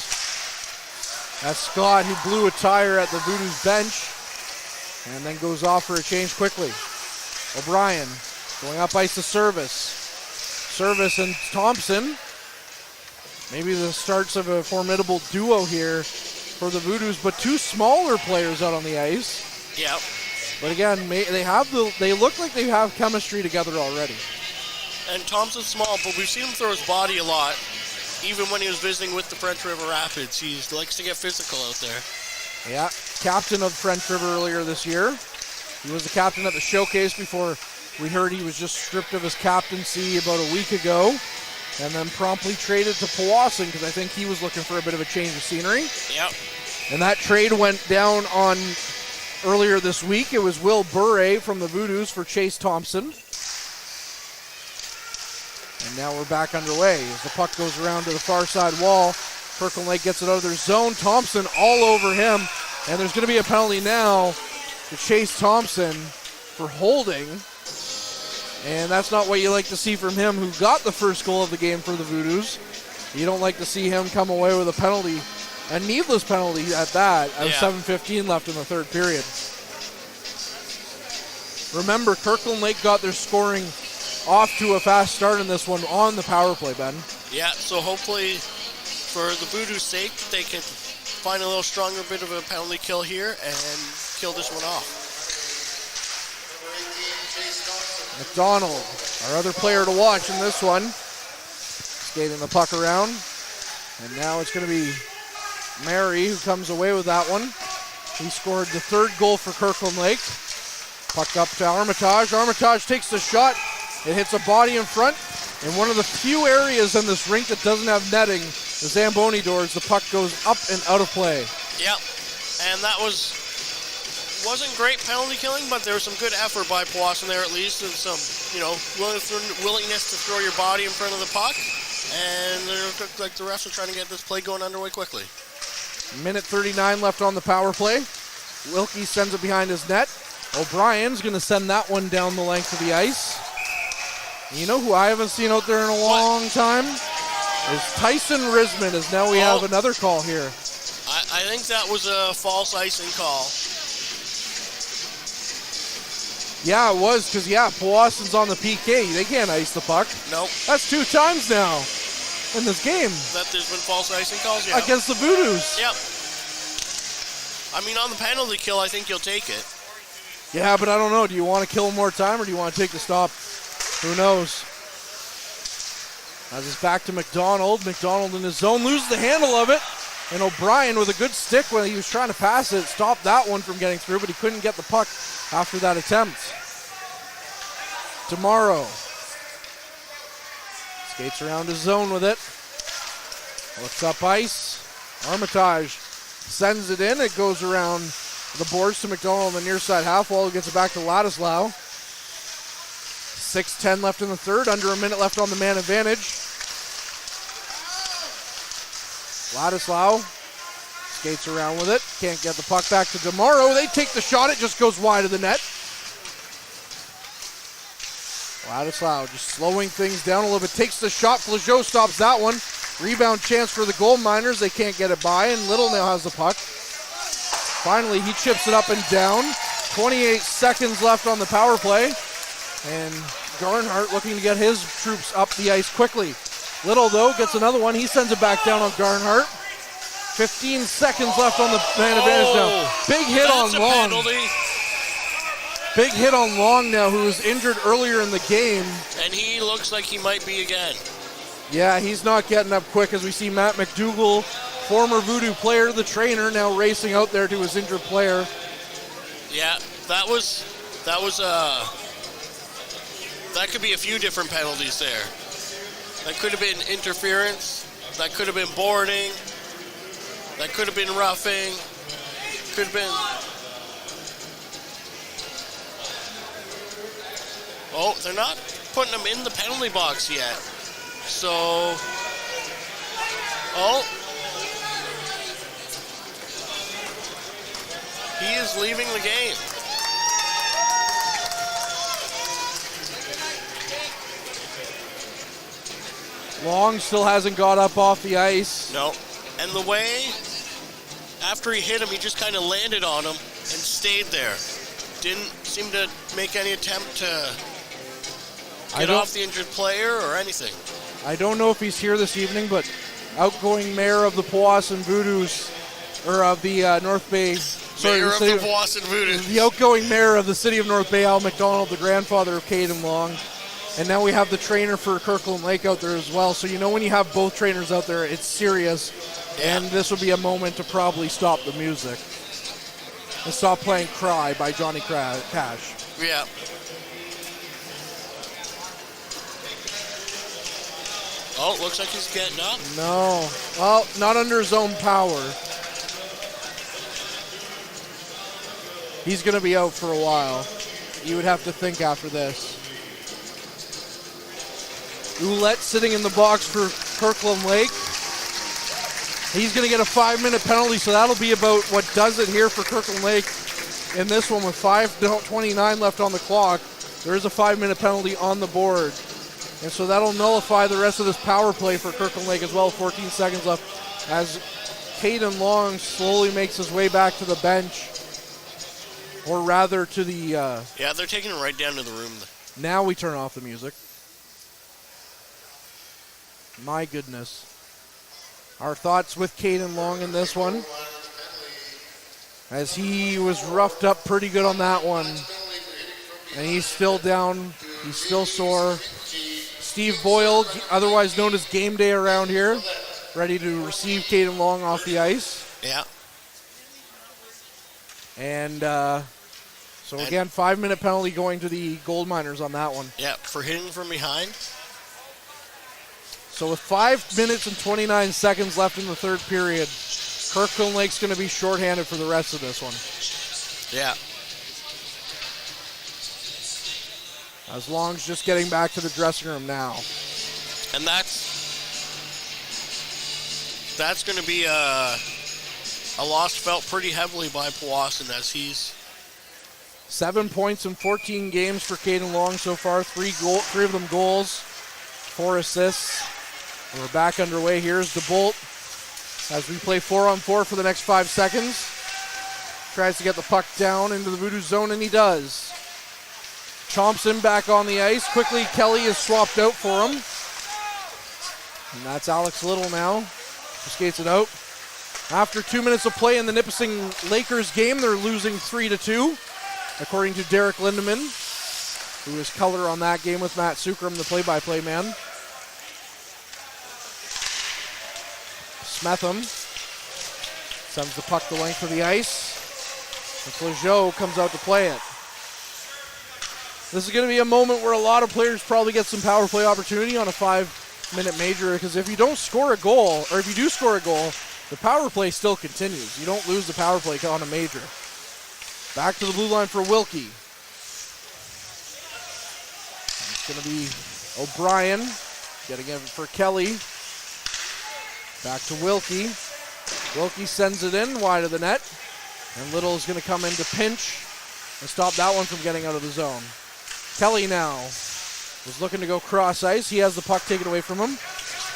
Scott, who blew a tire at the Voodoos bench, and then goes off for a change quickly. O'Brien going up ice to Service. Service and Thompson. Maybe the starts of a formidable duo here for the Voodoos, but two smaller players out on the ice. Yep. But again, they look like they have chemistry together already. And Thompson's small, but we've seen him throw his body a lot. Even when he was visiting with the French River Rapids, he likes to get physical out there. Yeah, captain of French River earlier this year. He was the captain at the showcase before we heard he was just stripped of his captaincy about a week ago, and then promptly traded to Powassan because I think he was looking for a bit of a change of scenery. Yep. And that trade went down on earlier this week. It was Will Burray from the Voodoos for Chase Thompson. And now we're back underway as the puck goes around to the far side wall. Kirkland Lake gets it out of their zone. Thompson all over him. And there's going to be a penalty now to Chase Thompson for holding. And that's not what you like to see from him, who got the first goal of the game for the Voodoos. You don't like to see him come away with a penalty, a needless penalty at that, as 7:15 left in the third period. Remember, Kirkland Lake got their scoring off to a fast start in this one on the power play, Ben. Yeah, so hopefully for the Voodoos' sake, they can find a little stronger bit of a penalty kill here and kill this one off. McDonald Our other player to watch in this one. Skating the puck around. And now it's going to be Mary who comes away with that one. He scored the third goal for Kirkland Lake. Puck up to Armitage. Armitage takes the shot. It hits a body in front. In one of the few areas in this rink that doesn't have netting, the Zamboni doors, the puck goes up and out of play. Yep. And that wasn't great penalty killing, but there was some good effort by Powassan there at least, and some, willingness to throw your body in front of the puck. And it looked like the refs are trying to get this play going underway quickly. Minute 39 left on the power play. Wilkie sends it behind his net. O'Brien's going to send that one down the length of the ice. You know who I haven't seen out there in a long time? Is Tyson Risman, as now we have another call here. I think that was a false icing call. Yeah, it was, because, Powassan's on the PK. They can't ice the puck. Nope. That's 2 times now in this game. That there's been false icing calls, yeah. Against the Voodoos. Yep. I mean, on the penalty kill, I think you'll take it. Yeah, but I don't know. Do you want to kill him more time, or do you want to take the stop? Who knows? As it's back to McDonald. McDonald in his zone loses the handle of it. And O'Brien with a good stick when he was trying to pass it. Stopped that one from getting through, but he couldn't get the puck after that attempt. Tomorrow. Skates around his zone with it. Looks up ice. Armitage sends it in. It goes around the boards to McDonald on the near side half wall, who gets it back to Ladislaw. 6:10 left in the third, under a minute left on the man advantage. Ladislaw skates around with it, can't get the puck back to DeMauro. They take the shot, it just goes wide of the net. Ladislaw just slowing things down a little bit, takes the shot, Flageau stops that one. Rebound chance for the Gold Miners, they can't get it by, and Little now has the puck. Finally, he chips it up and down. 28 seconds left on the power play. And Garnhart looking to get his troops up the ice quickly. Little, though, gets another one. He sends it back down on Garnhart. 15 seconds left on the man advantage now. Big hit on Long. Penalty. Big hit on Long now, who was injured earlier in the game. And he looks like he might be again. Yeah, he's not getting up quick as we see Matt McDougall, former Voodoo player, the trainer, now racing out there to his injured player. Yeah, that could be a few different penalties there. That could have been interference. That could have been boarding. That could have been roughing. Could have been... Oh, they're not putting him in the penalty box yet. So... Oh. He is leaving the game. Long still hasn't got up off the ice. No. And the way, after he hit him, he just kind of landed on him and stayed there. Didn't seem to make any attempt to get off the injured player or anything. I don't know if he's here this evening, but outgoing mayor of the Powassan Voodoos, or of the North Bay... Mayor of the Powassan Voodoos. The outgoing mayor of the city of North Bay, Al McDonald, the grandfather of Caden Long. And now we have the trainer for Kirkland Lake out there as well. So you know when you have both trainers out there, it's serious. Yeah. And this would be a moment to probably stop the music. And stop playing Cry by Johnny Cash. Yeah. Oh, looks like he's getting up. No. Well, not under his own power. He's going to be out for a while. You would have to think after this. Ouellette sitting in the box for Kirkland Lake. He's going to get a 5-minute penalty, so that'll be about what does it here for Kirkland Lake in this one with 5:29 left on the clock. There is a 5-minute penalty on the board. And so that'll nullify the rest of this power play for Kirkland Lake as well. 14 seconds left as Caden Long slowly makes his way back to the bench. Or rather to the... yeah, they're taking him right down to the room. Now we turn off the music. My goodness. Our thoughts with Caden Long in this one, as he was roughed up pretty good on that one. And he's still down He's still sore. Steve Boyle, otherwise known as Game Day around here, ready to receive Caden Long off the ice. Yeah. And so again, 5-minute penalty going to the Gold Miners on that one. Yeah, for hitting from behind. So with 5 minutes and 29 seconds left in the third period, Kirkland Lake's going to be shorthanded for the rest of this one. Yeah. As Long's just getting back to the dressing room now. And that's going to be a loss felt pretty heavily by Powassan, as he's 7 points in 14 games for Caden Long so far. Three of them goals, 4 assists. We're back underway. Here's DeBolt as we play 4-on-4 for the next 5 seconds. Tries to get the puck down into the Voodoos zone, and he does. Thompson back on the ice. Quickly, Kelly is swapped out for him. And that's Alex Little now, who skates it out. After 2 minutes of play in the Nipissing Lakers game, they're losing 3-2, according to Derek Lindemann, who is color on that game with Matt Sukram, the play-by-play man. Smetham sends the puck the length of the ice, and Flageau comes out to play it. This is going to be a moment where a lot of players probably get some power play opportunity on a 5-minute major, because if you don't score a goal, or if you do score a goal, the power play still continues. You don't lose the power play on a major. Back to the blue line for Wilkie. It's going to be O'Brien getting it for Kelly. Back to Wilkie. Wilkie sends it in wide of the net. And Little is going to come in to pinch and stop that one from getting out of the zone. Kelly now is looking to go cross ice. He has the puck taken away from him.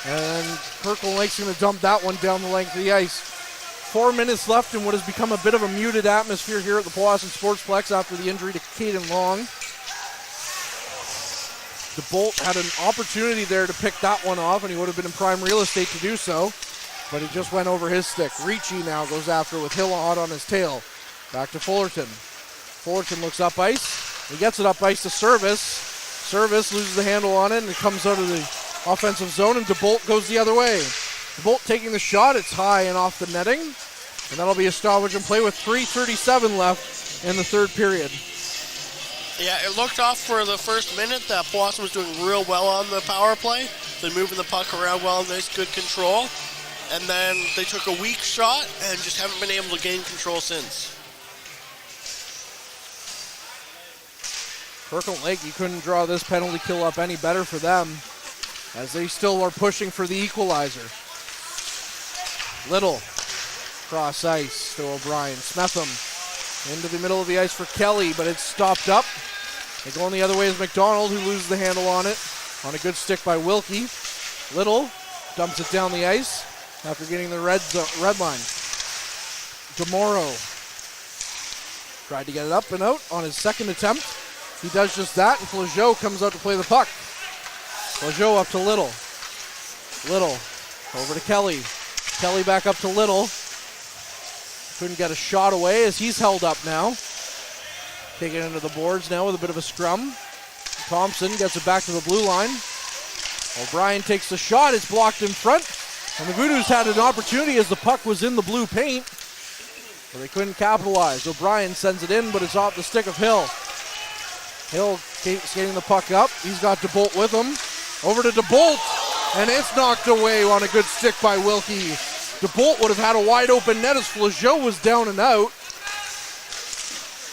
And Kirkland Lake's going to dump that one down the length of the ice. 4 minutes left in what has become a bit of a muted atmosphere here at the Powassan Sportsplex after the injury to Caden Long. DeBolt had an opportunity there to pick that one off, and he would have been in prime real estate to do so, but it just went over his stick. Ricci now goes after with Hill hot on his tail. Back to Fullerton. Fullerton looks up ice. He gets it up ice to Service. Service loses the handle on it, and it comes out of the offensive zone, and DeBolt goes the other way. DeBolt taking the shot. It's high and off the netting, and that'll be a stoppage and play with 3:37 left in the third period. Yeah, it looked off for the first minute that Powassan was doing real well on the power play. They're moving the puck around well, nice, good control. And then they took a weak shot and just haven't been able to gain control since. Kirkland Lake, you couldn't draw this penalty kill up any better for them, as they still are pushing for the equalizer. Little, cross ice to O'Brien. Smetham into the middle of the ice for Kelly, but it's stopped up. They go on the other way as McDonald, who loses the handle on it, on a good stick by Wilkie. Little dumps it down the ice after getting the red line. DeMoro tried to get it up and out on his second attempt. He does just that, and Flageau comes out to play the puck. Flageau up to Little. Little over to Kelly. Kelly back up to Little. Couldn't get a shot away as he's held up now. Taking it into the boards now with a bit of a scrum. Thompson gets it back to the blue line. O'Brien takes the shot. It's blocked in front. And the Voodoos had an opportunity as the puck was in the blue paint, but they couldn't capitalize. O'Brien sends it in, but it's off the stick of Hill. Hill skating the puck up. He's got DeBolt with him. Over to DeBolt, and it's knocked away on a good stick by Wilkie. DeBolt would have had a wide open net as Flageau was down and out.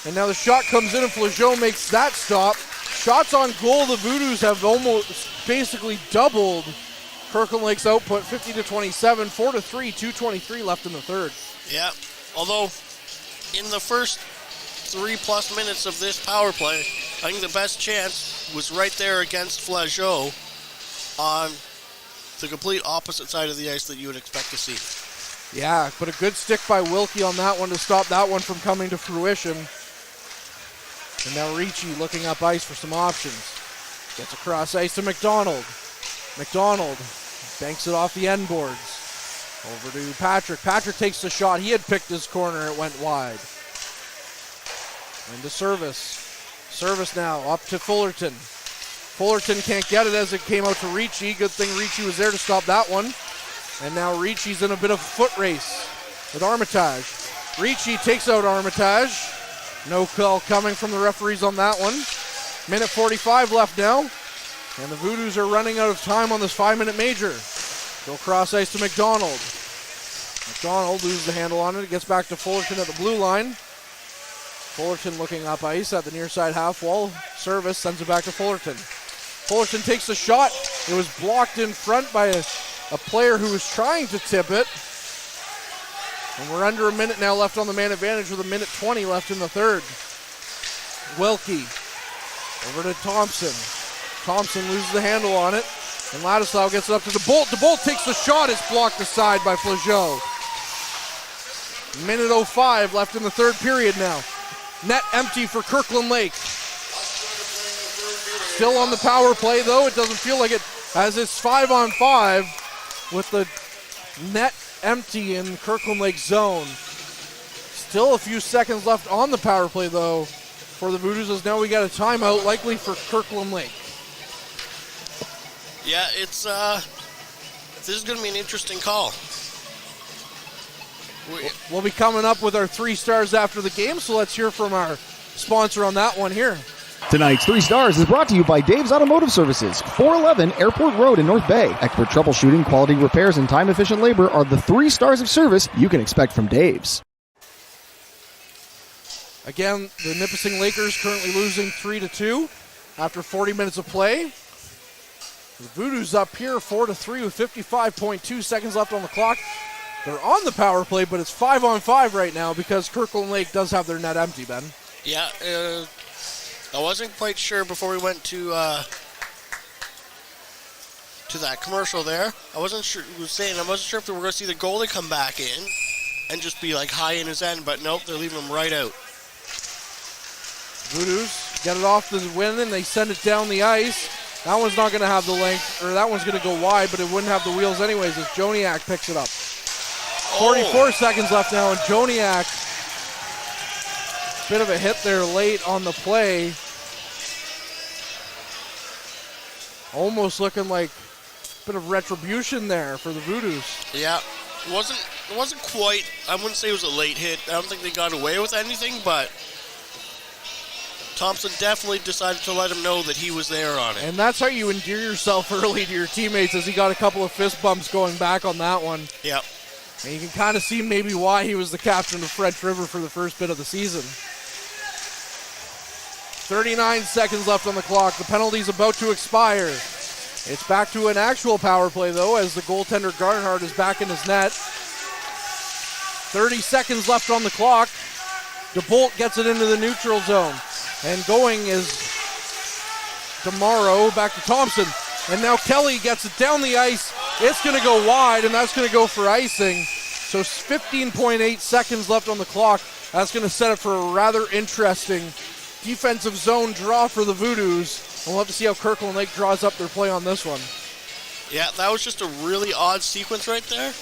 And now the shot comes in and Flageau makes that stop. Shots on goal, the Voodoos have almost basically doubled Kirkland Lake's output, 50-27, 4-3, 2:23 left in the third. Yeah, although in the first 3+ minutes of this power play, I think the best chance was right there against Flageau on the complete opposite side of the ice that you would expect to see. Yeah, but a good stick by Wilkie on that one to stop that one from coming to fruition. And now Ricci looking up ice for some options. Gets across ice to McDonald. McDonald banks it off the end boards. Over to Patrick. Patrick takes the shot. He had picked his corner. It went wide. Into Service. Service now up to Fullerton. Fullerton can't get it as it came out to Ricci. Good thing Ricci was there to stop that one. And now Ricci's in a bit of a foot race with Armitage. Ricci takes out Armitage. No call coming from the referees on that one. Minute 45 left now. And the Voodoos are running out of time on this 5-minute major. Go cross ice to McDonald. McDonald loses the handle on it. It gets back to Fullerton at the blue line. Fullerton looking up ice at the near side half wall. Service sends it back to Fullerton. Fullerton takes the shot. It was blocked in front by a player who was trying to tip it. And we're under a minute now left on the man advantage with a minute 20 left in the third. Wilkie over to Thompson. Thompson loses the handle on it. And Ladislav gets it up to DeBolt. DeBolt takes the shot. It's blocked aside by Flageau. Minute 05 left in the third period now. Net empty for Kirkland Lake. Still on the power play though. It doesn't feel like it as it's 5-on-5 with the net empty in Kirkland Lake zone. Still a few seconds left on the power play though for the Voodoos as now we got a timeout likely for Kirkland Lake. Yeah, it's this is going to be an interesting call. We'll be coming up with our 3 stars after the game, so let's hear from our sponsor on that one here. Tonight's 3 stars is brought to you by Dave's Automotive Services, 411 Airport Road in North Bay. Expert troubleshooting, quality repairs, and time-efficient labor are the 3 stars of service you can expect from Dave's. Again, the Nipissing Lakers currently losing 3-2 after 40 minutes of play. The Voodoos up here 4-3 with 55.2 seconds left on the clock. They're on the power play, but it's 5-on-5 right now because Kirkland Lake does have their net empty, Ben. Yeah, I wasn't quite sure before we went to that commercial there. I wasn't sure if we were going to see the goalie come back in and just be like high in his end, but nope, they're leaving him right out. Voodoos get it off the win and they send it down the ice. That one's not going to have the length, or that one's going to go wide, but it wouldn't have the wheels anyways as Joniak picks it up. 44 seconds left now, and Joniak, bit of a hit there late on the play. Almost looking like a bit of retribution there for the Voodoos. Yeah, it wasn't quite, I wouldn't say it was a late hit. I don't think they got away with anything, but Thompson definitely decided to let him know that he was there on it. And that's how you endear yourself early to your teammates as he got a couple of fist bumps going back on that one. Yep. And you can kind of see maybe why he was the captain of French River for the first bit of the season. 39 seconds left on the clock. The penalty's about to expire. It's back to an actual power play, though, as the goaltender Garnhart is back in his net. 30 seconds left on the clock. DeBolt gets it into the neutral zone. And going is DeMauro back to Thompson. And now Kelly gets it down the ice. It's going to go wide, and that's going to go for icing. So 15.8 seconds left on the clock. That's going to set up for a rather interesting defensive zone draw for the Voodoos. And we'll have to see how Kirkland Lake draws up their play on this one. Yeah, that was just a really odd sequence right there.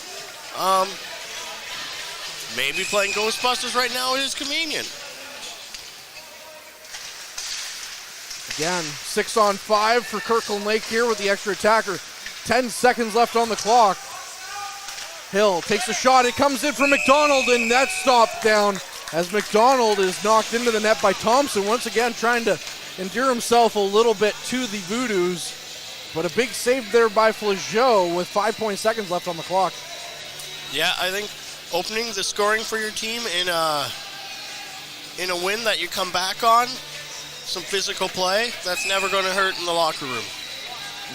Maybe playing Ghostbusters right now is convenient. Again, 6-on-5 for Kirkland Lake here with the extra attacker. 10 seconds left on the clock. Hill takes a shot. It comes in from McDonald, and that's stopped down as McDonald is knocked into the net by Thompson. Once again, trying to endear himself a little bit to the Voodoos. But a big save there by Flageau with 5 seconds left on the clock. Yeah, I think opening the scoring for your team in a win that you come back on, some physical play, that's never going to hurt in the locker room.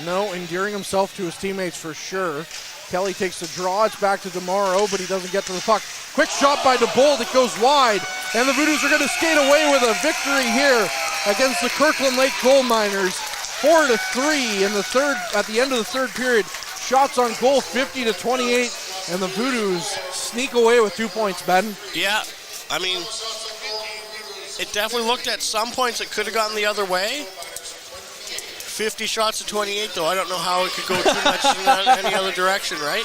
No, endearing himself to his teammates for sure. Kelly takes the draw. It's back to DeMauro, but he doesn't get to the puck. Quick shot by DeBolt. It goes wide, and the Voodoos are going to skate away with a victory here against the Kirkland Lake Coal Miners. 4-3 in the third. At the end of the third period, shots on goal 50-28, and the Voodoos sneak away with 2 points. Ben. Yeah, I mean, it definitely looked at some points it could have gone the other way. 50 shots to 28, though. I don't know how it could go too much in any other direction, right?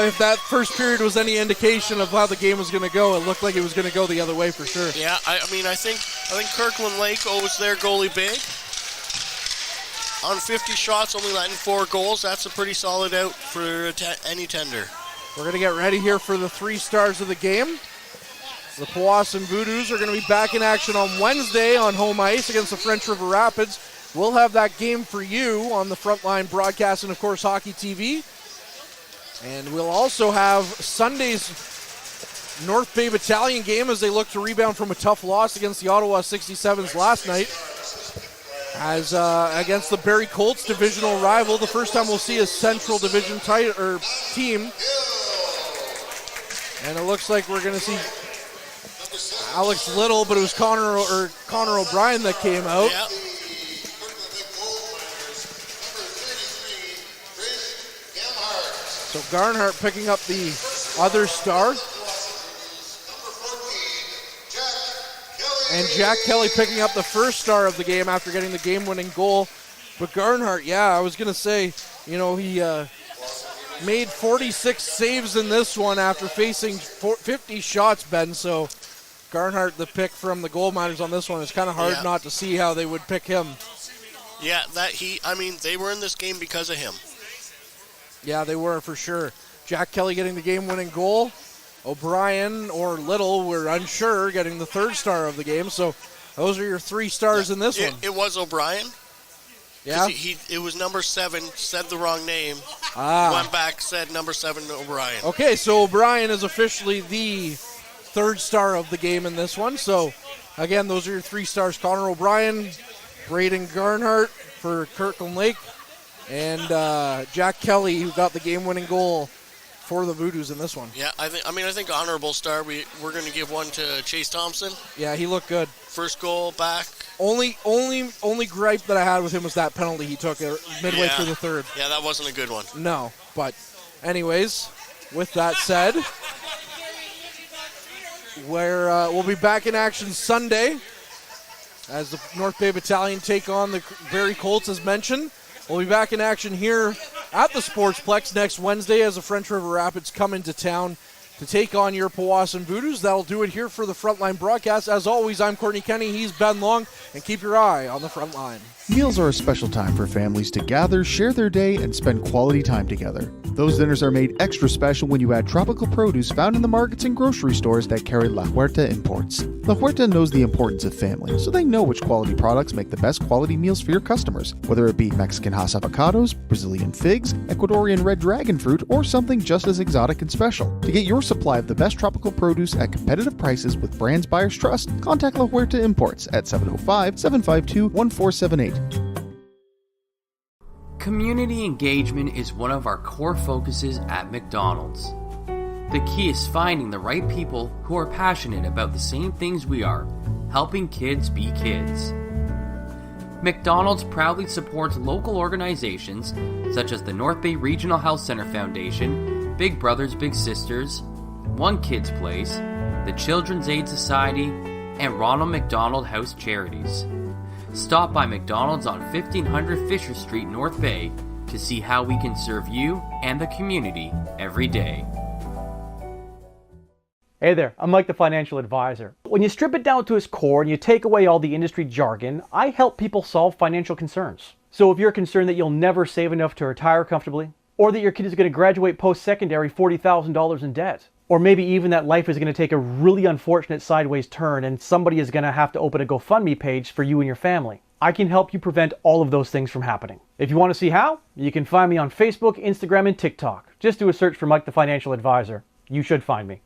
If that first period was any indication of how the game was going to go, it looked like it was going to go the other way for sure. Yeah, I mean, I think Kirkland Lake owes their goalie big. On 50 shots, only letting 4 goals. That's a pretty solid out for any tender. We're going to get ready here for the 3 stars of the game. The Powassan Voodoos are going to be back in action on Wednesday on home ice against the French River Rapids. We'll have that game for you on the Frontline broadcast and, of course, Hockey TV. And we'll also have Sunday's North Bay Battalion game as they look to rebound from a tough loss against the Ottawa 67s last night. As against the Barrie Colts divisional rival, the first time we'll see a Central Division team. And it looks like we're going to see Alex Little, but it was Connor O'Brien that came out. Yeah. So Garnhart picking up the other star. And Jack Kelly picking up the first star of the game after getting the game-winning goal. But Garnhart, yeah, I was going to say, he made 46 saves in this one after facing 50 shots, Ben. So Garnhart, the pick from the gold miners on this one, it's kind of hard not to see how they would pick him. Yeah, they were in this game because of him. Yeah, they were for sure. Jack Kelly getting the game-winning goal. O'Brien or Little, we're unsure, getting the 3rd star of the game. So those are your 3 stars in this one. It was O'Brien. Yeah? It was number 7, said the wrong name. Went back, said number 7 O'Brien. Okay, so O'Brien is officially the 3rd star of the game in this one. So, again, those are your 3 stars. Connor O'Brien, Braden Garnhart for Kirkland Lake, and Jack Kelly, who got the game-winning goal for the Voodoos in this one. Yeah, I think honorable star. We're going to give one to Chase Thompson. Yeah, he looked good. First goal back. Only gripe that I had with him was that penalty he took midway through the 3rd. Yeah, that wasn't a good one. No, but anyways, with that said, we'll be back in action Sunday as the North Bay Battalion take on the Barrie Colts, as mentioned. We'll be back in action here at the Sportsplex next Wednesday as the French River Rapids come into town to take on your Powassan Voodoos. That'll do it here for the Frontline broadcast. As always, I'm Courtney Kenny, he's Ben Long, and keep your eye on the Frontline. Meals are a special time for families to gather, share their day, and spend quality time together. Those dinners are made extra special when you add tropical produce found in the markets and grocery stores that carry La Huerta imports. La Huerta knows the importance of family, so they know which quality products make the best quality meals for your customers, whether it be Mexican Hass avocados, Brazilian figs, Ecuadorian red dragon fruit, or something just as exotic and special. To get your supply of the best tropical produce at competitive prices with brands buyers trust, contact La Huerta Imports at 705-752-1478. Community engagement is one of our core focuses at McDonald's. The key is finding the right people who are passionate about the same things we are, helping kids be kids. McDonald's proudly supports local organizations such as the North Bay Regional Health Center Foundation, Big Brothers Big Sisters, One Kids Place, the Children's Aid Society, and Ronald McDonald House Charities. Stop by McDonald's on 1500 Fisher Street, North Bay, to see how we can serve you and the community every day. Hey there, I'm Mike the Financial Advisor. When you strip it down to its core and you take away all the industry jargon, I help people solve financial concerns. So if you're concerned that you'll never save enough to retire comfortably, or that your kid is going to graduate post-secondary $40,000 in debt, or maybe even that life is going to take a really unfortunate sideways turn and somebody is going to have to open a GoFundMe page for you and your family, I can help you prevent all of those things from happening. If you want to see how, you can find me on Facebook, Instagram, and TikTok. Just do a search for Mike the Financial Advisor. You should find me.